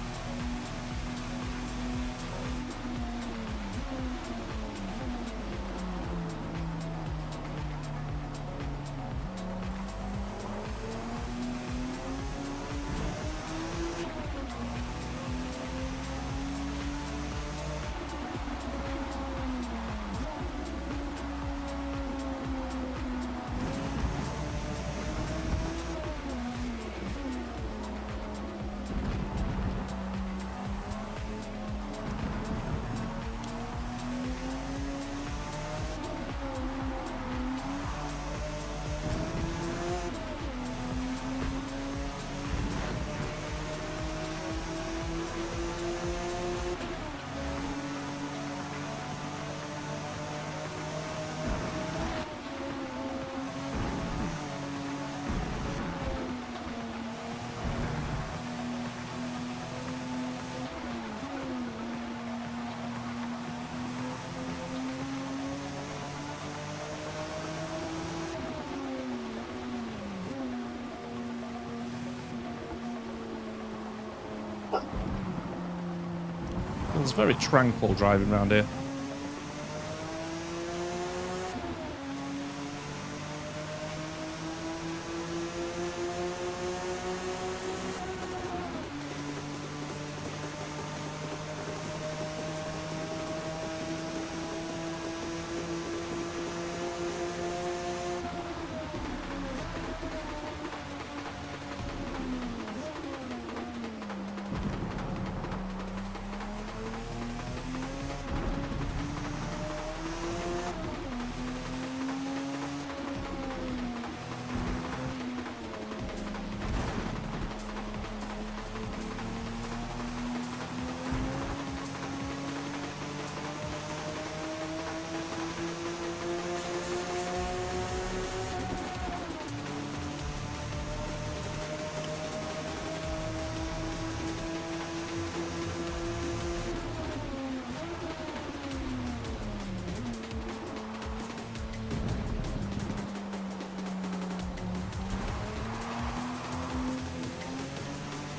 It's very tranquil driving around here.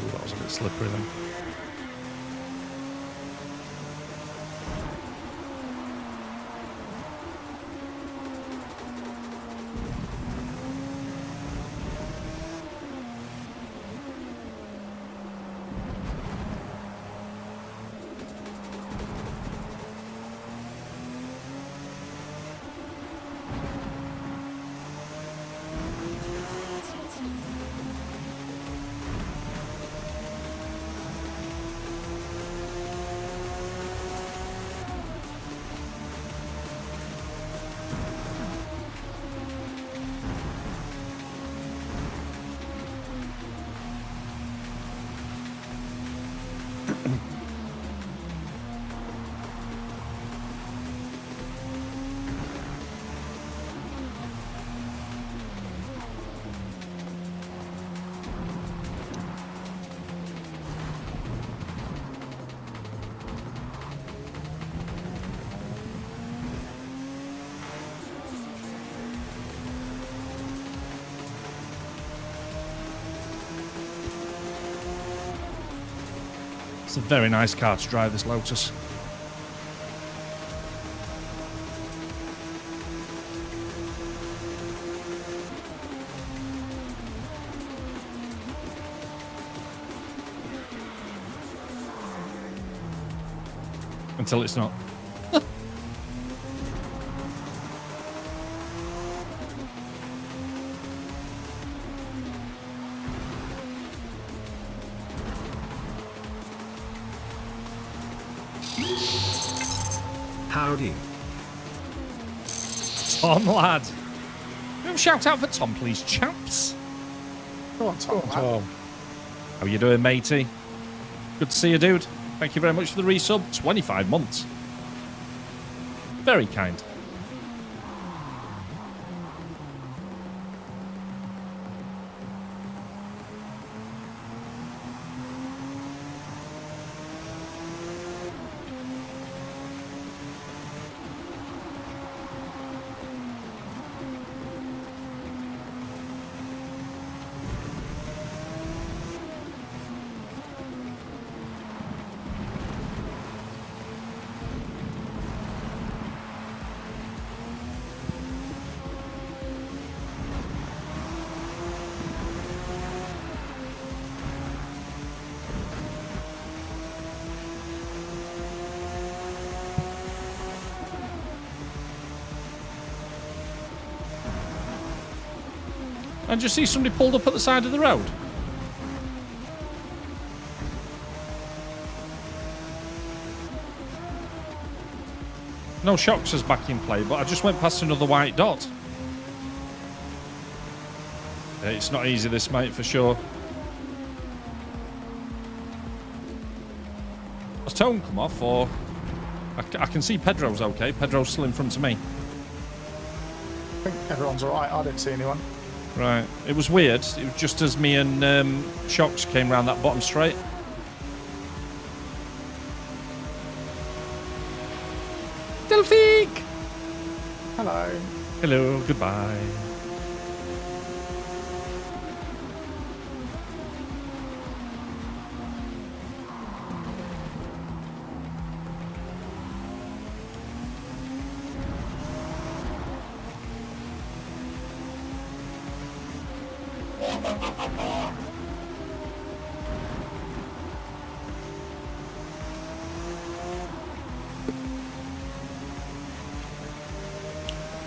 Ooh, that was a bit slippery then. It's a very nice car to drive, this Lotus. Until it's not. Howdy. Tom, lad. Shout out for Tom, please, chaps. Go on, Tom. Tom. How you doing, matey? Good to see you, dude. Thank you very much for the resub. 25 months. Very kind. And just see somebody pulled up at the side of the road. No shocks is back in play, but I just went past another white dot. It's not easy, this, mate, for sure. Has Tone come off, or... I can see Pedro's okay. Pedro's still in front of me. I think everyone's alright. I didn't see anyone. Right. It was weird. It was just as me and Shocks came round that bottom straight. Delphique! Hello. Hello, goodbye.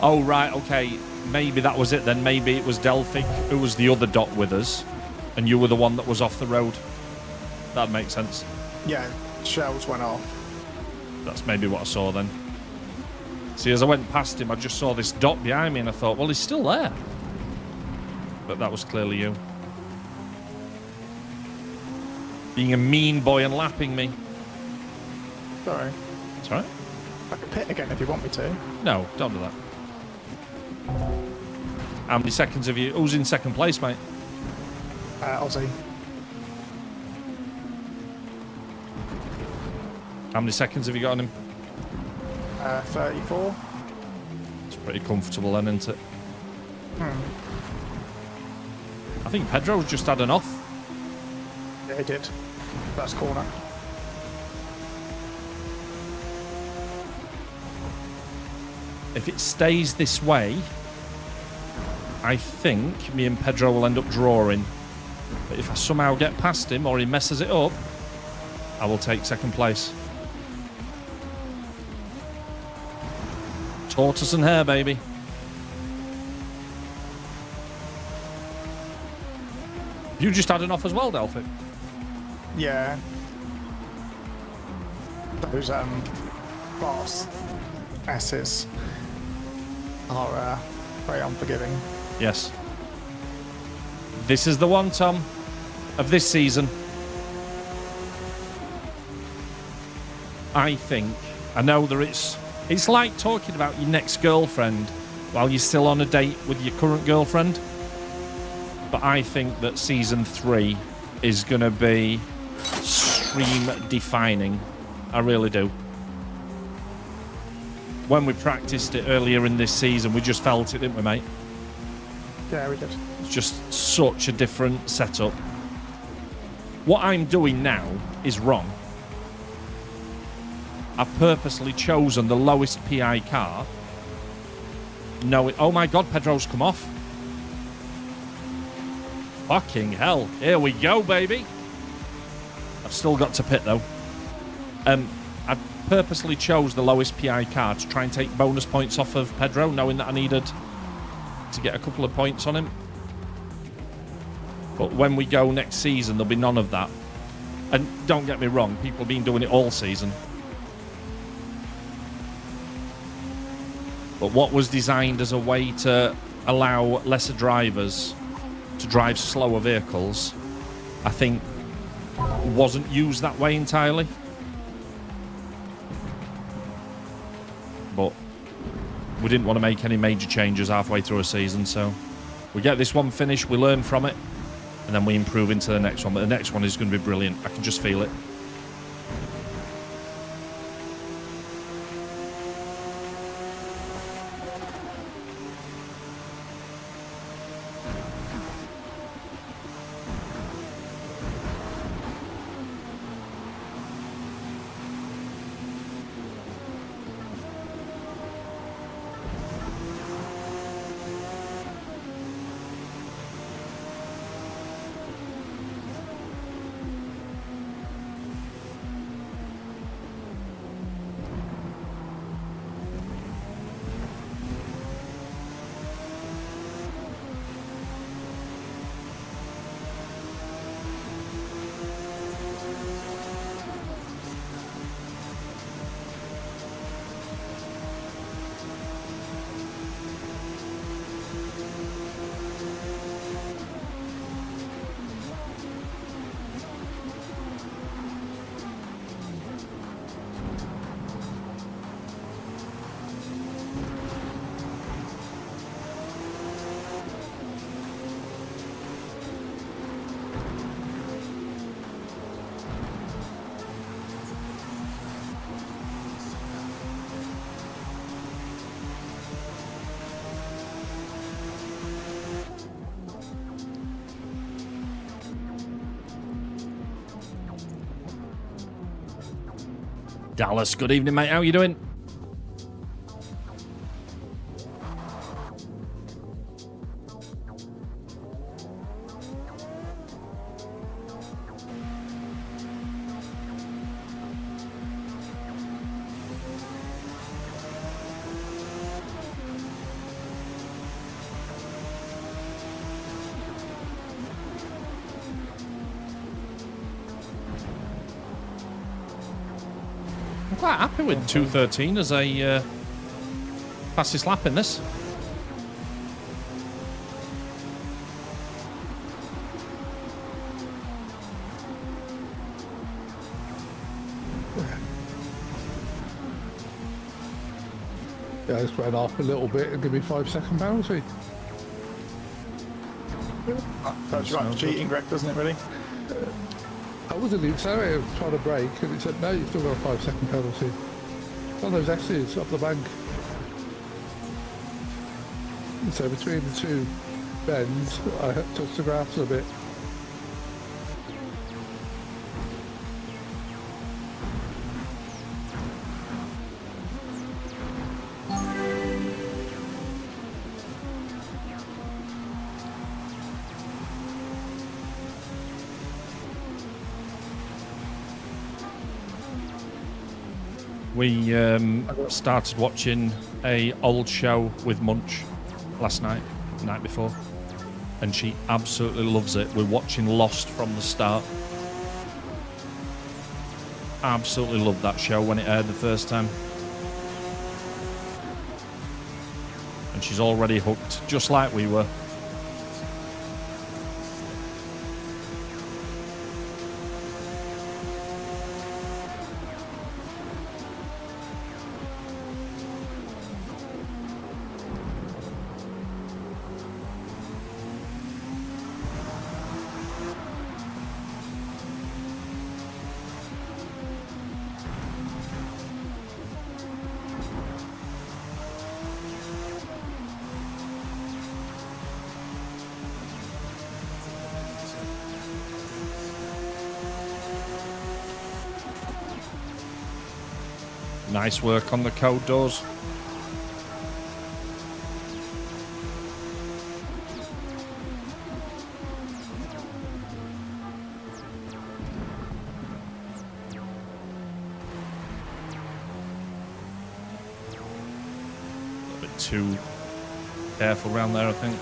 Oh, right, okay. Maybe that was it then. Maybe it was Delphic who was the other dot with us, and you were the one that was off the road. That makes sense. Yeah, shells went off. That's maybe what I saw then. See, as I went past him, I just saw this dot behind me, and I thought, well, he's still there. But that was clearly you. Being a mean boy and lapping me. Sorry. That's all right. I can pit again if you want me to. No, don't do that. How many seconds have you... Who's in second place, mate? Aussie. How many seconds have you got on him? 34. It's pretty comfortable then, isn't it? I think Pedro's just had an off. Yeah, he did. First corner. If it stays this way, I think me and Pedro will end up drawing. But if I somehow get past him or he messes it up, I will take second place. Tortoise and hare, baby. You just had an off as well, Delphic? Yeah. Those fast S's are very unforgiving. Yes. This is the one, Tom, of this season. I think. I know that it's like talking about your next girlfriend while you're still on a date with your current girlfriend. But I think that season 3 is going to be stream defining. I really do. When we practiced it earlier in this season, we just felt it, didn't we, mate? Yeah, we did. It's just such a different setup. What I'm doing now is wrong. I've purposely chosen the lowest PI car. Oh my God, Pedro's come off. Fucking hell. Here we go, baby. I've still got to pit, though. purposely chose the lowest PI car to try and take bonus points off of Pedro, knowing that I needed to get a couple of points on him. But when we go next season, there'll be none of that. And don't get me wrong, people have been doing it all season. But what was designed as a way to allow lesser drivers to drive slower vehicles, I think wasn't used that way entirely. But we didn't want to make any major changes halfway through a season, so we get this one finished, we learn from it, and then we improve into the next one. But the next one is going to be brilliant. I can just feel it. Dallas, good evening, mate. How are you doing? I'm quite happy with 2:13 as a fastest lap in this. Yeah, I just went off a little bit and give me 5-second penalty. That's right, cheating, Greg, doesn't it, really? I was in the accelerator trying to brake and it said, no, you've still got a 5-second penalty. One of those S's up the bank. And so between the two bends, I touched the grass a bit. We started watching a old show with Munch last night, the night before, and she absolutely loves it. We're watching Lost from the start. Absolutely loved that show when it aired the first time. And she's already hooked, just like we were. Nice work on the code doors. too careful around there, I think.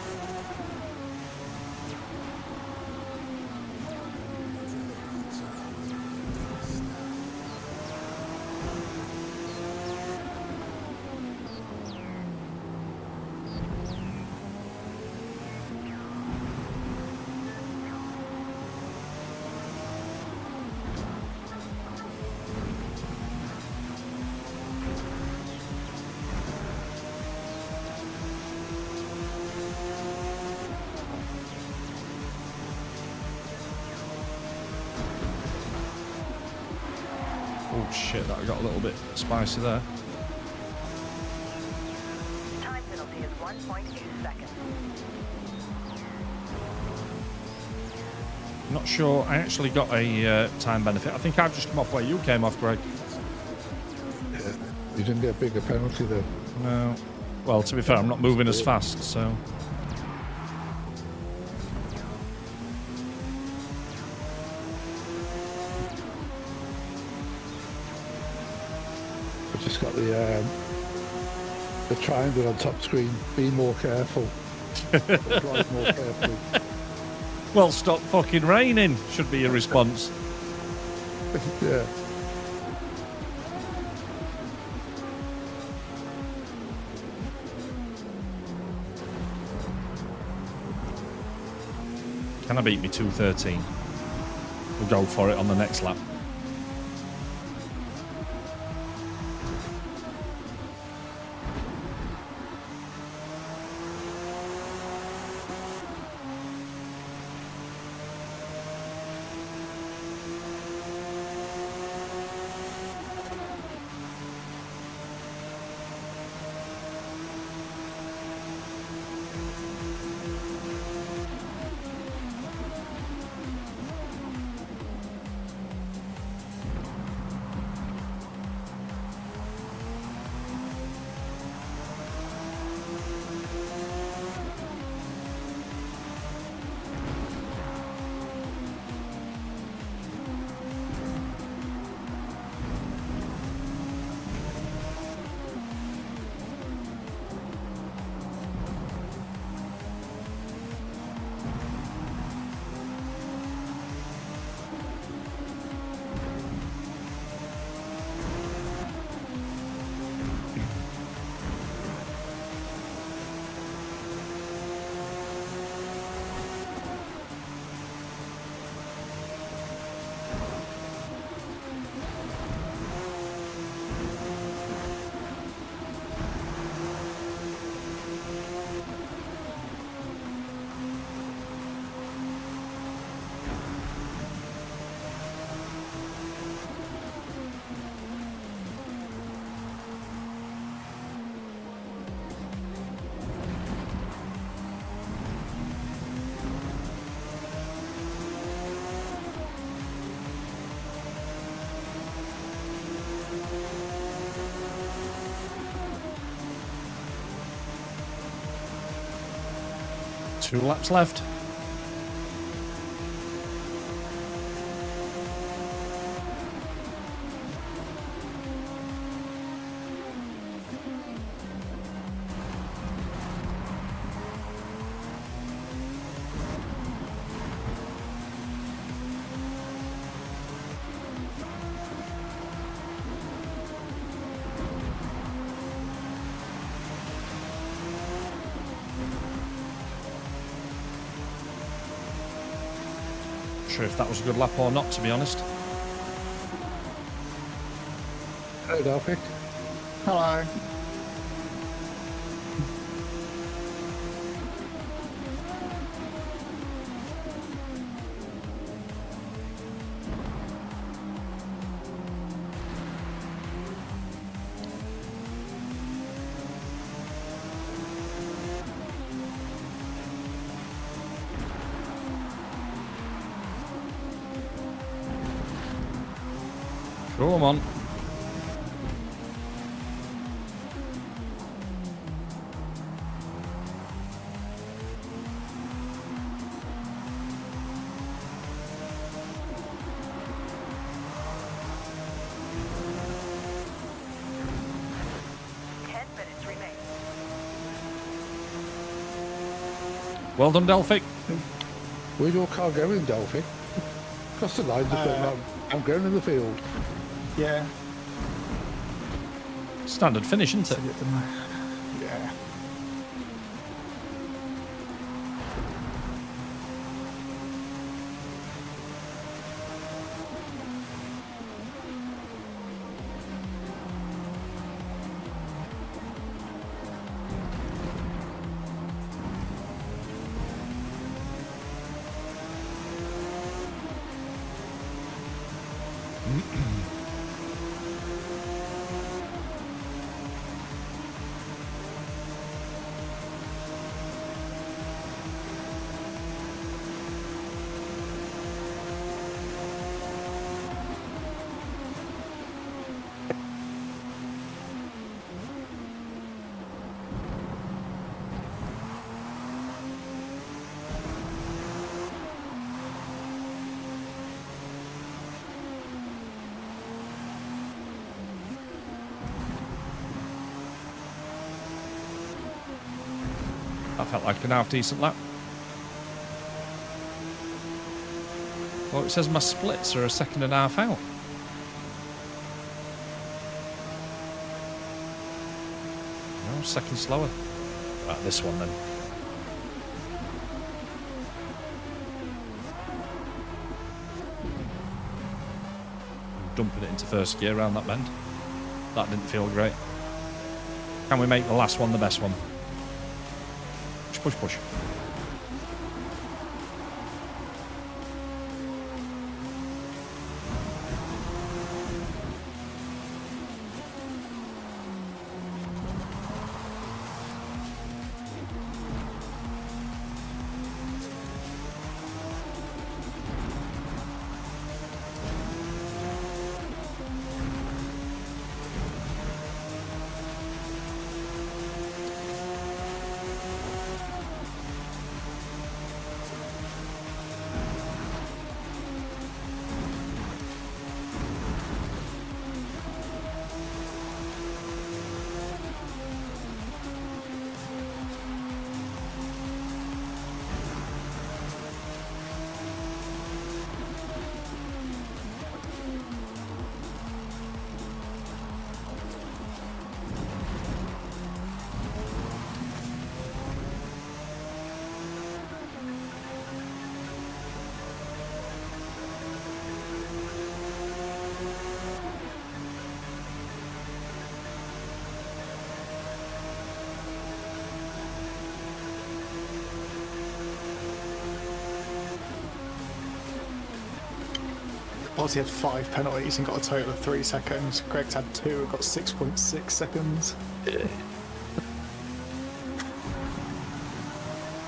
Oh shit, that got a little bit spicy there. Time penalty is 1.2 seconds. Not sure I actually got a time benefit. I think I've just come off where you came off, Greg. You didn't get a bigger penalty though. No. Well, to be fair, I'm not moving as fast, so... I've just got the triangle on top screen. Be more careful. Drive more carefully. Well, stop fucking raining, should be your response. Yeah. Can I beat me 2:13? We'll go for it on the next lap. Two laps left. Sure if that was a good lap or not, to be honest. Hello, Delphic. Hello. Come on. Well done, Delphic. Where's your car going, Delphi? Cross the line, just went, I'm going in the field. Yeah. Standard finish, isn't it? Yeah. That felt like an half-decent lap. Well, it says my splits are a second and a half out. No, second slower. Right, this one then. Dumping it into first gear around that bend. That didn't feel great. Can we make the last one the best one? Push, push. Ozzy had 5 penalties and got a total of 3 seconds. Greg's had 2 and got 6.6 seconds.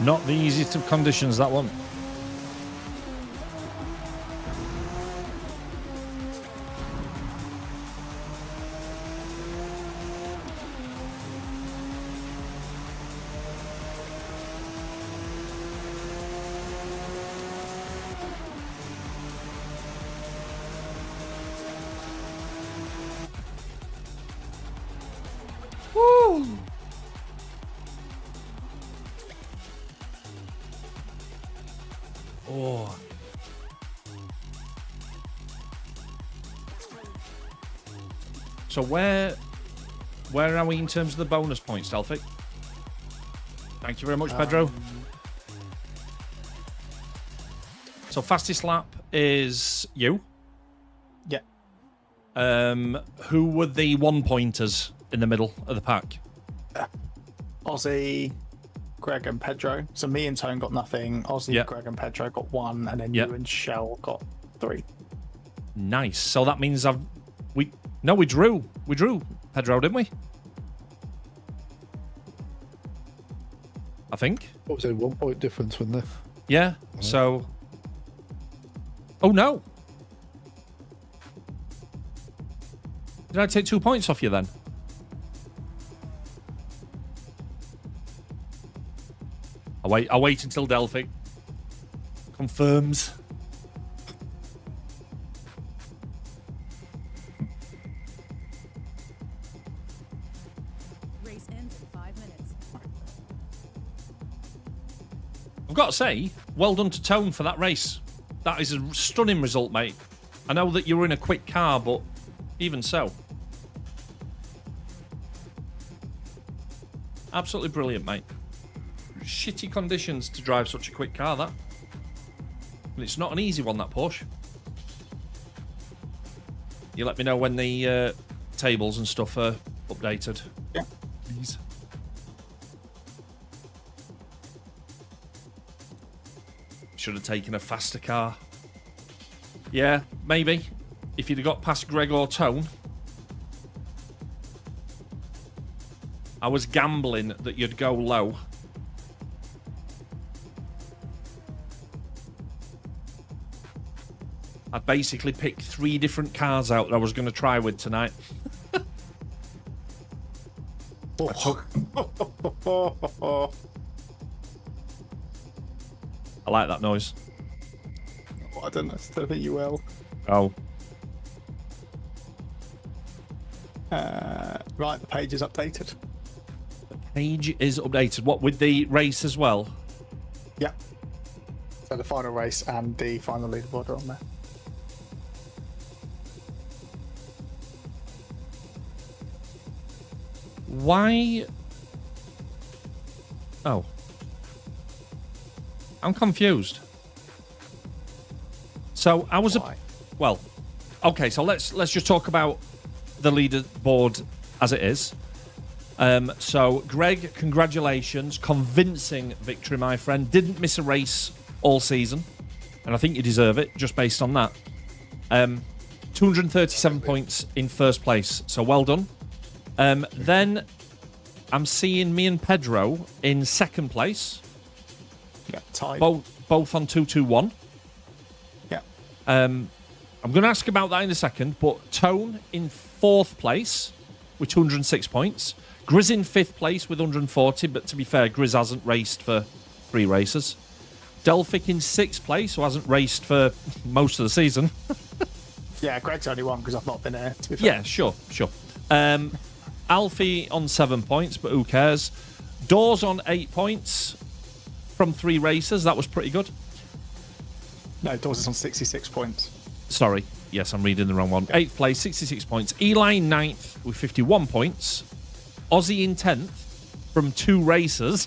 Not the easiest of conditions, that one. Oh. So where are we in terms of the bonus points, Delphic? Thank you very much, Pedro. So fastest lap is you. Yeah. Who were the 1-pointers in the middle of the pack? Ozzy, Greg and Pedro. So me and Tone got nothing. Ozzy, Greg and Pedro got 1, and then you and Shell got 3. Nice. So that means we drew. We drew Pedro, didn't we? I think. What was it? 1 point difference, wasn't there? Yeah. So. Oh no. Did I take 2 points off you then? I'll wait until Delphic confirms. Race ends in 5 minutes. I've got to say, well done to Tone for that race. That is a stunning result, mate. I know that you were in a quick car, but even so. Absolutely brilliant, mate. Shitty conditions to drive such a quick car, that. And it's not an easy one, that Porsche. You let me know when the tables and stuff are updated. Yeah. Please. Should have taken a faster car. Yeah, maybe. If you'd have got past Greg or Tone. I was gambling that you'd go low. I'd basically picked 3 different cars out that I was going to try with tonight. I like that noise. I don't think you will. Oh. Right, the page is updated. Page is updated. What, with the race as well? Yeah. So the final race and the final leaderboard are on there. Why? Oh. I'm confused. So I was well, okay, so let's just talk about the leaderboard as it is. So Greg, congratulations, convincing victory, my friend. Didn't miss a race all season, and I think you deserve it just based on that. 237 points in first place, so well done. Then I'm seeing me and Pedro in second place. Yeah, tied. Both on 221. Yeah. I'm going to ask about that in a second, but Tone in fourth place with 206 points. Grizz in fifth place with 140, but to be fair, Grizz hasn't raced for 3 races. Delphic in sixth place, who hasn't raced for most of the season. Yeah, Greg's only one because I've not been there, to be fair. Yeah, sure. Alfie on 7 points, but who cares? Dawes on 8 points from 3 races. That was pretty good. No, Dawes is on 66 points. Sorry. Yes, I'm reading the wrong one. 8th place, 66 points. Eli in 9th with 51 points. Aussie in 10th from 2 races.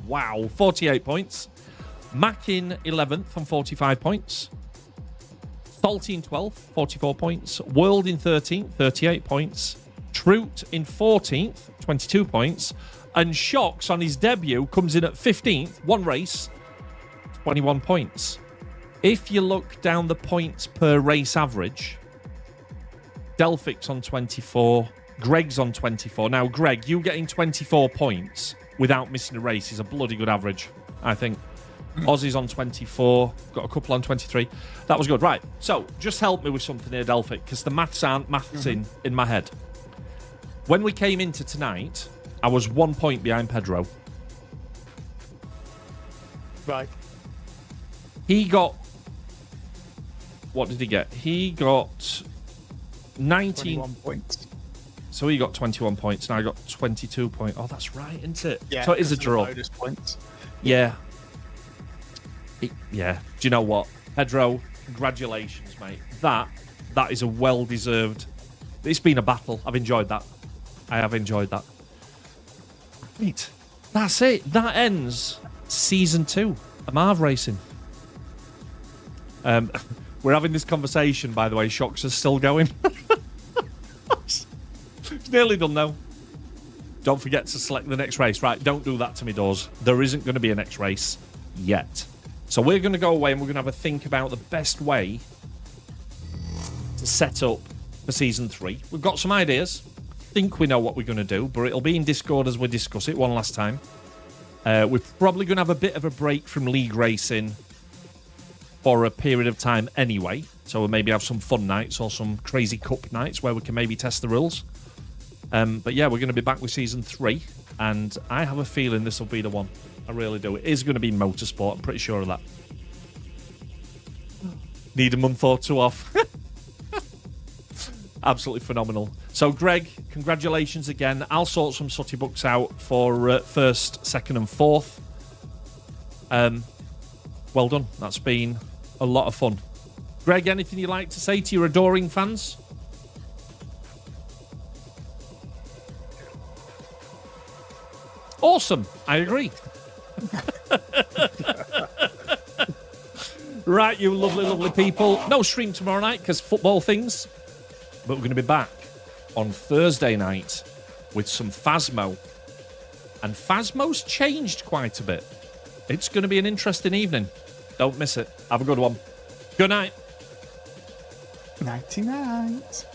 Wow, 48 points. Mac in 11th on 45 points. Salty in 12th, 44 points. World in 13th, 38 points. Troot in 14th, 22 points. And Shocks on his debut comes in at 15th, 1 race, 21 points. If you look down the points per race average, Delphic's on 24, Greg's on 24. Now, Greg, you getting 24 points without missing a race is a bloody good average, I think. Aussie's on 24, got a couple on 23. That was good. Right, so just help me with something here, Delphic, because the maths aren't maths in my head. When we came into tonight, I was 1 point behind Pedro. Right. He got... What did he get? He got 19... 21 points. So he got 21 points, and I got 22 points. Oh, that's right, isn't it? Yeah, so it is a draw. Bonus points. Yeah. Yeah. Do you know what? Pedro, congratulations, mate. That is a well-deserved... It's been a battle. I've enjoyed that. I have enjoyed that. Right. That's it. That ends Season 2 of MARV Racing. We're having this conversation, by the way. Shocks are still going. It's nearly done, though. Don't forget to select the next race. Right, don't do that to me, Dawes. There isn't going to be a next race yet. So we're going to go away and we're going to have a think about the best way to set up for Season 3. We've got some ideas. Think we know what we're going to do, but it'll be in Discord as we discuss it one last time. We're probably going to have a bit of a break from league racing for a period of time anyway. So we'll maybe have some fun nights or some crazy cup nights where we can maybe test the rules. But yeah, we're going to be back with Season 3, and I have a feeling this will be the one. I really do. It is going to be motorsport. I'm pretty sure of that. Need a month or 2 off. Absolutely phenomenal. So, Greg, congratulations again. I'll sort some Sutty books out for first, second, and fourth. well done. That's been a lot of fun. Greg, anything you'd like to say to your adoring fans? Awesome. I agree. Right, you lovely, lovely people. No stream tomorrow night because football things. But we're going to be back on Thursday night with some Phasmo. And Phasmo's changed quite a bit. It's going to be an interesting evening. Don't miss it. Have a good one. Good night. Nighty night.